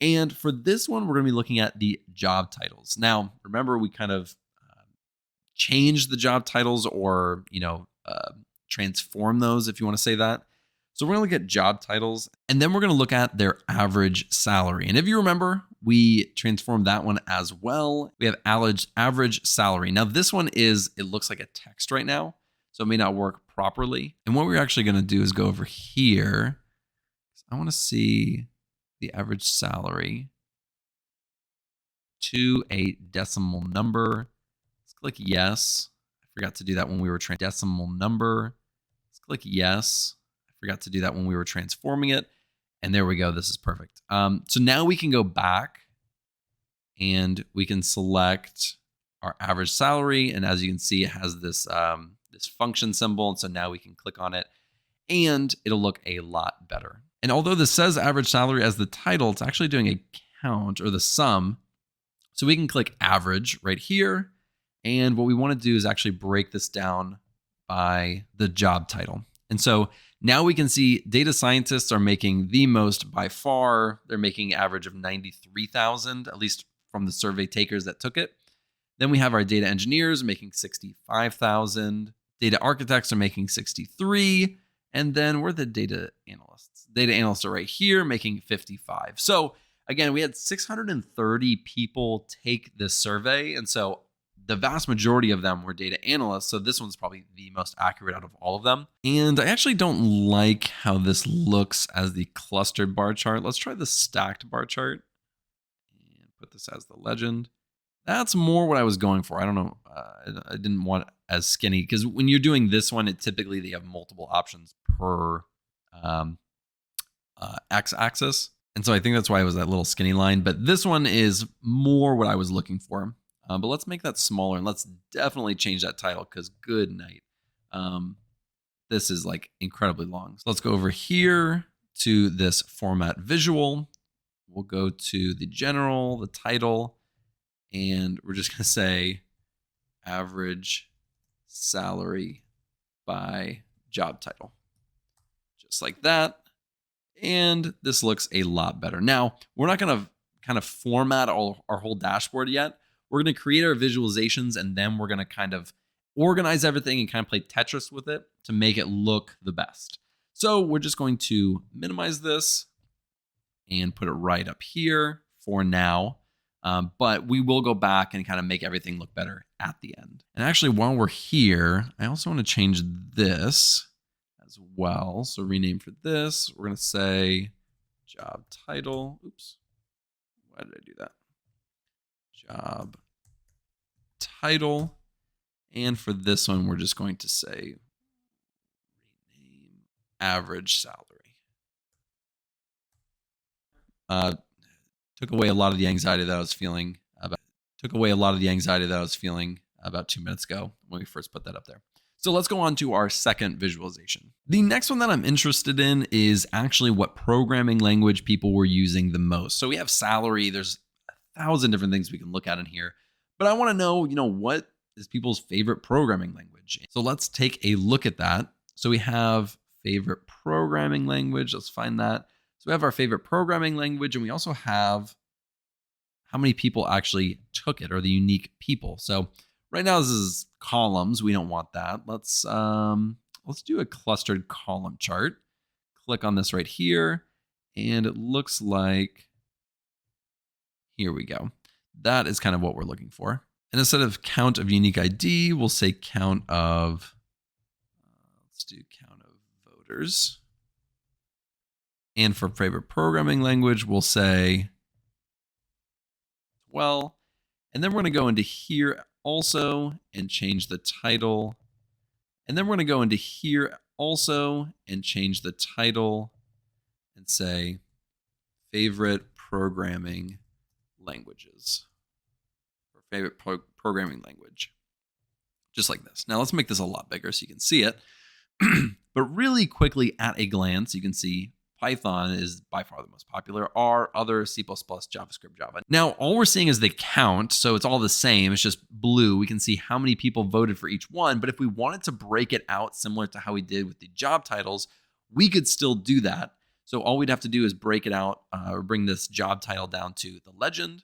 And for this one, we're going to be looking at the job titles. Now, remember, we kind of changed the job titles, or, transform those, if you want to say that. So we're going to look at job titles, and then we're going to look at their average salary. And if you remember, we transformed that one as well. We have average salary. Now, this one it looks like a text right now, so it may not work properly. And what we're actually going to do is go over here. I want to see the average salary to a decimal number. Let's click yes. I forgot to do that when we were decimal number. Let's click yes. I forgot to do that when we were transforming it. And there we go. This is perfect. So now we can go back and we can select our average salary. And as you can see, it has this, this function symbol. And so now we can click on it and it'll look a lot better. And although this says average salary as the title, it's actually doing a count, or the sum. So we can click average right here. And what we want to do is actually break this down by the job title. And so now we can see data scientists are making the most by far. They're making average of 93,000, at least from the survey takers that took it. Then we have our data engineers making 65,000. Data architects are making 63. And then we're the data analysts. Data analysts are right here making 55. So again, we had 630 people take this survey. And so the vast majority of them were data analysts. So this one's probably the most accurate out of all of them. And I actually don't like how this looks as the clustered bar chart. Let's try the stacked bar chart and put this as the legend. That's more what I was going for. I don't know. I didn't want it as skinny, because when you're doing this one, typically they have multiple options per x-axis. And so I think that's why it was that little skinny line. But this one is more what I was looking for. But let's make that smaller, and let's definitely change that title, because good night. This is like incredibly long. So let's go over here to this format visual. We'll go to the general, the title, and we're just going to say average salary by job title. Just like that. And this looks a lot better. Now, we're not going to kind of format our whole dashboard yet. We're going to create our visualizations, and then we're going to kind of organize everything and kind of play Tetris with it to make it look the best. So we're just going to minimize this and put it right up here for now. But we will go back and kind of make everything look better at the end. And actually, while we're here, I also want to change this as well. So rename for this, we're going to say job title. Oops. Why did I do that? Job title. And for this one, we're just going to say rename average salary. Took away a lot of the anxiety that I was feeling about 2 minutes ago when we first put that up there. So let's go on to our second visualization. The next one that I'm interested in is actually what programming language people were using the most. So we have salary. There's 1,000 different things we can look at in here, but I want to know, what is people's favorite programming language? So let's take a look at that. So we have favorite programming language. Let's find that. So we have our favorite programming language, and we also have how many people actually took it, or the unique people. So right now this is columns. We don't want that. Let's do a clustered column chart. Click on this right here, and it looks like, here we go. That is kind of what we're looking for. And instead of count of unique ID, we'll say count of, let's do count of voters. And for favorite programming language, we'll say 12. And then we're going to go into here also and change the title. And then we're going to go into here also and change the title and say favorite programming languages, or favorite programming language, just like this. Now let's make this a lot bigger so you can see it. But really quickly at a glance, you can see Python is by far the most popular, R, other, C++, JavaScript, Java. Now, all we're seeing is the count, so it's all the same. It's just blue. We can see how many people voted for each one, but if we wanted to break it out similar to how we did with the job titles, we could still do that. So all we'd have to do is break it out, or bring this job title down to the legend.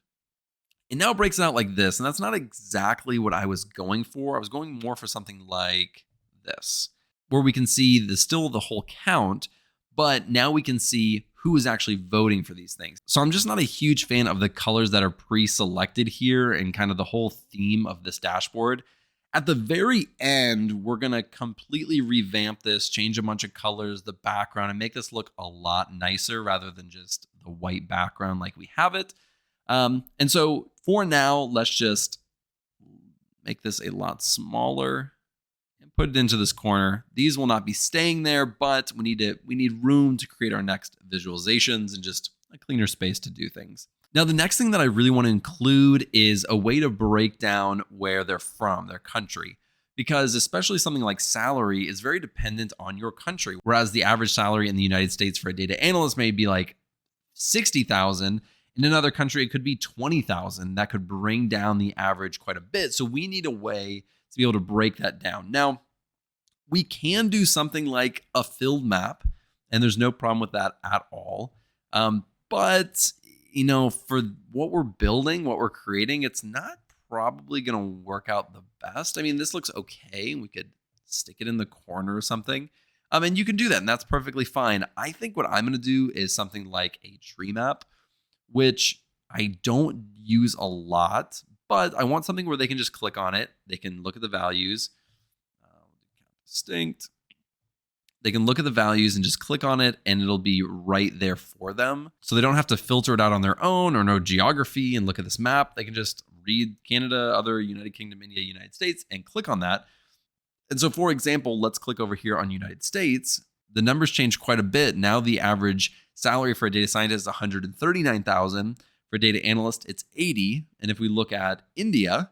And now it breaks it out like this, and that's not exactly what I was going for. I was going more for something like this, where we can see still the whole count, but now we can see who is actually voting for these things. So I'm just not a huge fan of the colors that are pre-selected here and kind of the whole theme of this dashboard. At the very end, we're going to completely revamp this, change a bunch of colors, the background, and make this look a lot nicer rather than just the white background like we have it. And so for now, let's just make this a lot smaller and put it into this corner. These will not be staying there, but we need room to create our next visualizations and just a cleaner space to do things. Now, the next thing that I really want to include is a way to break down where they're from, their country, because especially something like salary is very dependent on your country. Whereas the average salary in the United States for a data analyst may be like 60,000. In another country, it could be 20,000. That could bring down the average quite a bit. So we need a way to be able to break that down. Now, we can do something like a filled map, and there's no problem with that at all. But for what we're building, what we're creating, it's not probably going to work out the best. I mean, this looks okay. We could stick it in the corner or something. And you can do that, and that's perfectly fine. I think what I'm going to do is something like a tree map, which I don't use a lot, but I want something where they can just click on it. They can look at the values. Distinct. They can look at the values and just click on it, and it'll be right there for them. So they don't have to filter it out on their own or know geography and look at this map. They can just read Canada, other, United Kingdom, India, United States, and click on that. And so, for example, let's click over here on United States. The numbers change quite a bit. Now the average salary for a data scientist is 139,000. For a data analyst, it's 80. And if we look at India,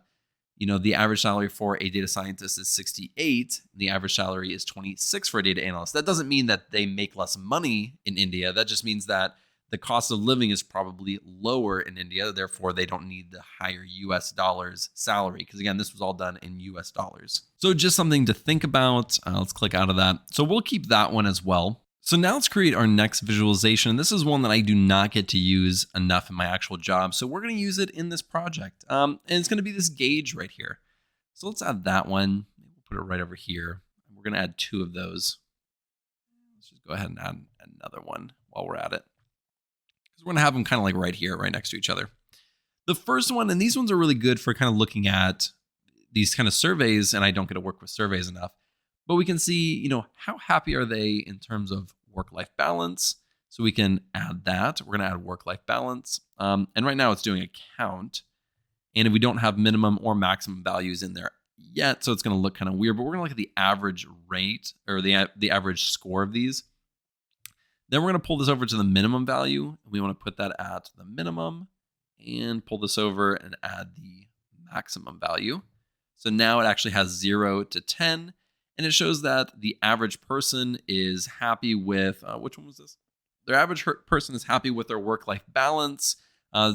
The average salary for a data scientist is 68. The average salary is 26 for a data analyst. That doesn't mean that they make less money in India. That just means that the cost of living is probably lower in India. Therefore, they don't need the higher US dollars salary. Because again, this was all done in US dollars. So just something to think about. Let's click out of that. So we'll keep that one as well. So now let's create our next visualization. This is one that I do not get to use enough in my actual job. So we're going to use it in this project. And it's going to be this gauge right here. So let's add that one. We'll put it right over here. We're going to add 2 of those. Let's just go ahead and add another one while we're at it. Because we're going to have them kind of like right here, right next to each other. The first one, and these ones are really good for kind of looking at these kind of surveys, and I don't get to work with surveys enough. But we can see, how happy are they in terms of work-life balance. So we can add that. We're going to add work-life balance. And right now it's doing a count. And if we don't have minimum or maximum values in there yet, so it's going to look kind of weird, but we're going to look at the average rate or the average score of these. Then we're going to pull this over to the minimum value. We want to put that at the minimum and pull this over and add the maximum value. So now it actually has 0 to 10. And it shows that the average person is happy with, which one was this? Their average person is happy with their work-life balance.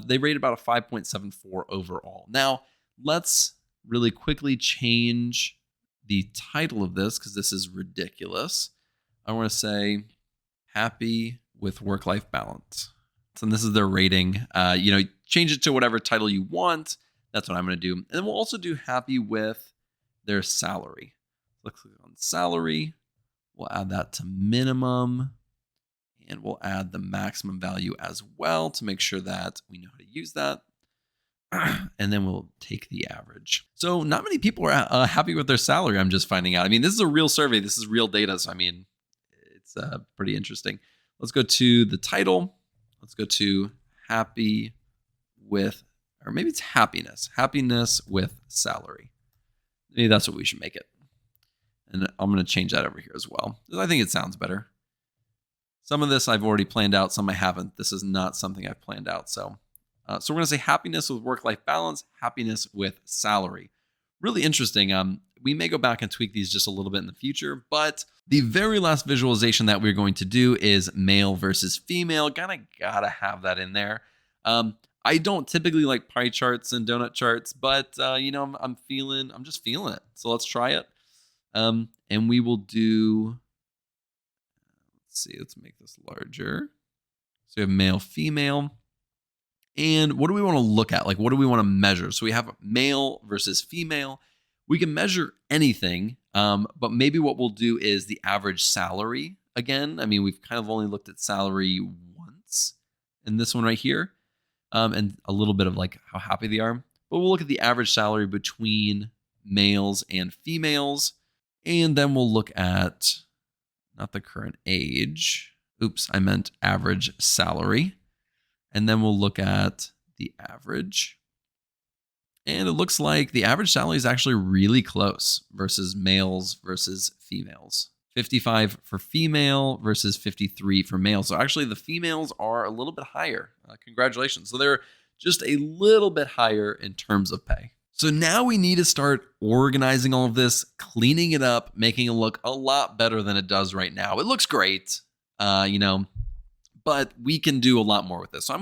They rate about a 5.74 overall. Now, let's really quickly change the title of this because this is ridiculous. I want to say happy with work-life balance. And this is their rating. Change it to whatever title you want. That's what I'm going to do. And then we'll also do happy with their salary. Let's click on salary. We'll add that to minimum. And we'll add the maximum value as well to make sure that we know how to use that. And then we'll take the average. So not many people are happy with their salary, I'm just finding out. I mean, this is a real survey. This is real data. So, it's pretty interesting. Let's go to the title. Let's go to happy with, or maybe it's happiness. Happiness with salary. Maybe that's what we should make it. And I'm going to change that over here as well, because I think it sounds better. Some of this I've already planned out, some I haven't. This is not something I've planned out. So we're going to say happiness with work-life balance, happiness with salary. Really interesting. We may go back and tweak these just a little bit in the future, but the very last visualization that we're going to do is male versus female. Kind of gotta have that in there. I don't typically like pie charts and donut charts, but I'm just feeling it. So let's try it. And we will do, let's make this larger. So we have male, female. And what do we want to look at? Like, what do we want to measure? So we have male versus female. We can measure anything, but maybe what we'll do is the average salary again. I mean, we've kind of only looked at salary once in this one right here, and a little bit of like how happy they are. But we'll look at the average salary between males and females. And then we'll look at, not the current age. Oops, I meant average salary. And then we'll look at the average. And it looks like the average salary is actually really close versus males versus females. 55 for female versus 53 for male. So actually the females are a little bit higher. Congratulations. So they're just a little bit higher in terms of pay. So now we need to start organizing all of this, cleaning it up, making it look a lot better than it does right now. It looks great, but we can do a lot more with this. So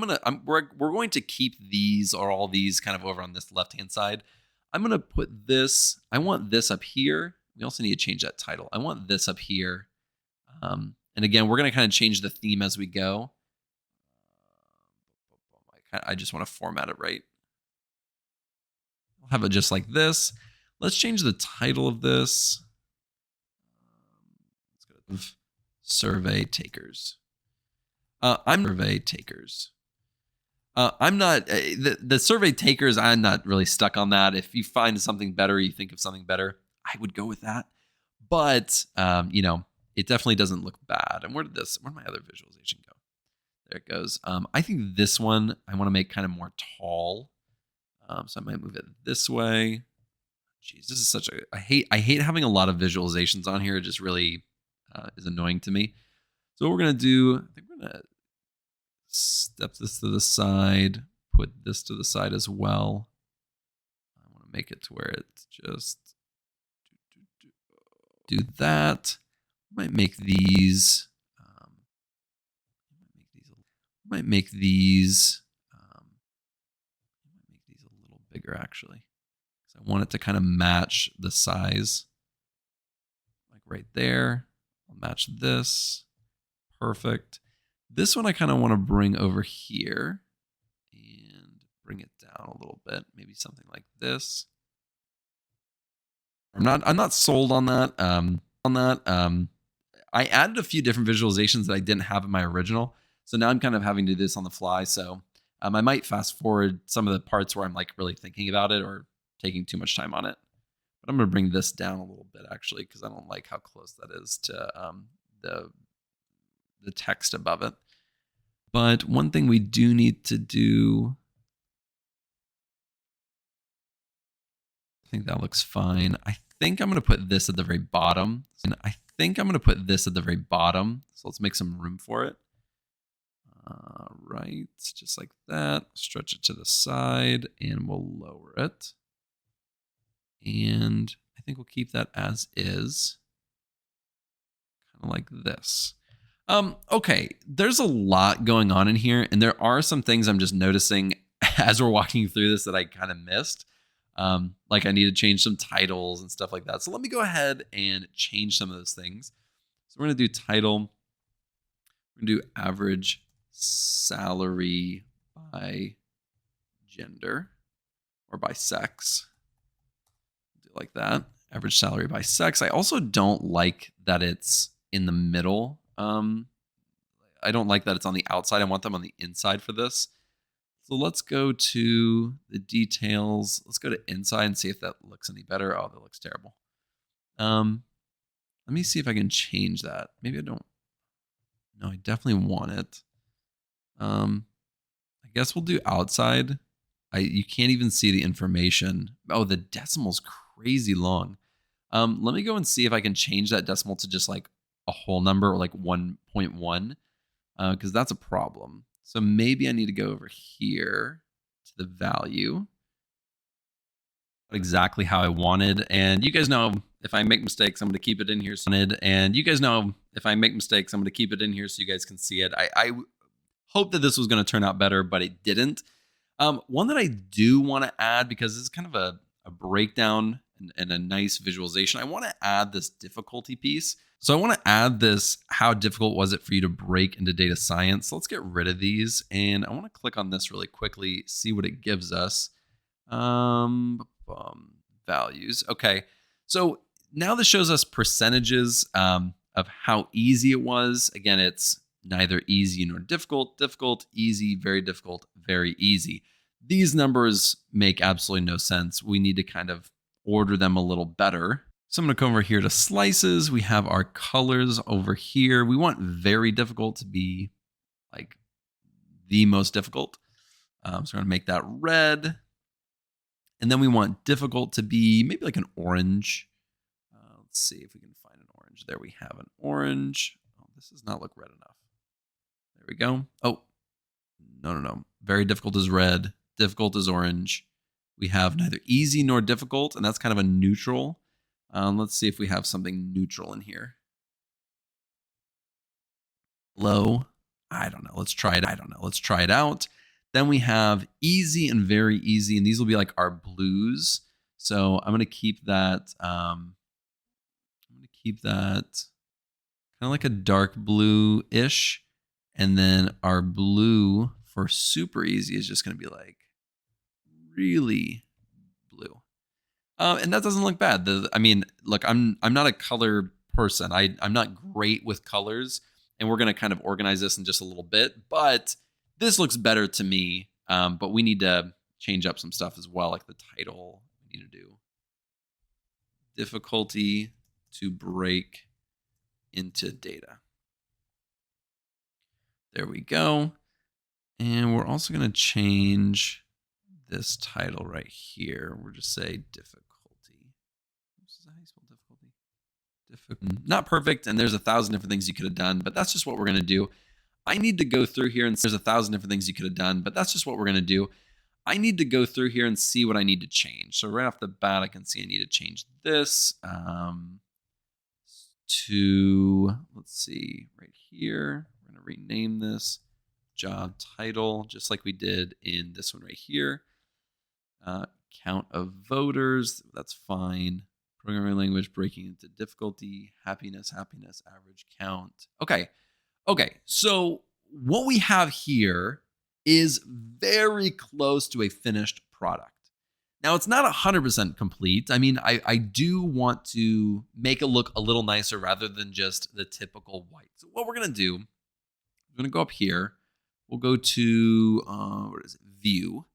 we're going to keep these or all these kind of over on this left-hand side. I'm going to put this, I want this up here. We also need to change that title. I want this up here. And again, we're going to kind of change the theme as we go. I just want to format it right. I'll have it just like this. Let's change the title of this. Let's go to survey takers. I'm survey takers. I'm not the survey takers. I'm not really stuck on that. If you find something better, you think of something better, I would go with that. But it definitely doesn't look bad. And where did my other visualization go? There it goes. I think this one I want to make kind of more tall. So I might move it this way. Jeez, this is such a, I hate having a lot of visualizations on here. It just really is annoying to me. So what we're going to do, I think we're going to step this to the side, put this to the side as well. I want make it to where it's just do that. Might make these. Might make these. Make these a little bigger actually. So I want it to kind of match the size, like right there. I'll match this. Perfect. This one I kind of want to bring over here and bring it down a little bit. Maybe something like this. I'm not sold on that. I added a few different visualizations that I didn't have in my original. So now I'm kind of having to do this on the fly. So I might fast forward some of the parts where I'm like really thinking about it or taking too much time on it. But I'm going to bring this down a little bit actually, because I don't like how close that is to the text above it. But one thing we do need to do, I think that looks fine. I think I'm going to put this at the very bottom. And I think I'm going to put this at the very bottom. So let's make some room for it. Right, just like that. Stretch it to the side and we'll lower it. And I think we'll keep that as is. Kind of like this. Okay, there's a lot going on in here, and there are some things I'm just noticing as we're walking through this that I kind of missed. Like I need to change some titles and stuff like that. So let me go ahead and change some of those things. So we're going to do title. We're going to do average salary by gender or by sex. Do like that. Average salary by sex. I also don't like that it's in the middle. I don't like that it's on the outside. I want them on the inside for this. So let's go to the details. Let's go to inside and see if that looks any better. Oh, that looks terrible. Let me see if I can change that. Maybe I don't. No, I definitely want it. I guess we'll do outside. You can't even see the information. Oh, the decimal's crazy long. Let me go and see if I can change that decimal to just like a whole number or like 1.1, because that's a problem. So maybe I need to go over here to the value. Exactly how I wanted. And you guys know if I make mistakes, I'm going to keep it in here. And you guys know if I make mistakes, I'm going to keep it in here so you guys can see it. I hope that this was going to turn out better, but it didn't. One that I do want to add, because this is kind of a breakdown and a nice visualization, I want to add this difficulty piece. So I want to add this, how difficult was it for you to break into data science? So let's get rid of these. And I want to click on this really quickly, see what it gives us. Values. Okay. So now this shows us percentages of how easy it was. Again, it's neither easy nor difficult, difficult, easy, very difficult, very easy. These numbers make absolutely no sense. We need to kind of order them a little better. So I'm going to come over here to slices. We have our colors over here. We want very difficult to be like the most difficult. So we're going to make that red. And then we want difficult to be maybe like an orange. Let's see if we can find an orange. There we have an orange. Oh, this does not look red enough. There we go. Oh, no. Very difficult is red. Difficult is orange. We have neither easy nor difficult, and that's kind of a neutral. Let's see if we have something neutral in here. Low. I don't know. Let's try it out. Then we have easy and very easy, and these will be like our blues. So I'm going to keep that. I'm going to keep that kind of like a dark blue-ish. And then our blue for super easy is just going to be like really blue. And that doesn't look bad. Look, I'm not a color person. I'm not great with colors, and we're going to kind of organize this in just a little bit, but this looks better to me. But we need to change up some stuff as well, like the title. We need to do difficulty to break into data. There we go. And we're also going to change this title right here. We'll just say difficulty. This is how you spell difficulty. Not perfect, and there's 1,000 different things you could have done, but that's just what we're going to do. I need to go through here, and there's 1,000 different things you could have done, but that's just what we're going to do. I need to go through here and see what I need to change. So right off the bat, I can see I need to change this to, let's see, right here. We're going to rename this job title, just like we did in this one right here. Count of voters, that's fine. Programming language, breaking into difficulty, happiness, average count. Okay, so what we have here is very close to a finished product. Now, it's not 100% complete. I mean, I do want to make it look a little nicer rather than just the typical white. So what we're going to do, we're going to go up here. We'll go to, what is it, view.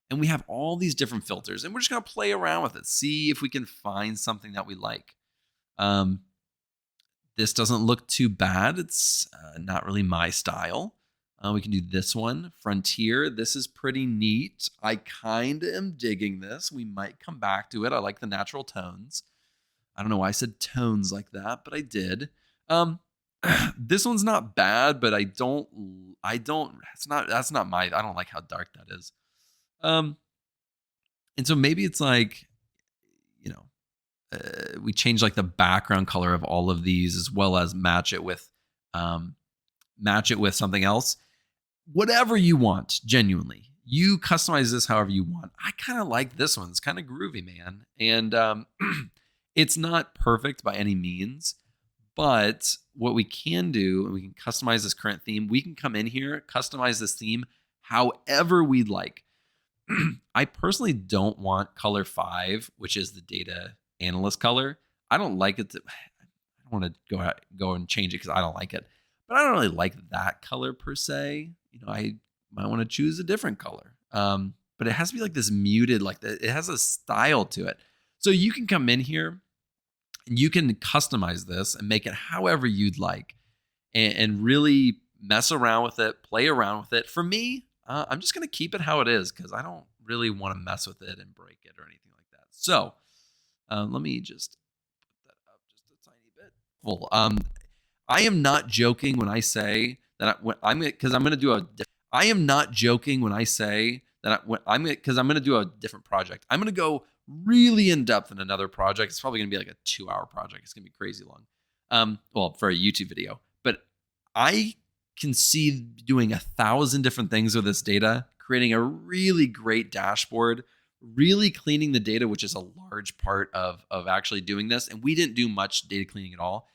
And we have all these different filters. And we're just going to play around with it, see if we can find something that we like. This doesn't look too bad. It's not really my style. We can do this one, Frontier. This is pretty neat. I kind of am digging this. We might come back to it. I like the natural tones. I don't know why I said tones like that, but I did. This one's not bad, but I don't like how dark that is. And so maybe it's like, we change like the background color of all of these as well as match it with something else. Whatever you want, genuinely. You customize this however you want. I kind of like this one. It's kind of groovy, man. And it's not perfect by any means, but what we can do, and we can customize this current theme. We can come in here, customize this theme however we'd like. I personally don't want color 5, which is the data analyst color. I don't like it. I don't want to go and change it because I don't like it. But I don't really like that color per se. I might want to choose a different color. But it has to be like this muted, like it has a style to it. So you can come in here and you can customize this and make it however you'd like and really mess around with it, play around with it. For me, I'm just going to keep it how it is because I don't really want to mess with it and break it or anything like that. So let me just put that up just a tiny bit. Well, I am not joking when I say that I'm going to do a different project. I'm going to go really in depth in another project. It's probably going to be like a 2-hour project. It's going to be crazy long. Well, for a YouTube video, but I can see doing 1,000 different things with this data, creating a really great dashboard, really cleaning the data, which is a large part of actually doing this. And we didn't do much data cleaning at all.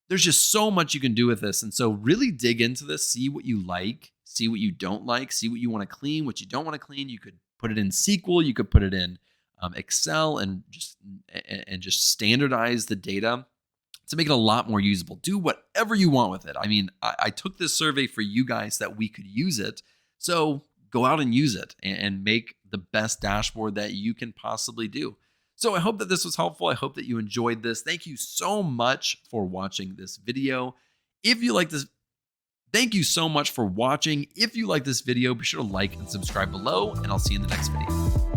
There's just so much you can do with this. And so really dig into this, see what you like, see what you don't like, see what you want to clean, what you don't want to clean. You could put it in SQL, you could put it in Excel and just standardize the data to make it a lot more usable. Do whatever you want with it. I mean, I took this survey for you guys that we could use it. So go out and use it and make the best dashboard that you can possibly do. So I hope that this was helpful. I hope that you enjoyed this. Thank you so much for watching this video. If you like this, thank you so much for watching. If you like this video, be sure to like and subscribe below, and I'll see you in the next video.